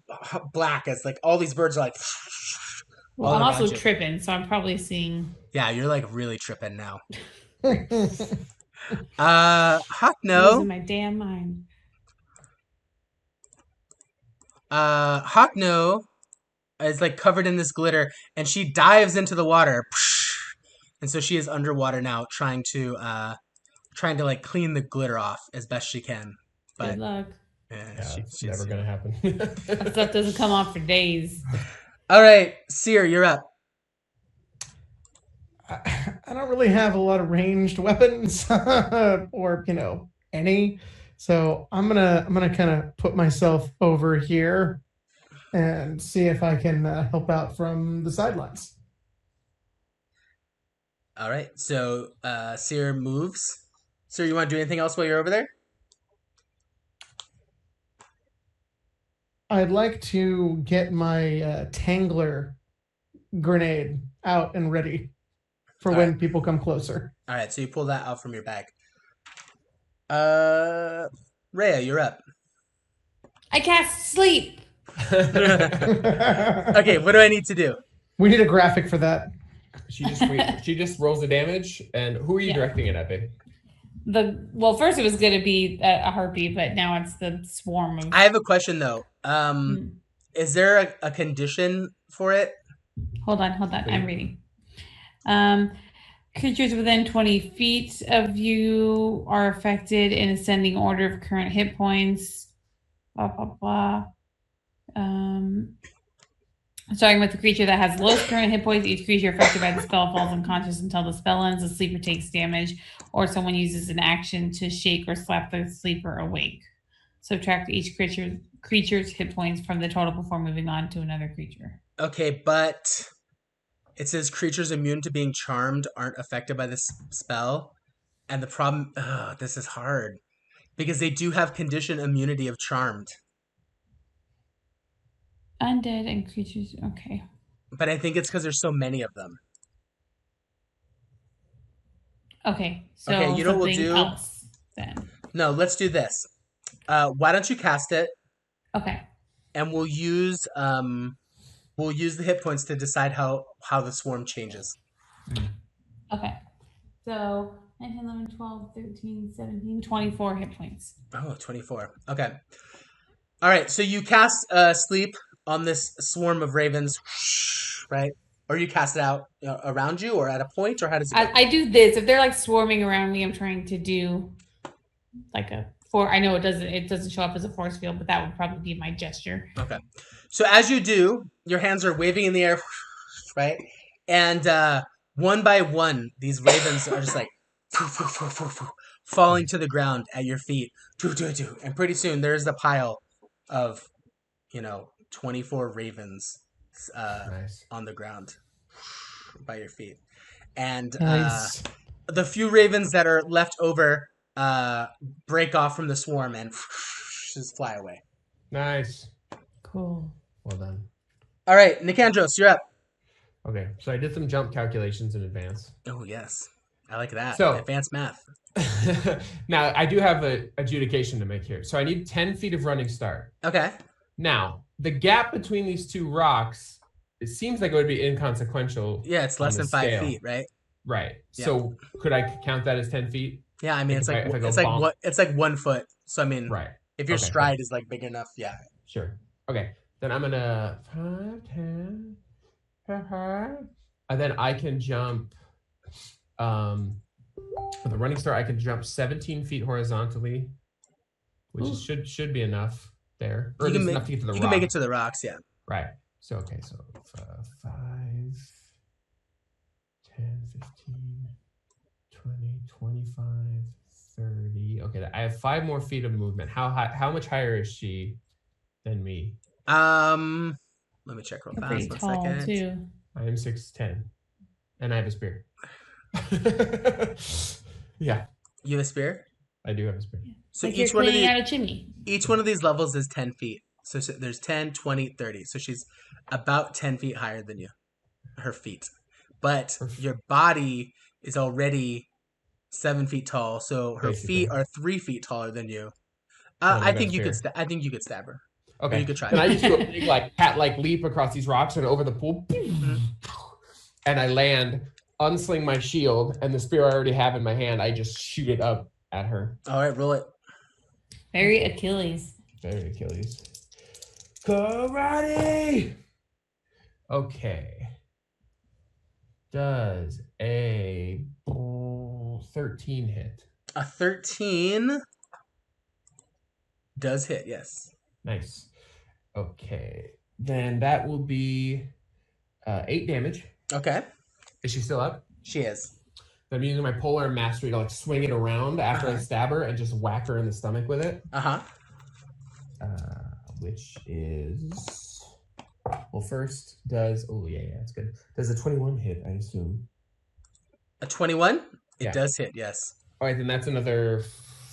black as like all these birds are like... Well, I'm also tripping, so I'm probably seeing... Yeah, you're like really tripping now. Hockno... Losing my damn mind. Hockno is like covered in this glitter, and she dives into the water, and so she is underwater now, trying to like clean the glitter off as best she can. But good luck. Yeah, she's never gonna happen. That stuff doesn't come off for days. All right, Seer, you're up. I don't really have a lot of ranged weapons, or any. So I'm gonna kind of put myself over here and see if I can help out from the sidelines. All right, so Seer moves. Seer, you want to do anything else while you're over there? I'd like to get my Tangler grenade out and ready for when people come closer. All right, so you pull that out from your bag. Rhea, you're up. I cast sleep. Okay, what do I need to do? We need a graphic for that. She just rolls the damage, and who are you directing it at, babe? First it was going to be a harpy, but now it's the swarm of... I have a question though. Is there a condition for it? Hold on. I'm reading. Creatures within 20 feet of you are affected in ascending order of current hit points. Blah, blah, blah. Starting with the creature that has the lowest current hit points, each creature affected by the spell falls unconscious until the spell ends. The sleeper takes damage, or someone uses an action to shake or slap the sleeper awake. Subtract each creature's hit points from the total before moving on to another creature. Okay, but it says creatures immune to being charmed aren't affected by this spell. And the problem, this is hard. Because they do have condition immunity of charmed. Undead and creatures. Okay. But I think it's because there's so many of them. Okay. So Okay, you know what we'll something do? else then. No, let's do this. Why don't you cast it, Okay. and we'll use the hit points to decide how the swarm changes. Okay. So 19, 11, 12, 13, 17, 24 hit points. Oh, 24. Okay. All right, so you cast sleep on this swarm of ravens, right? Or you cast it out around you or at a point, or how does it go? I do this. If they're like swarming around me, I'm trying to do like I know it doesn't show up as a force field, but that would probably be my gesture. Okay. So as you do, your hands are waving in the air, right? And one by one, these ravens are just like falling to the ground at your feet. And pretty soon there's a pile of, 24 ravens Nice. on the ground by your feet. And Nice. the few ravens that are left over break off from the swarm and just fly away. Nice. Cool. Well done. All right, Nicandros, you're up. Okay, so I did some jump calculations in advance. Oh, yes. I like that. So- Advanced math. Now, I do have an adjudication to make here. So I need 10 feet of running start. Okay. Now, the gap between these two rocks, it seems like it would be inconsequential. Yeah, it's on less the than 5 scale. feet, right? Right. Yeah. So could I count that as 10 feet? Yeah, I mean If I go it's like bonk. it's like 1 foot. So I mean, Right. if your Okay, stride is like big enough, yeah. Sure. Okay. Then I'm gonna 5, 10, and then I can jump. With a running start, I can jump 17 feet horizontally, which is, should be enough there, or at least enough to get to the rock. You can make it to the rocks, yeah. Right. So okay. So 5, 10, 15, 20, 25, 30. Okay, I have 5 more feet of movement. How high? How much higher is she than me? Let me check real You're fast. pretty 1 tall second. too. I am 6'10", and I have a spear. Yeah, You have a spear? I do have a spear. So Like each you're one of cleaning these out a chimney. each one of these levels is 10 feet. So there's 10, 20, 30. So she's about 10 feet higher than you. Her feet. But your body is already 7 feet tall, so her Basically. feet are 3 feet taller than you. I I got think a you could. spear. I think you could stab her. Okay, you could try. And I just do a big like cat-like leap across these rocks and over the pool, and I land, unsling my shield, and the spear I already have in my hand. I just shoot it up at her. All right, roll it. Very Achilles. Very Achilles. Karate. Okay. Does a 13 hit? A 13 does hit. Yes. Nice. Okay. Then that will be 8 damage. Okay. Is she still up? She is. Then I'm using my polar mastery to like swing it around after I stab her and just whack her in the stomach with it. Which is, well, first does, oh yeah, it's good. Does a 21 hit, I assume? A 21? It Yeah. does hit. Yes. All right, then that's another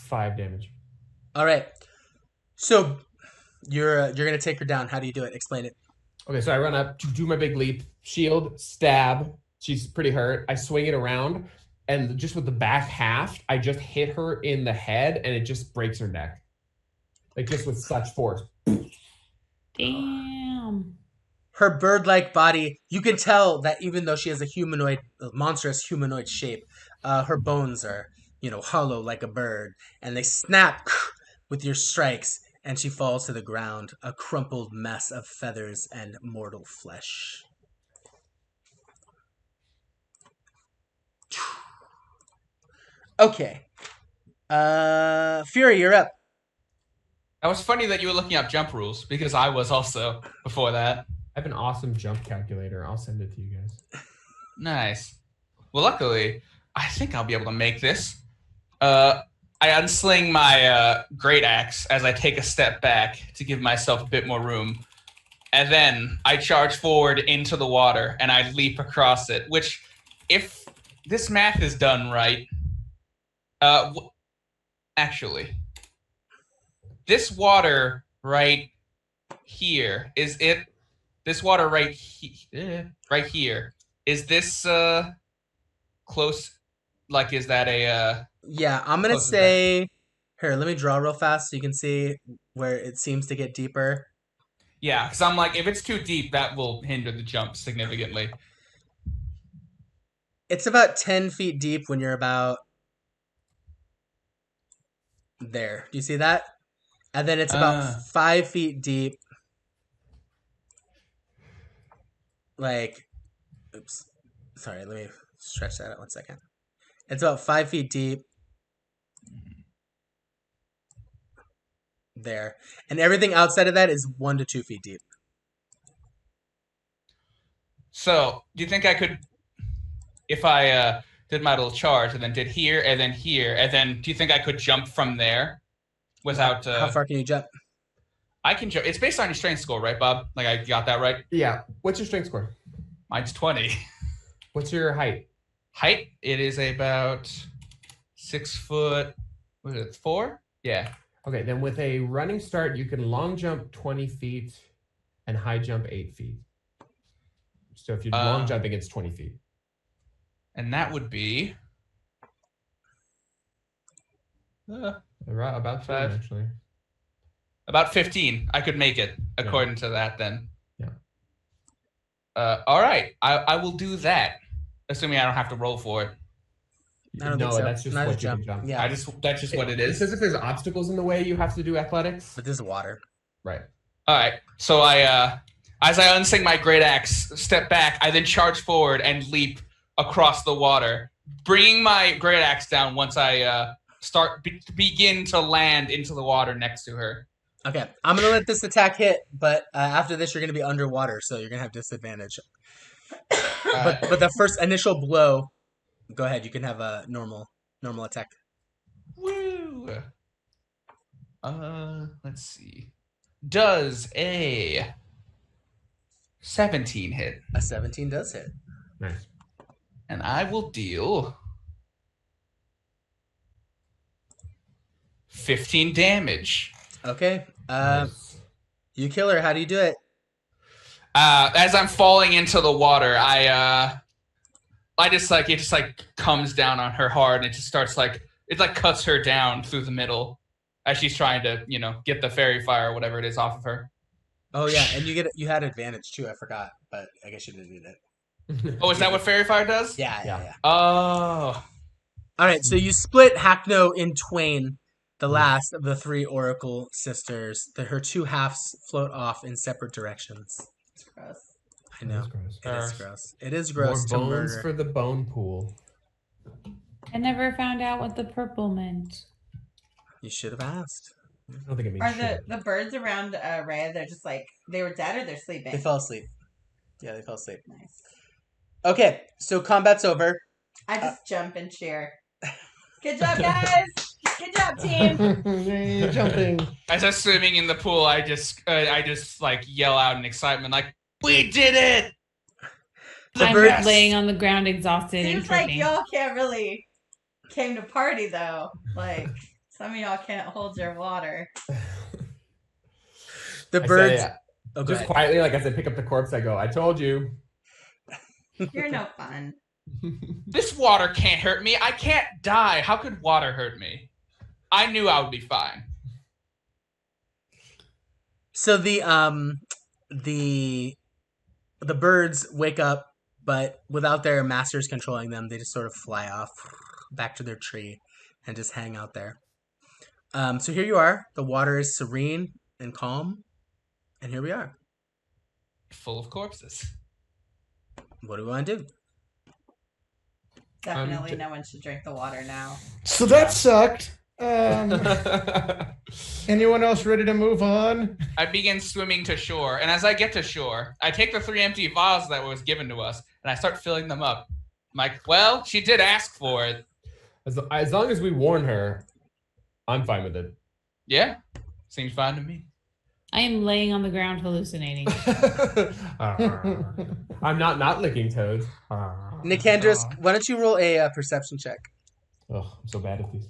5 damage. All right. So you're gonna take her down. How do you do it? Explain it. Okay, so I run up, do my big leap, shield, stab. She's pretty hurt. I swing it around, and just with the back half, I just hit her in the head, and it just breaks her neck. Like just with such force. Damn. Her bird-like body, you can tell that even though she has a monstrous humanoid shape, her bones are, hollow like a bird, and they snap with your strikes, and she falls to the ground, a crumpled mess of feathers and mortal flesh. Okay. Fury, you're up. That was funny that you were looking up jump rules because I was also before that. I have an awesome jump calculator. I'll send it to you guys. Nice. Well, luckily, I think I'll be able to make this. I unsling my great axe as I take a step back to give myself a bit more room. And then I charge forward into the water and I leap across it, which, if this math is done right, actually, this water right here, this water right here, is this close? Like, is that a Yeah, I'm gonna close say. Here, let me draw real fast so you can see where it seems to get deeper. yeah, because I'm like, if it's too deep, that will hinder the jump significantly. It's about 10 feet deep when you're about there. Do you see that? And then it's about 5 feet deep. Like, oops. Sorry, let me stretch that out 1 second. It's about 5 feet deep. There. And everything outside of that is 1 to 2 feet deep. So, do you think I could, if I did my little charge and then did here and then do you think I could jump from there without? How far can you jump? I can jump. It's based on your strength score, right, Bob? Like, I got that right? Yeah. What's your strength score? Mine's 20. What's your height? Height, it is about 6 foot, what is it, 4? Yeah. Okay, then with a running start, you can long jump 20 feet and high jump 8 feet. So if you're long jumping, it's 20 feet. And that would be About 5, actually. about 15. I could make it according to that then. Yeah. All right. I will do that, assuming I don't have to roll for it. I don't No, think so. that's just Not what a you can jump. jump. Yeah. That's just what it It is. says if there's obstacles in the way, you have to do athletics. But this is water. Right. All right. So I, as I unsing my great axe, step back. I then charge forward and leap across the water, bringing my great axe down once I begin to land into the water next to her. Okay, I'm gonna let this attack hit, but after this you're gonna be underwater, so you're gonna have disadvantage. But the first initial blow, go ahead. You can have a normal attack. Woo! Let's see. Does a 17 hit? A 17 does hit. Nice. And I will deal 15 damage. Okay. Nice. You kill her. How do you do it? As I'm falling into the water, I just like, it just like comes down on her hard, and it just starts like, it like cuts her down through the middle as she's trying to, get the fairy fire or whatever it is off of her. Oh yeah, and you had advantage too. I forgot, but I guess you didn't need it. Oh, is that what fairy fire does? Yeah. Oh. All right, so you split Hackno in twain, the last of the 3 Oracle sisters. Her 2 halves float off in separate directions. It's gross. I know. That's It is gross. It is gross More to bones murder. for the bone pool. I never found out what the purple meant. You should have asked. I don't think it means Are shit. the birds around Rhea, they're just like, they were dead or they're sleeping? They fell asleep. Yeah, they fell asleep. Nice. Okay, so combat's over. I just jump and cheer. Good job, guys! Good job, team! Yay, jumping. As I'm swimming in the pool, I just like yell out in excitement, like, "We did it!" The I'm birds- laying on the ground exhausted and Seems like tripping. y'all can't really came to party though. Like some of y'all can't hold your water. The I birds. say, Oh, go just ahead. quietly, like as I pick up the corpse, I go, I told you. You're no fun. This water can't hurt me. I can't die. How could water hurt me? I knew I would be fine. So the birds wake up, but without their masters controlling them, they just sort of fly off back to their tree and just hang out there. So here you are. The water is serene and calm, and here we are. Full of corpses. What do we want to do? Definitely no one should drink the water now. So that sucked. Anyone else ready to move on? I begin swimming to shore, and as I get to shore, I take the 3 empty vials that was given to us, and I start filling them up. I'm like, well, she did ask for it. As long as we warn her, I'm fine with it. Yeah, seems fine to me. I am laying on the ground hallucinating. I'm not licking toads. Nicandrus, why don't you roll a perception check? Oh, I'm so bad at these.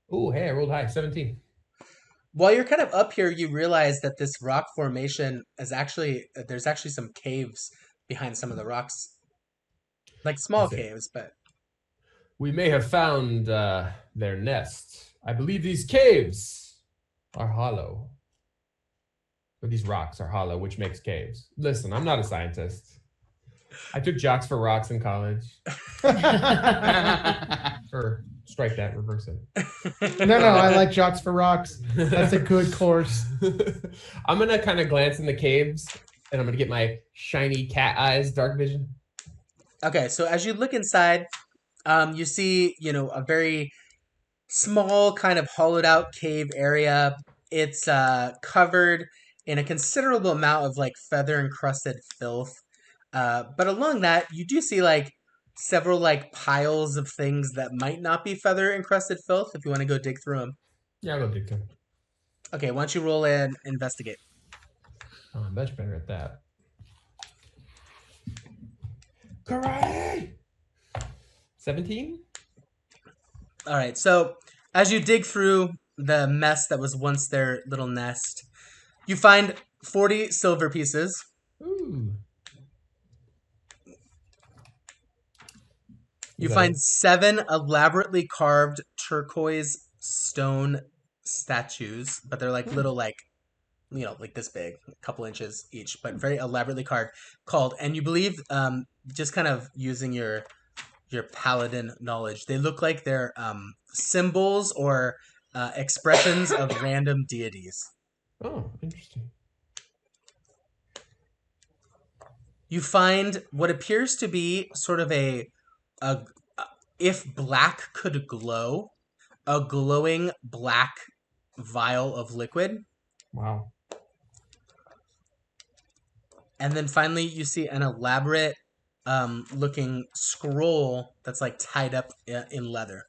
Oh, hey, I rolled high, 17. While you're kind of up here, you realize that this rock formation is there's actually some caves behind some of the rocks. Like small caves, but... We may have found their nest. I believe these caves are hollow. Or these rocks are hollow, which makes caves. Listen, I'm not a scientist. I took jocks for rocks in college. Or strike that, reverse it. No, I like jocks for rocks. That's a good course. I'm going to kind of glance in the caves, and I'm going to get my shiny cat eyes, dark vision. Okay, so as you look inside, you see, a very small kind of hollowed out cave area. It's covered in a considerable amount of like feather encrusted filth. But along that, you do see like several like piles of things that might not be feather encrusted filth if you want to go dig through them. Yeah, I'll go dig through them. Okay, why don't you roll and investigate? Oh, I'm much better at that. Karate! 17? All right, so as you dig through the mess that was once their little nest, you find 40 silver pieces. Ooh. You find 7 elaborately carved turquoise stone statues, but they're like little, like this big, a couple inches each, but very elaborately called. And you believe, just kind of using your paladin knowledge, they look like they're symbols or expressions of random deities. Oh, interesting. You find what appears to be sort of a if black could glow, a glowing black vial of liquid. Wow. And then finally you see an elaborate looking scroll that's like tied up in leather.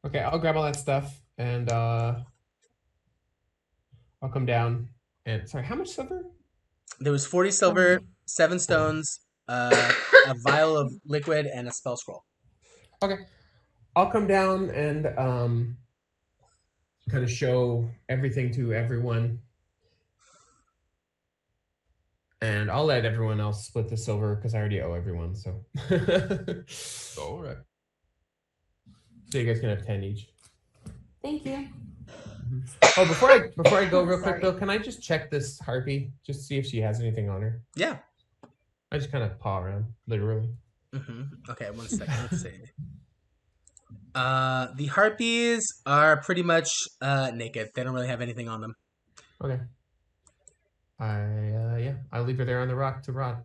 Okay, I'll grab all that stuff and I'll come down and sorry, how much silver? There was 40 silver, 7 stones, a vial of liquid, and a spell scroll. Okay. I'll come down and kind of show everything to everyone. And I'll let everyone else split the silver because I already owe everyone, so. All right. So you guys can have 10 each. Thank you. Oh, before I go real quick though, can I just check this harpy? Just see if she has anything on her? Yeah. I just kind of paw around, literally. Okay, 1 second. Let's see. The harpies are pretty much naked. They don't really have anything on them. Okay. I'll leave her there on the rock to rot.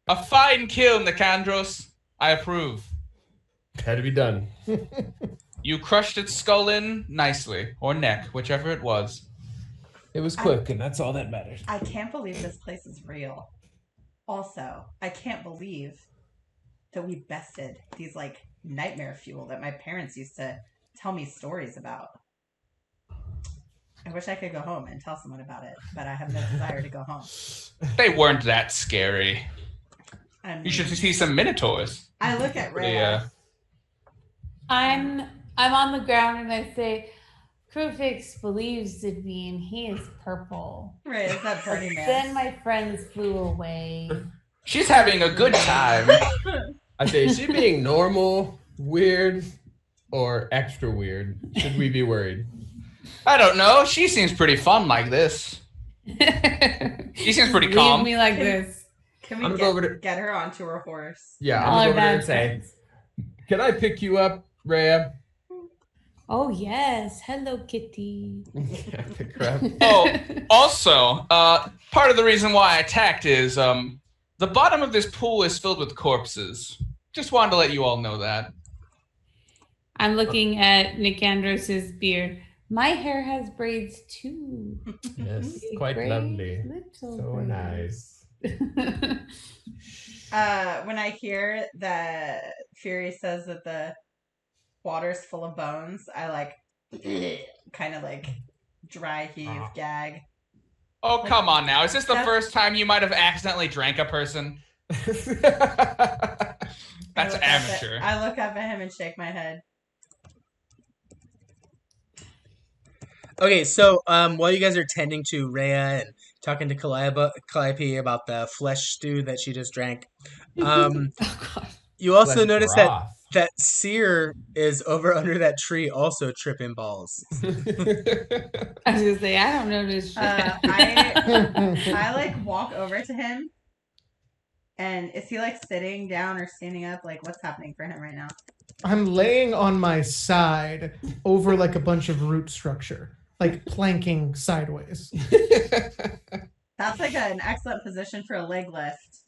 A fine kill, Nicandros. I approve. Had to be done. You crushed its skull in nicely, or neck, whichever it was. It was quick, and that's all that matters. I can't believe this place is real. Also, I can't believe that we bested these like nightmare fuel that my parents used to tell me stories about. I wish I could go home and tell someone about it, but I have no desire to go home. They weren't that scary. You should see some minotaurs. I look at Rhea. I'm on the ground and I say, Krufix believes in me and he is purple. Right, is that pretty man? Then my friends flew away. She's having a good time. I say, is she being normal, weird, or extra weird? Should we be worried? I don't know. She seems pretty fun like this. She seems pretty calm. Leave me like this. Can we get her onto her horse? Yeah, I'm over there and say, can I pick you up, Rhea? Oh, yes. Hello, kitty. Crap. Oh, also, part of the reason why I attacked is the The bottom of this pool is filled with corpses. Just wanted to let you all know that. I'm looking at Nicandros's beard. My hair has braids too. Yes, Big quite braids, lovely. little So braids. nice. When I hear that Fury says that the water's full of bones, I like kind of like dry heave, gag. Oh, Like, come on now. Is this the that's- first time you might have accidentally drank a person? That's amateur. I look up at him and shake my head. Okay, so while you guys are tending to Rhea and talking to Calliope about the flesh stew that she just drank, Oh, God. you also Flesh notice broth. that Seer is over under that tree also tripping balls. I was gonna say I don't know this shit. I like walk over to him, and is he like sitting down or standing up? Like, what's happening for him right now? I'm laying on my side over like a bunch of root structure, like planking sideways. That's like an excellent position for a leg lift.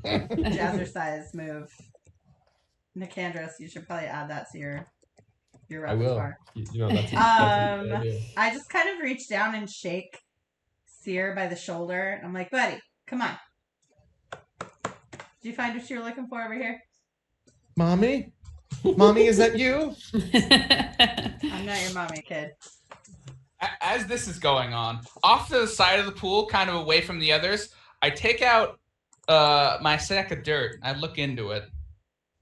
Jazzercise move. Nicandros, you should probably add that to your I will. repertoire. You know, that's a good idea. I just kind of reach down and shake Seer by the shoulder. I'm like, buddy, come on. Did you find what you were looking for over here? Mommy? Mommy, is that you? I'm not your mommy, kid. As this is going on, off to the side of the pool, kind of away from the others, I take out my sack of dirt. I look into it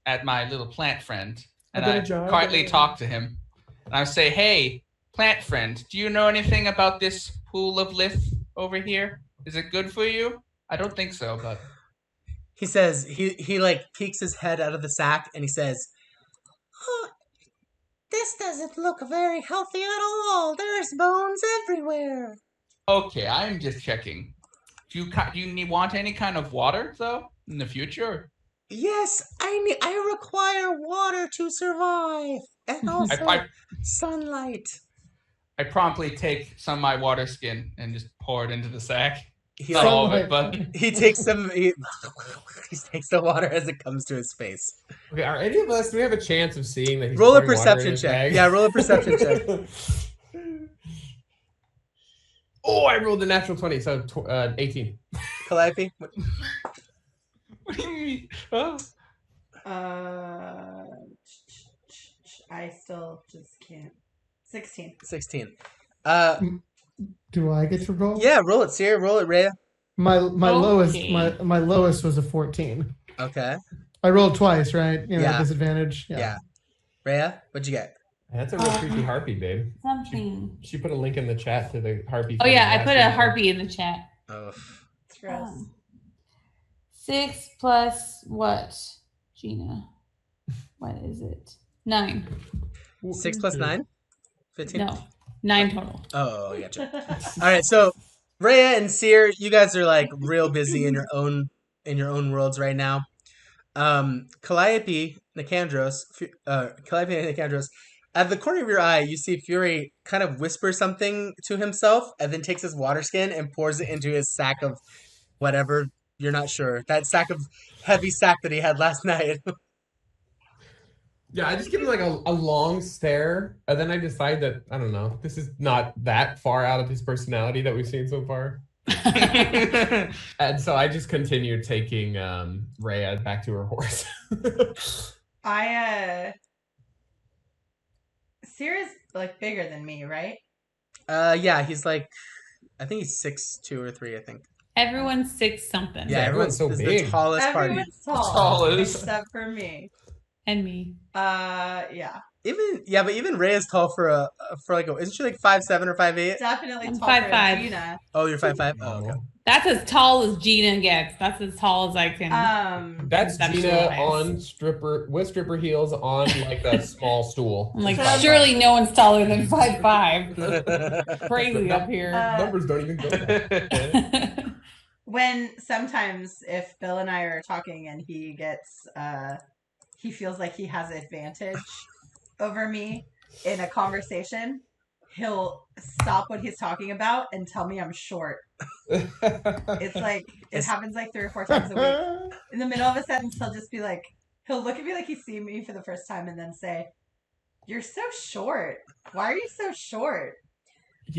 at my little plant friend, and I quietly talk to him. And I say, "Hey, plant friend, do you know anything about this pool of lith over here? Is it good for you? I don't think so, but..." He says, he like peeks his head out of the sack and he says, "Oh, this doesn't look very healthy at all. There's bones everywhere." Okay, I'm just checking. Do you want any kind of water, though, in the future? Yes, I require water to survive. And also sunlight. I promptly take some of my water skin and just pour it into the sack. He, Not like, all of it, but... he takes he takes the water as it comes to his face. Okay, are any of us, do we have a chance of seeing that he's Roll a pouring water in perception his check. bag? Yeah, roll a perception check. Oh, I rolled a natural 20, so 18. Calliope? What do you mean? Oh. I still just can't. 16. 16. Do I get to roll? Yeah, roll it, Sierra. Roll it, Rhea. My lowest Okay. my lowest was a 14. Okay. I rolled twice, right? You know, Yeah. disadvantage. Yeah. Rhea, what'd you get? That's a real creepy harpy, babe. Something. She put a link in the chat to the harpy. Oh yeah, I put a harpy in the chat. Oh. It's gross. 6 plus what, Gina? What is it? 9. 6 plus 9? 15? No, 9 total. Oh, gotcha. All right, so Rhea and Seer, you guys are like real busy in your own worlds right now. Calliope and Nicandros, at the corner of your eye, you see Fury kind of whisper something to himself and then takes his water skin and pours it into his sack of whatever, you're not sure. That heavy sack that he had last night. Yeah, I just give him like a long stare, and then I decide that, I don't know, this is not that far out of his personality that we've seen so far. And so I just continued taking Rhea back to her horse. Sierra's like bigger than me, right? Yeah, he's like, I think he's 6'2" or 3", I think. Everyone's 6 something. Yeah, everyone's so this is big. the tallest party. Everyone's tall. Tallest. Except for me. And me. Yeah. Even Rhea's tall isn't she like 5'7" or 5'8"? Definitely I'm tall for 5'5". Gina. Oh, you're 5'5"? Oh, okay. That's as tall as Gina gets. That's as tall as I can. That's Gina conceptualize. on stripper heels on like a small stool. I'm like, So- surely no one's taller than 5'5". Crazy up here. Numbers don't even go there. When sometimes if Bill and I are talking and he gets he feels like he has advantage over me in a conversation, he'll stop what he's talking about and tell me I'm short. It's like it happens like 3 or 4 times a week. In the middle of a sentence, he'll just be like, he'll look at me like he's seen me for the first time and then say, "You're so short. Why are you so short?"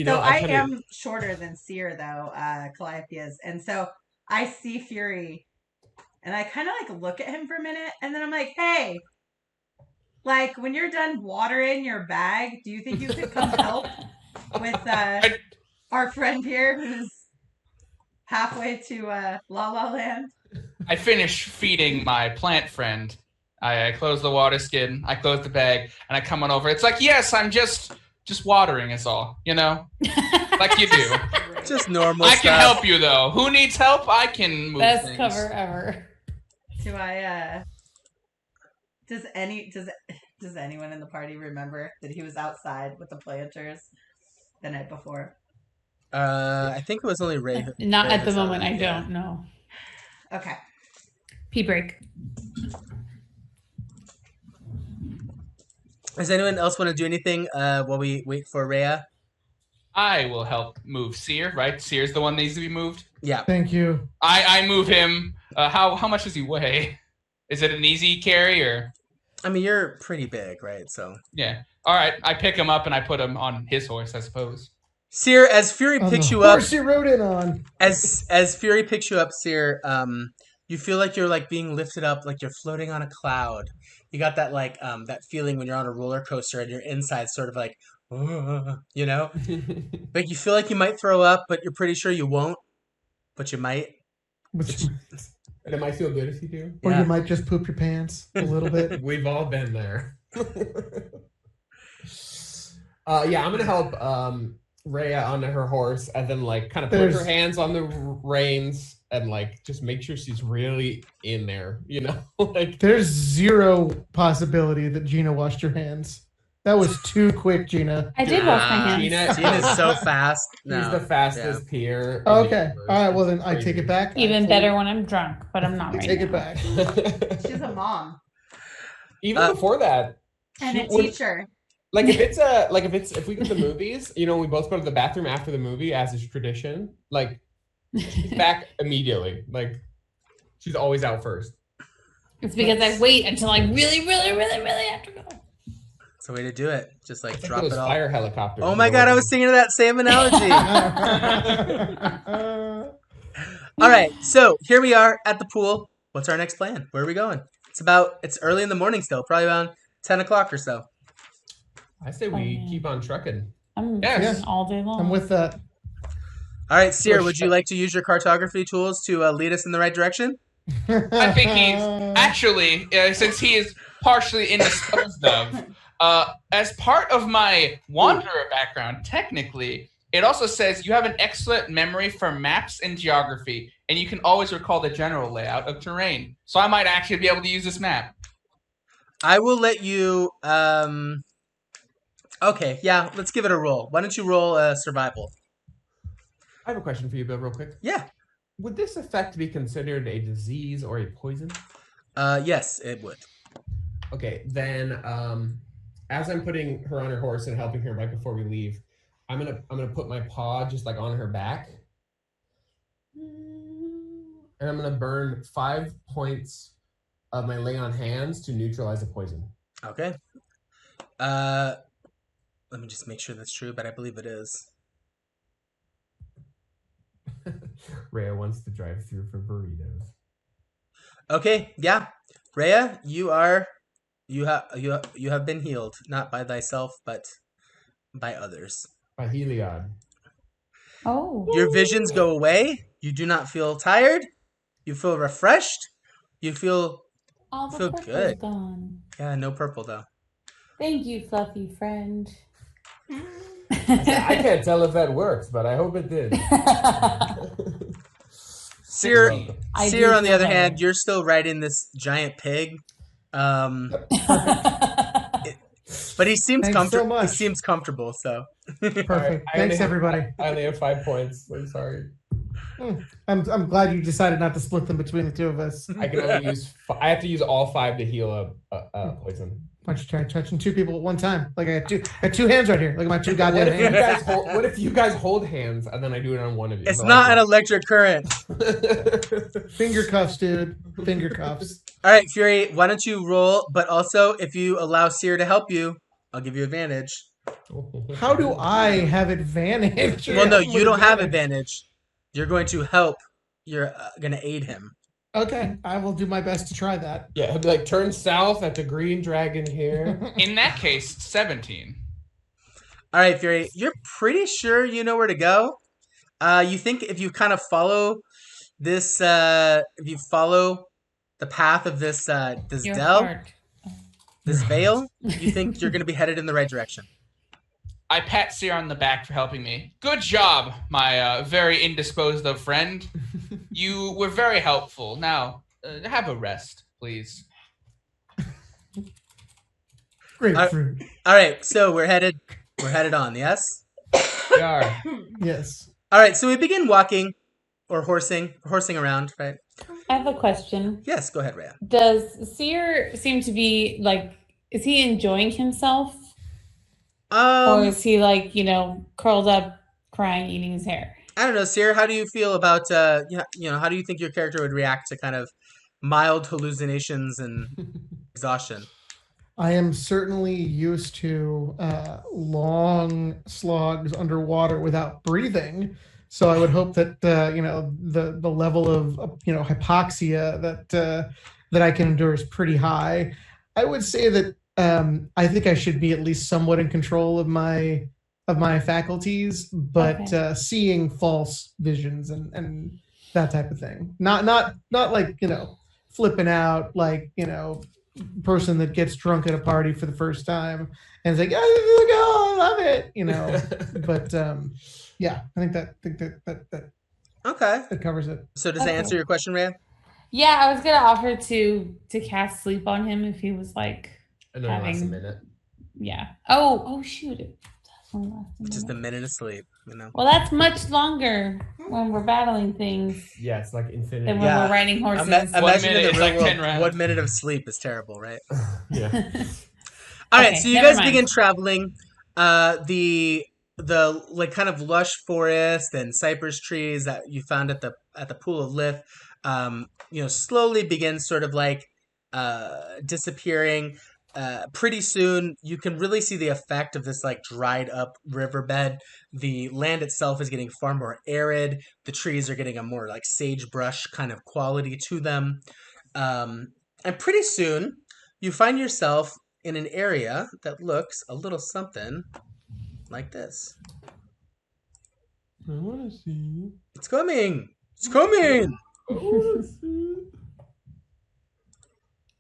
So I am shorter than Seer, though, Calliope's. And so I see Fury, and I kind of like look at him for a minute, and then I'm like, "Hey, like when you're done watering your bag, do you think you could come help with our friend here who's halfway to La La Land?" I finish feeding my plant friend. I close the water skin, I close the bag, and I come on over. It's like, yes, I'm just watering is all, you know? Like you do. Just normal I stuff. can help you, though. Who needs help? I can move Best things. cover ever. Do I, does anyone in the party remember that he was outside with the planters the night before? I think it was only Ray. Not Ray at the was on moment. it, I yeah. don't know. Okay. Pee break. Does anyone else want to do anything while we wait for Rhea? I will help move Seer, right? Seer's the one that needs to be moved. Yeah. Thank you. I move him. How much does he weigh? Is it an easy carry or? I mean, you're pretty big, right? So. Yeah. All right. I pick him up and I put him on his horse, I suppose. Seer, as Fury On picks the you up, horse you rode in on. as Fury picks you up, Seer, you feel like you're like being lifted up, like you're floating on a cloud. You got that like that feeling when you're on a roller coaster and your inside's sort of like, you know, like you feel like you might throw up, but you're pretty sure you won't, but you might. And it might feel good if you do. Or Yeah. you might just poop your pants a little bit. We've all been there. Yeah, I'm gonna help Rhea onto her horse, and then like kind of put her hands on the reins, and like just make sure she's really in there. You know, like There's zero possibility that Gina washed your hands. That was too quick, Gina. I did wash my hands. Gina's so fast. No. she's the fastest peer. in the Okay. universe. All right. Well, then I Crazy. take it back. Even better when I'm drunk, but I'm not I right take now. it back. She's a mom Even before that, and a she would- teacher. Like if we go to the movies, you know, we both go to the bathroom after the movie, as is tradition. Like, she's back immediately. Like, she's always out first. It's because I wait until I really, really, really, really have to go. It's a way to do it. Just like It's drop like it those all. fire helicopters. Oh my god, I was thinking of that same analogy. All right, so here we are at the pool. What's our next plan? Where are we going? It's early in the morning still, probably around 10 o'clock or so. I say we keep on trucking. I'm Yes. all day long. I'm with that. All right, Seer, would you like to use your cartography tools to lead us in the right direction? I think he's actually, since he is partially indisposed of, as part of my wanderer background, technically, it also says you have an excellent memory for maps and geography, and you can always recall the general layout of terrain. So I might actually be able to use this map. I will let you. Okay, yeah, let's give it a roll. Why don't you roll survival? I have a question for you, Bill, real quick. Yeah. Would this effect be considered a disease or a poison? Yes, it would. Okay, then as I'm putting her on her horse and helping her right before we leave, I'm gonna put my paw just like on her back, and I'm gonna burn 5 points of my lay on hands to neutralize the poison. Okay. Let me just make sure that's true, but I believe it is. Rhea wants to drive through for burritos. Okay, yeah, Rhea, you have been healed, not by thyself, but by others. By Heliod. Oh. Your visions go away. You do not feel tired. You feel refreshed. You feel All the feel purple's good. gone. Yeah, no purple though. Thank you, fluffy friend. I can't tell if that works, but I hope it did. Seer, I Seer, do on the feel other better. hand, you're still riding this giant pig. But he seems Thanks so comfortable. much. He seems comfortable. So Perfect. I only Thanks, have- everybody. I only have 5 points. I'm sorry. I'm glad you decided not to split them between the two of us. I can only use. I have to use all 5 to heal a poison. Why don't you try touching two people at one time? Like I got two hands right here. Look at my two goddamn hands. What if you guys hold hands and then I do it on one of you? It's not an electric current. Finger cuffs, dude. Finger cuffs. All right, Fury, why don't you roll? But also, if you allow Seer to help you, I'll give you advantage. How do I have advantage? Well, no, you don't have advantage. You're going to help. You're going to aid him. Okay, I will do my best to try that. Yeah, he'll be like, turn south at the green dragon here. In that case, 17. All right, Fury, you're pretty sure you know where to go. You think if you kind of follow this, if you follow the path of this Your dell, heart. this veil, you think you're going to be headed in the right direction. I pat Seer on the back for helping me. Good job, my very indisposed of friend. You were very helpful. Now, have a rest, please. Grapefruit. All right, so we're headed on. Yes. We are. Yes. All right, so we begin walking or horsing around, right? I have a question. Yes, go ahead, Rhea. Does Seer seem to be like, is he enjoying himself? Or is he like, curled up, crying, eating his hair? I don't know, Seer. How do you feel about how do you think your character would react to kind of mild hallucinations and exhaustion? I am certainly used to long slogs underwater without breathing, so I would hope that the level of hypoxia that I can endure is pretty high. I would say that I think I should be at least somewhat in control of my faculties, but seeing false visions and that type of thing. Not like flipping out like person that gets drunk at a party for the first time and is like, oh, I love it, But yeah, I think that Okay. that covers it. So does that answer your question, Rhea? Yeah, I was gonna offer to cast sleep on him if he was like And then last a minute. Yeah. Oh shoot! It does only last a minute. Just a minute of sleep, Well, that's much longer when we're battling things Yeah, it's like infinity. than when we're riding horses. Imagine in minute the is real like world, 10 rounds. 1 minute of sleep is terrible, right? Yeah. All right, Okay, so you never guys mind. begin traveling. The like kind of lush forest and cypress trees that you found at the pool of Lith, slowly begins sort of like disappearing. Pretty soon, you can really see the effect of this like dried up riverbed. The land itself is getting far more arid. The trees are getting a more like sagebrush kind of quality to them. And pretty soon, you find yourself in an area that looks a little something like this. I want to see. It's coming! It's coming! I want to see.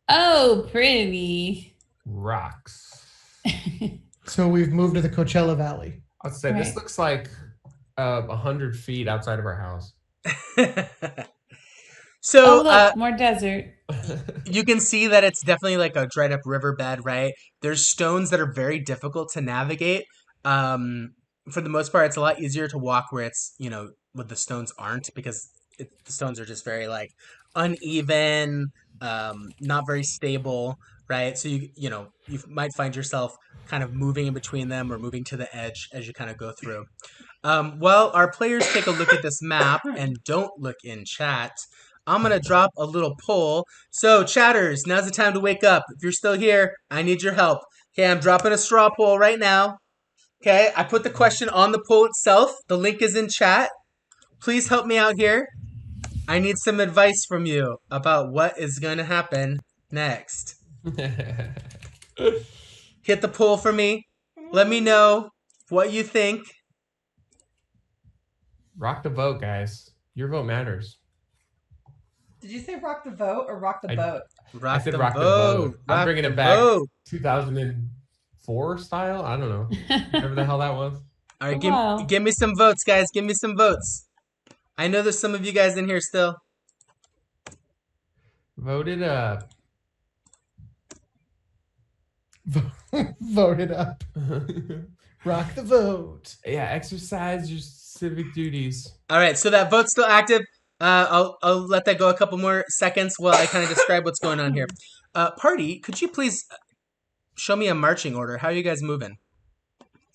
Oh, pretty. Rocks. So we've moved to the Coachella Valley. I'd say this Right. looks like 100 feet outside of our house. So, Oh, look, more desert. you can see that it's definitely like a dried up riverbed, right? There's stones that are very difficult to navigate. For the most part, it's a lot easier to walk where it's, what the stones aren't, because the stones are just very like uneven, not very stable, right? So you might find yourself kind of moving in between them or moving to the edge as you kind of go through. While our players take a look at this map and don't look in chat, I'm going to drop a little poll. So, chatters, now's the time to wake up. If you're still here, I need your help. Okay, I'm dropping a straw poll right now. Okay, I put the question on the poll itself. The link is in chat. Please help me out here. I need some advice from you about what is going to happen next. Hit the poll for me. Let me know what you think. Rock the vote, guys. Your vote matters. Did you say rock the vote or rock the boat? Rock I said the rock the vote. vote. I'm Rock bringing the it back. vote. 2004 style? I don't know. Whatever the hell that was. All right, Wow. give me some votes, guys. Give me some votes. I know there's some of you guys in here still. Vote it up. Vote it up. Rock the vote. Yeah, exercise your civic duties. All right, so that vote's still active. I'll let that go a couple more seconds while I kind of describe what's going on here. Party, could you please show me a marching order. How are you guys moving?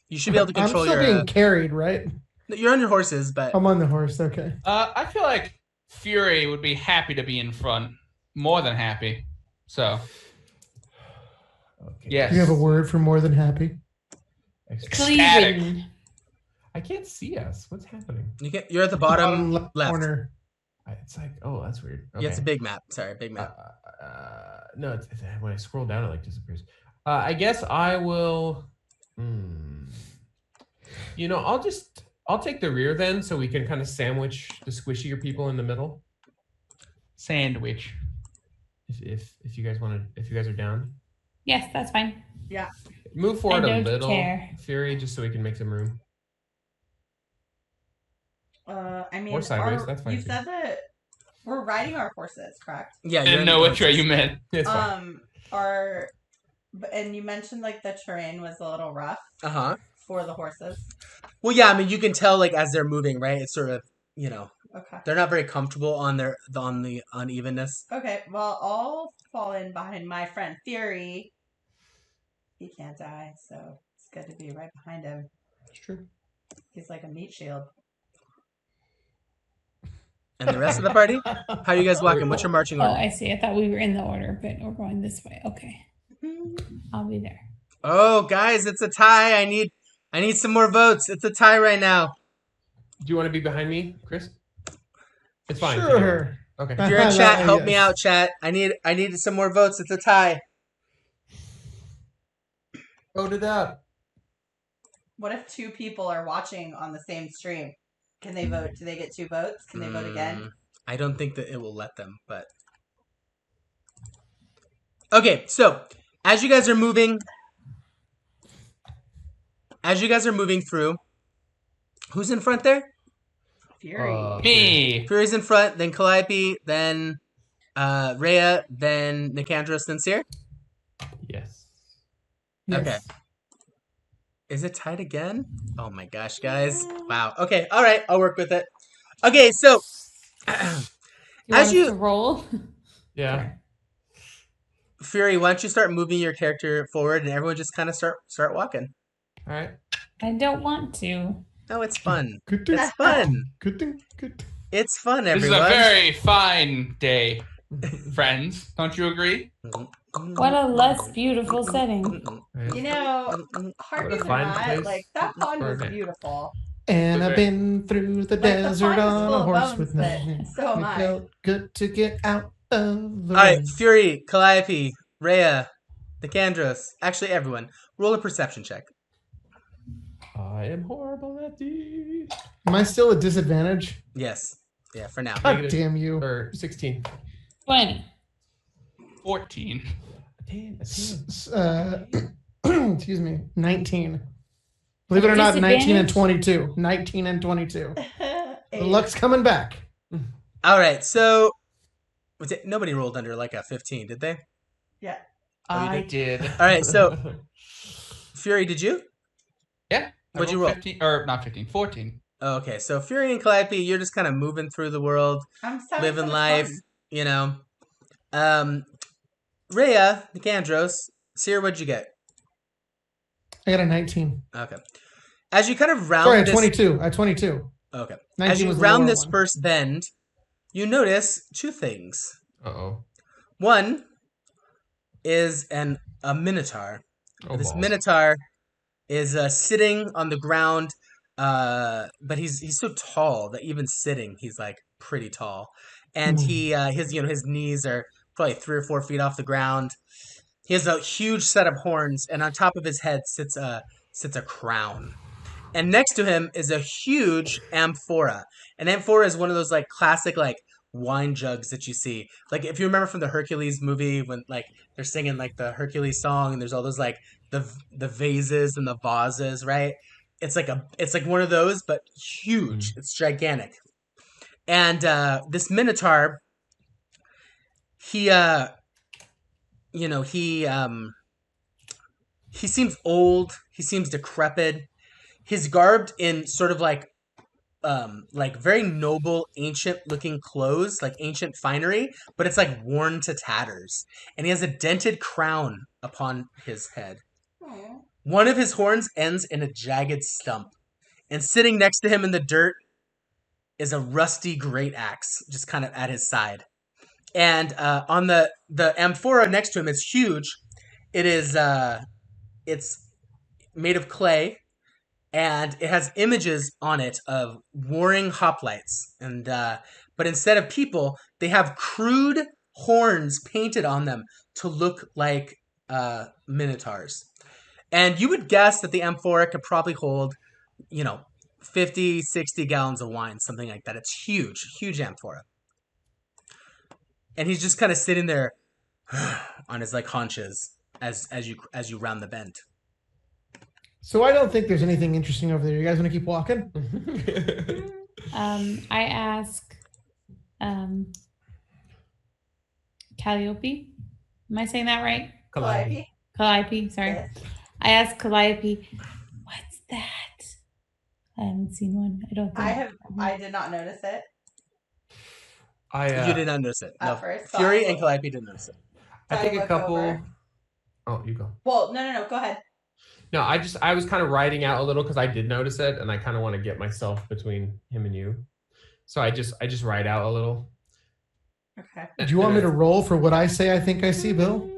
You should be able to control I'm still your. being carried, right? You're on your horses, but I'm on the horse. Okay. I feel like Fury would be happy to be in front, more than happy. So, Okay. yes. Do you have a word for more than happy? Ecstatic. Cleaving. I can't see us. What's happening? you're at the bottom left left. corner. It's like, oh, that's weird. Okay. Yeah, it's a big map. Sorry, big map. No, it's, when I scroll down, it like disappears. I guess I will. You know, I'll take the rear then, so we can kind of sandwich the squishier people in the middle. Sandwich. If you guys want to, if you guys are down, Yes, that's fine. Yeah. move forward I a don't little, care. Fury, just so we can make some room. I mean, Or sideways, that's fine you too. said that we're riding our horses, correct? Yeah, I you're didn't in know the which way horses. you meant. It's fine. And you mentioned like the terrain was a little rough Uh-huh. for the horses. Well, yeah, I mean, you can tell like as they're moving, right? It's sort of, Okay. they're not very comfortable on the unevenness. Okay. Well, I'll fall in behind my friend Fury. He can't die, so it's good to be right behind him. That's true. He's like a meat shield. And the rest of the party? How are you guys walking? What's your marching Oh, order? I see. I thought we were in the order, but we're going this way. Okay. I'll be there. Oh, guys, it's a tie. I need some more votes. It's a tie right now. Do you want to be behind me, Chris? It's fine. Sure. Okay. If you're in chat, help me Yes. out, chat. I need some more votes. It's a tie. Vote it up. What if two people are watching on the same stream? Can they vote? Do they get 2 votes? Can they vote again? I don't think that it will let them, but okay. So as you guys are moving through, who's in front there? Fury. Me. Fury's in front, then Calliope, then Rhea, then Nicandros, then Seer. Yes. Yes. Okay. Is it tied again? Oh my gosh, guys. Wow. Okay, all right, I'll work with it. Okay, so You As want us you- to roll? Yeah. Fury, why don't you start moving your character forward and everyone just kind of start walking. All right. I don't want to. Oh, it's fun. Good thing. It's fun. Good thing. Good. It's fun, This is everyone. a very fine day, friends. Don't you agree? What a less beautiful setting. You know, harpy or fine not, place like that pond for a was day. beautiful. And I've Okay. been through the Like, the desert pond is on full a of horse bones, with no but name. so am It I. felt good to get out of the All right, rain. Fury, Calliope, Rhea, Nicandros, actually everyone, roll a perception check. I am horrible at these. Am I still at disadvantage? Yes. Yeah, for now. God Negative. damn you. Or 16. 20. 14. Damn. Excuse me, 19. Believe it or not, 19 and 22. 19 and 22. The luck's coming back. All right, so nobody rolled under like a 15, did they? Yeah. Oh, you I did? did. All right, so Fury, did you? Yeah. I What'd you rolled roll? 15, or not 15, 14. Oh, okay, so Fury and Calliope, you're just kind of moving through the world, I'm so living much life, fun. you know. Rhea, Nicandros, Seer, what'd you get? I got a 19. Okay. As you kind of round Sorry, a this 22. A 22. Okay. 19 As you was the round lower this one. first bend, you notice two things. Uh-oh. One is a minotaur. Oh, This balls. minotaur is sitting on the ground, but he's so tall that even sitting, he's like pretty tall, and his knees are probably 3 or 4 feet off the ground. He has a huge set of horns, and on top of his head sits a crown. And next to him is a huge amphora. An amphora is one of those like classic like wine jugs that you see. Like if you remember from the Hercules movie when like they're singing like the Hercules song and there's all those like the vases and the vases, right? It's like one of those but huge. It's gigantic. And this minotaur he seems old, he seems decrepit. He's garbed in sort of like like very noble, ancient-looking clothes, like ancient finery, but it's like worn to tatters, and he has a dented crown upon his head. Aw. One of his horns ends in a jagged stump, and sitting next to him in the dirt is a rusty great axe, just kind of at his side. And on the amphora next to him is huge. It is it's made of clay, and it has images on it of warring hoplites. And but instead of people, they have crude horns painted on them to look like minotaurs. And you would guess that the amphora could probably hold, 50, 60 gallons of wine, something like that. It's huge, huge amphora. And he's just kind of sitting there on his like haunches as you round the bend. So I don't think there's anything interesting over there. You guys want to keep walking? I ask Calliope. Am I saying that right? Calliope. Calliope, sorry. Yes. I asked Calliope, what's that? I haven't seen one. I don't think I did not notice it You did not notice it. No. at first. so Fury I and look- Calliope didn't notice it. I so think a look couple. over. Oh, you go. Well, no. Go ahead. No, I was kind of writing out a little because I did notice it, and I kind of want to get myself between him and you. So I just write out a little. Okay. Do you want me to roll for what I say I think I see, Bill?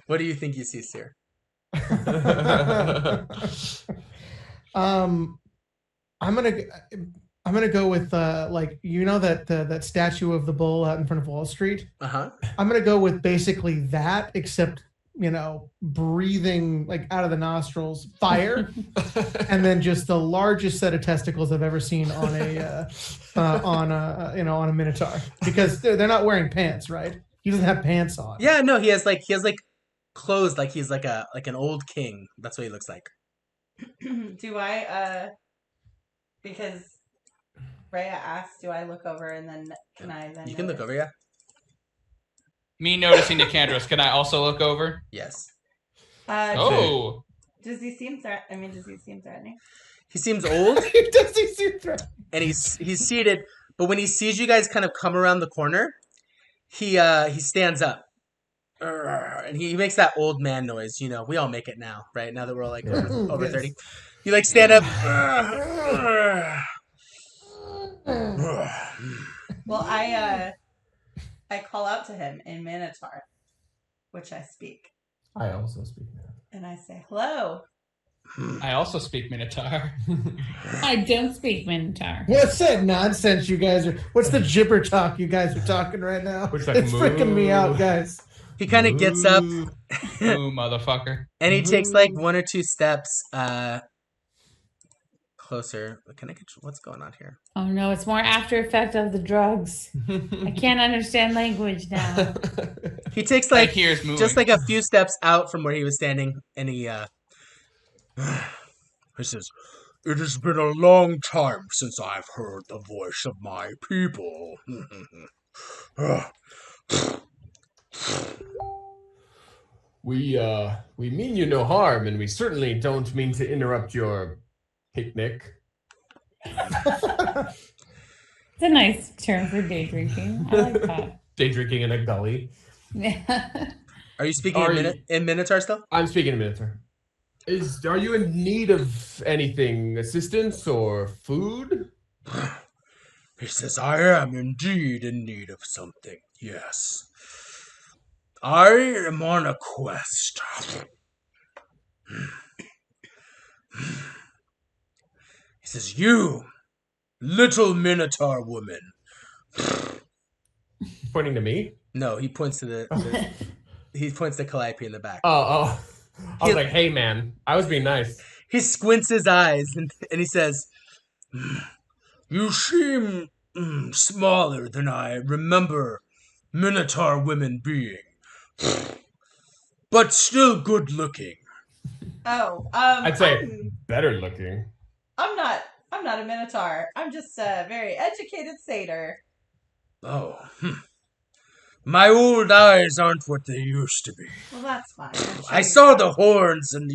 What do you think you see, Seer? I'm gonna go with that statue of the bull out in front of Wall Street. Uh-huh. I'm gonna go with basically that, except breathing like out of the nostrils fire, and then just the largest set of testicles I've ever seen on a minotaur, because they're not wearing pants, right? He doesn't have pants on. Yeah, no, he has clothes like he's like an old king. That's what he looks like. Do I because Rhea asked, do I look over and then can I then You can look notice? over, yeah? Me noticing Nicandros, can I also look over? Yes. Oh, Does he seem threatening? He seems old Does he see threat? and he's seated, but when he sees you guys kind of come around the corner, he stands up. And he makes that old man noise, we all make it now, right? Now that we're all like over Yes. 30. You like stand up. Well, I call out to him in Minotaur, which I speak, I also speak and I say, "Hello." I also speak Minotaur. I don't speak Minotaur. What's that nonsense you guys are? What's the gibber talk you guys are talking right now? Which, like, It's freaking me out, moo. guys. He kind of gets up Ooh, motherfucker. and he takes like one or two steps closer. Can I get what's going on here? Oh no, it's more after effect of the drugs. I can't understand language now. He takes Like like here is moving. just like a few steps out from where he was standing, and he says, "It has been a long time since I've heard the voice of my people." We mean you no harm, and we certainly don't mean to interrupt your picnic. It's a nice term for day drinking. I like that. Day drinking in a gully. Yeah. Are you speaking in Minotaur still? I'm speaking a Minotaur. Are you in need of anything, assistance or food? He says, "I am indeed in need of something, yes. I am on a quest." He says, "You, little Minotaur woman." Pointing to me? No, he points to he points to Calliope in the back. Oh. I was like, hey, man, I was being nice. He squints his eyes and he says, "You seem smaller than I remember Minotaur women being, but still good looking." Oh, I'd say better looking. I'm not a Minotaur. I'm just a very educated satyr. "Oh, my old eyes aren't what they used to be. Well, that's fine. I'm sure I you saw can- the horns and,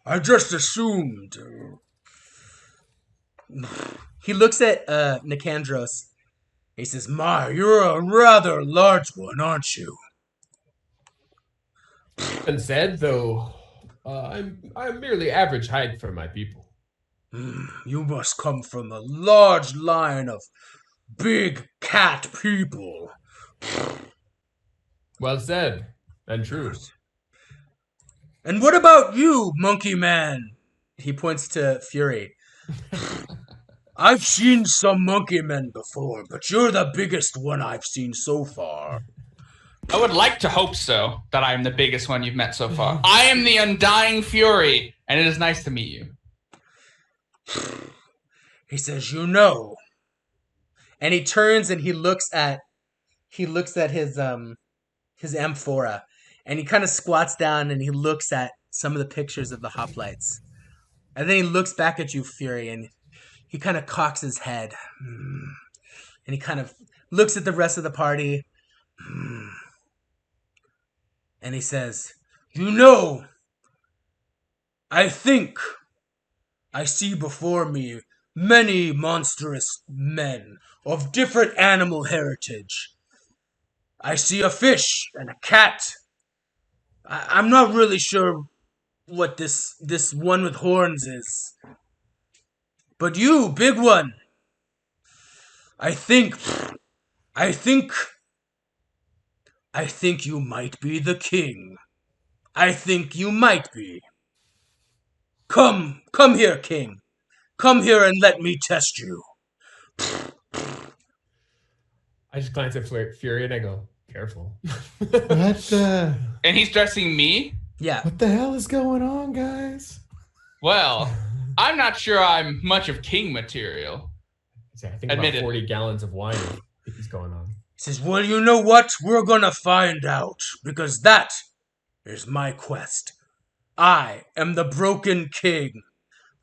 I just assumed." He looks at Nicandros. He says, you're a rather large one, aren't you? And said, though, I'm merely average height for my people. You must come from a large line of big cat people. Well said, and true. And what about you, monkey man? He points to Fury. I've seen some monkey men before, but you're the biggest one I've seen so far. I would like to hope so, that I am the biggest one you've met so far. I am the Undying Fury, and it is nice to meet you. He says, you know. And he turns and he looks at his amphora, and he kind of squats down and he looks at some of the pictures of the hoplites. And then he looks back at you, Fury, and he kind of cocks his head. And he kind of looks at the rest of the party. And he says, you know, I think I see before me many monstrous men of different animal heritage. I see a fish and a cat. I'm not really sure what this one with horns is. But you, big one, I think you might be the king. I think you might be. Come here, king. Come here and let me test you. I just glance at Fury and I go, careful. What And he's dressing me? Yeah. what the hell is going on, guys? Well, I'm not sure I'm much of king material. I think Admitted. about 40 gallons of wine is going on. He says, well, you know what? We're gonna find out, because that is my quest. I am the Broken King,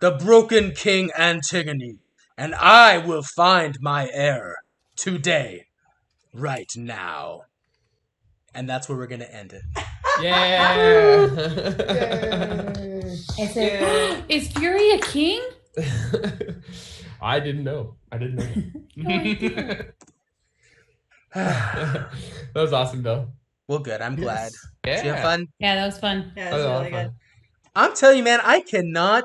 the Broken King Antigone, and I will find my heir today, right now. And that's where we're gonna end it. Yeah. Yay. I said, is Fury a king? I didn't know. No, I didn't. That was awesome, though. Well, good. I'm glad. Did you have Yeah. fun? Yeah, that was fun. Yeah, That it's was a lot really of good. fun. I'm telling you, man, I cannot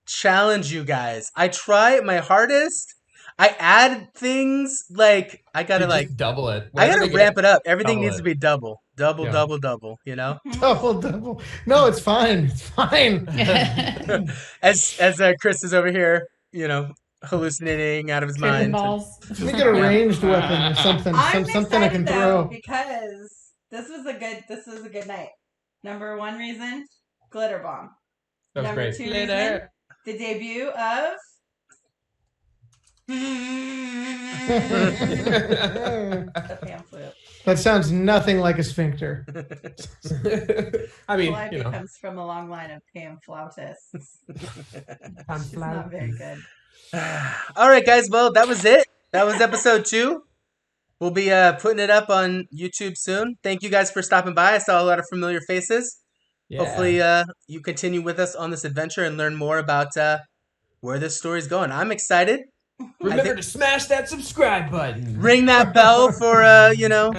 challenge you guys. I try my hardest. I add things like I gotta You like just double it. I gotta ramp it up. Everything double needs it. to be double, Yeah. double. You know, Double. No, it's fine. It's fine. as Chris is over here, you know, hallucinating out of his Tripping mind. balls. Let me get a ranged weapon or something. I'm Something I can excited, though, throw. because this was a good night. Number one reason, glitter bomb. That was Number great. two reason, the debut of the pan flute. That sounds nothing like a sphincter. I mean, Fly you know. comes from a long line of pan flautists. I'm It's not very good. All right, guys. Well, that was it. That was episode 2. We'll be putting it up on YouTube soon. Thank you guys for stopping by. I saw a lot of familiar faces. Yeah. Hopefully, you continue with us on this adventure and learn more about where this story's going. I'm excited. Remember to smash that subscribe button. Ring that bell for you know.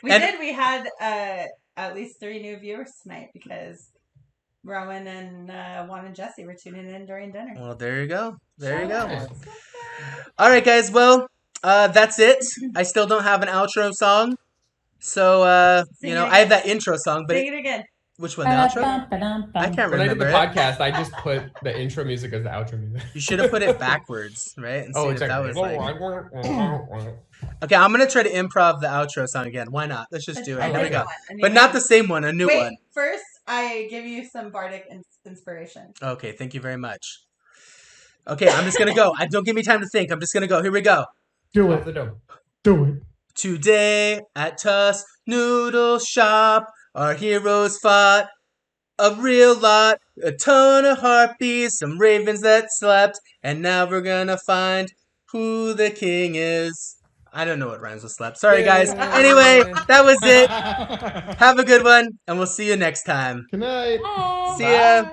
We And- did. We had at least 3 new viewers tonight because Rowan and Juan and Jesse were tuning in during dinner. Well, there you go. There you go. Nice. All right, guys. Well, that's it. I still don't have an outro song. So, Sing you know, it I have again. that intro song, but Sing it again. which one? The outro? I can't When I did remember the it. podcast, I just put the intro music as the outro music. You should have put it backwards, right? And Oh, seen it's if that like, was like... Okay, I'm going to try to improv the outro song again. Why not? Let's just do it. A Here we different go. one, a new But not one. the same one, a new Wait, one. first I give you some bardic inspiration. Okay, thank you very much. Okay, I'm just going to go. Don't give me time to think. I'm just going to go. Here we go. Do Off it. the dome. Do it. Today at Tusk Noodle Shop, our heroes fought a real lot, a ton of harpies, some ravens that slept, and now we're gonna find who the king is. I don't know what rhymes with slept. Sorry, guys. Yay. Anyway, that was it. Have a good one, and we'll see you next time. Good night. See ya.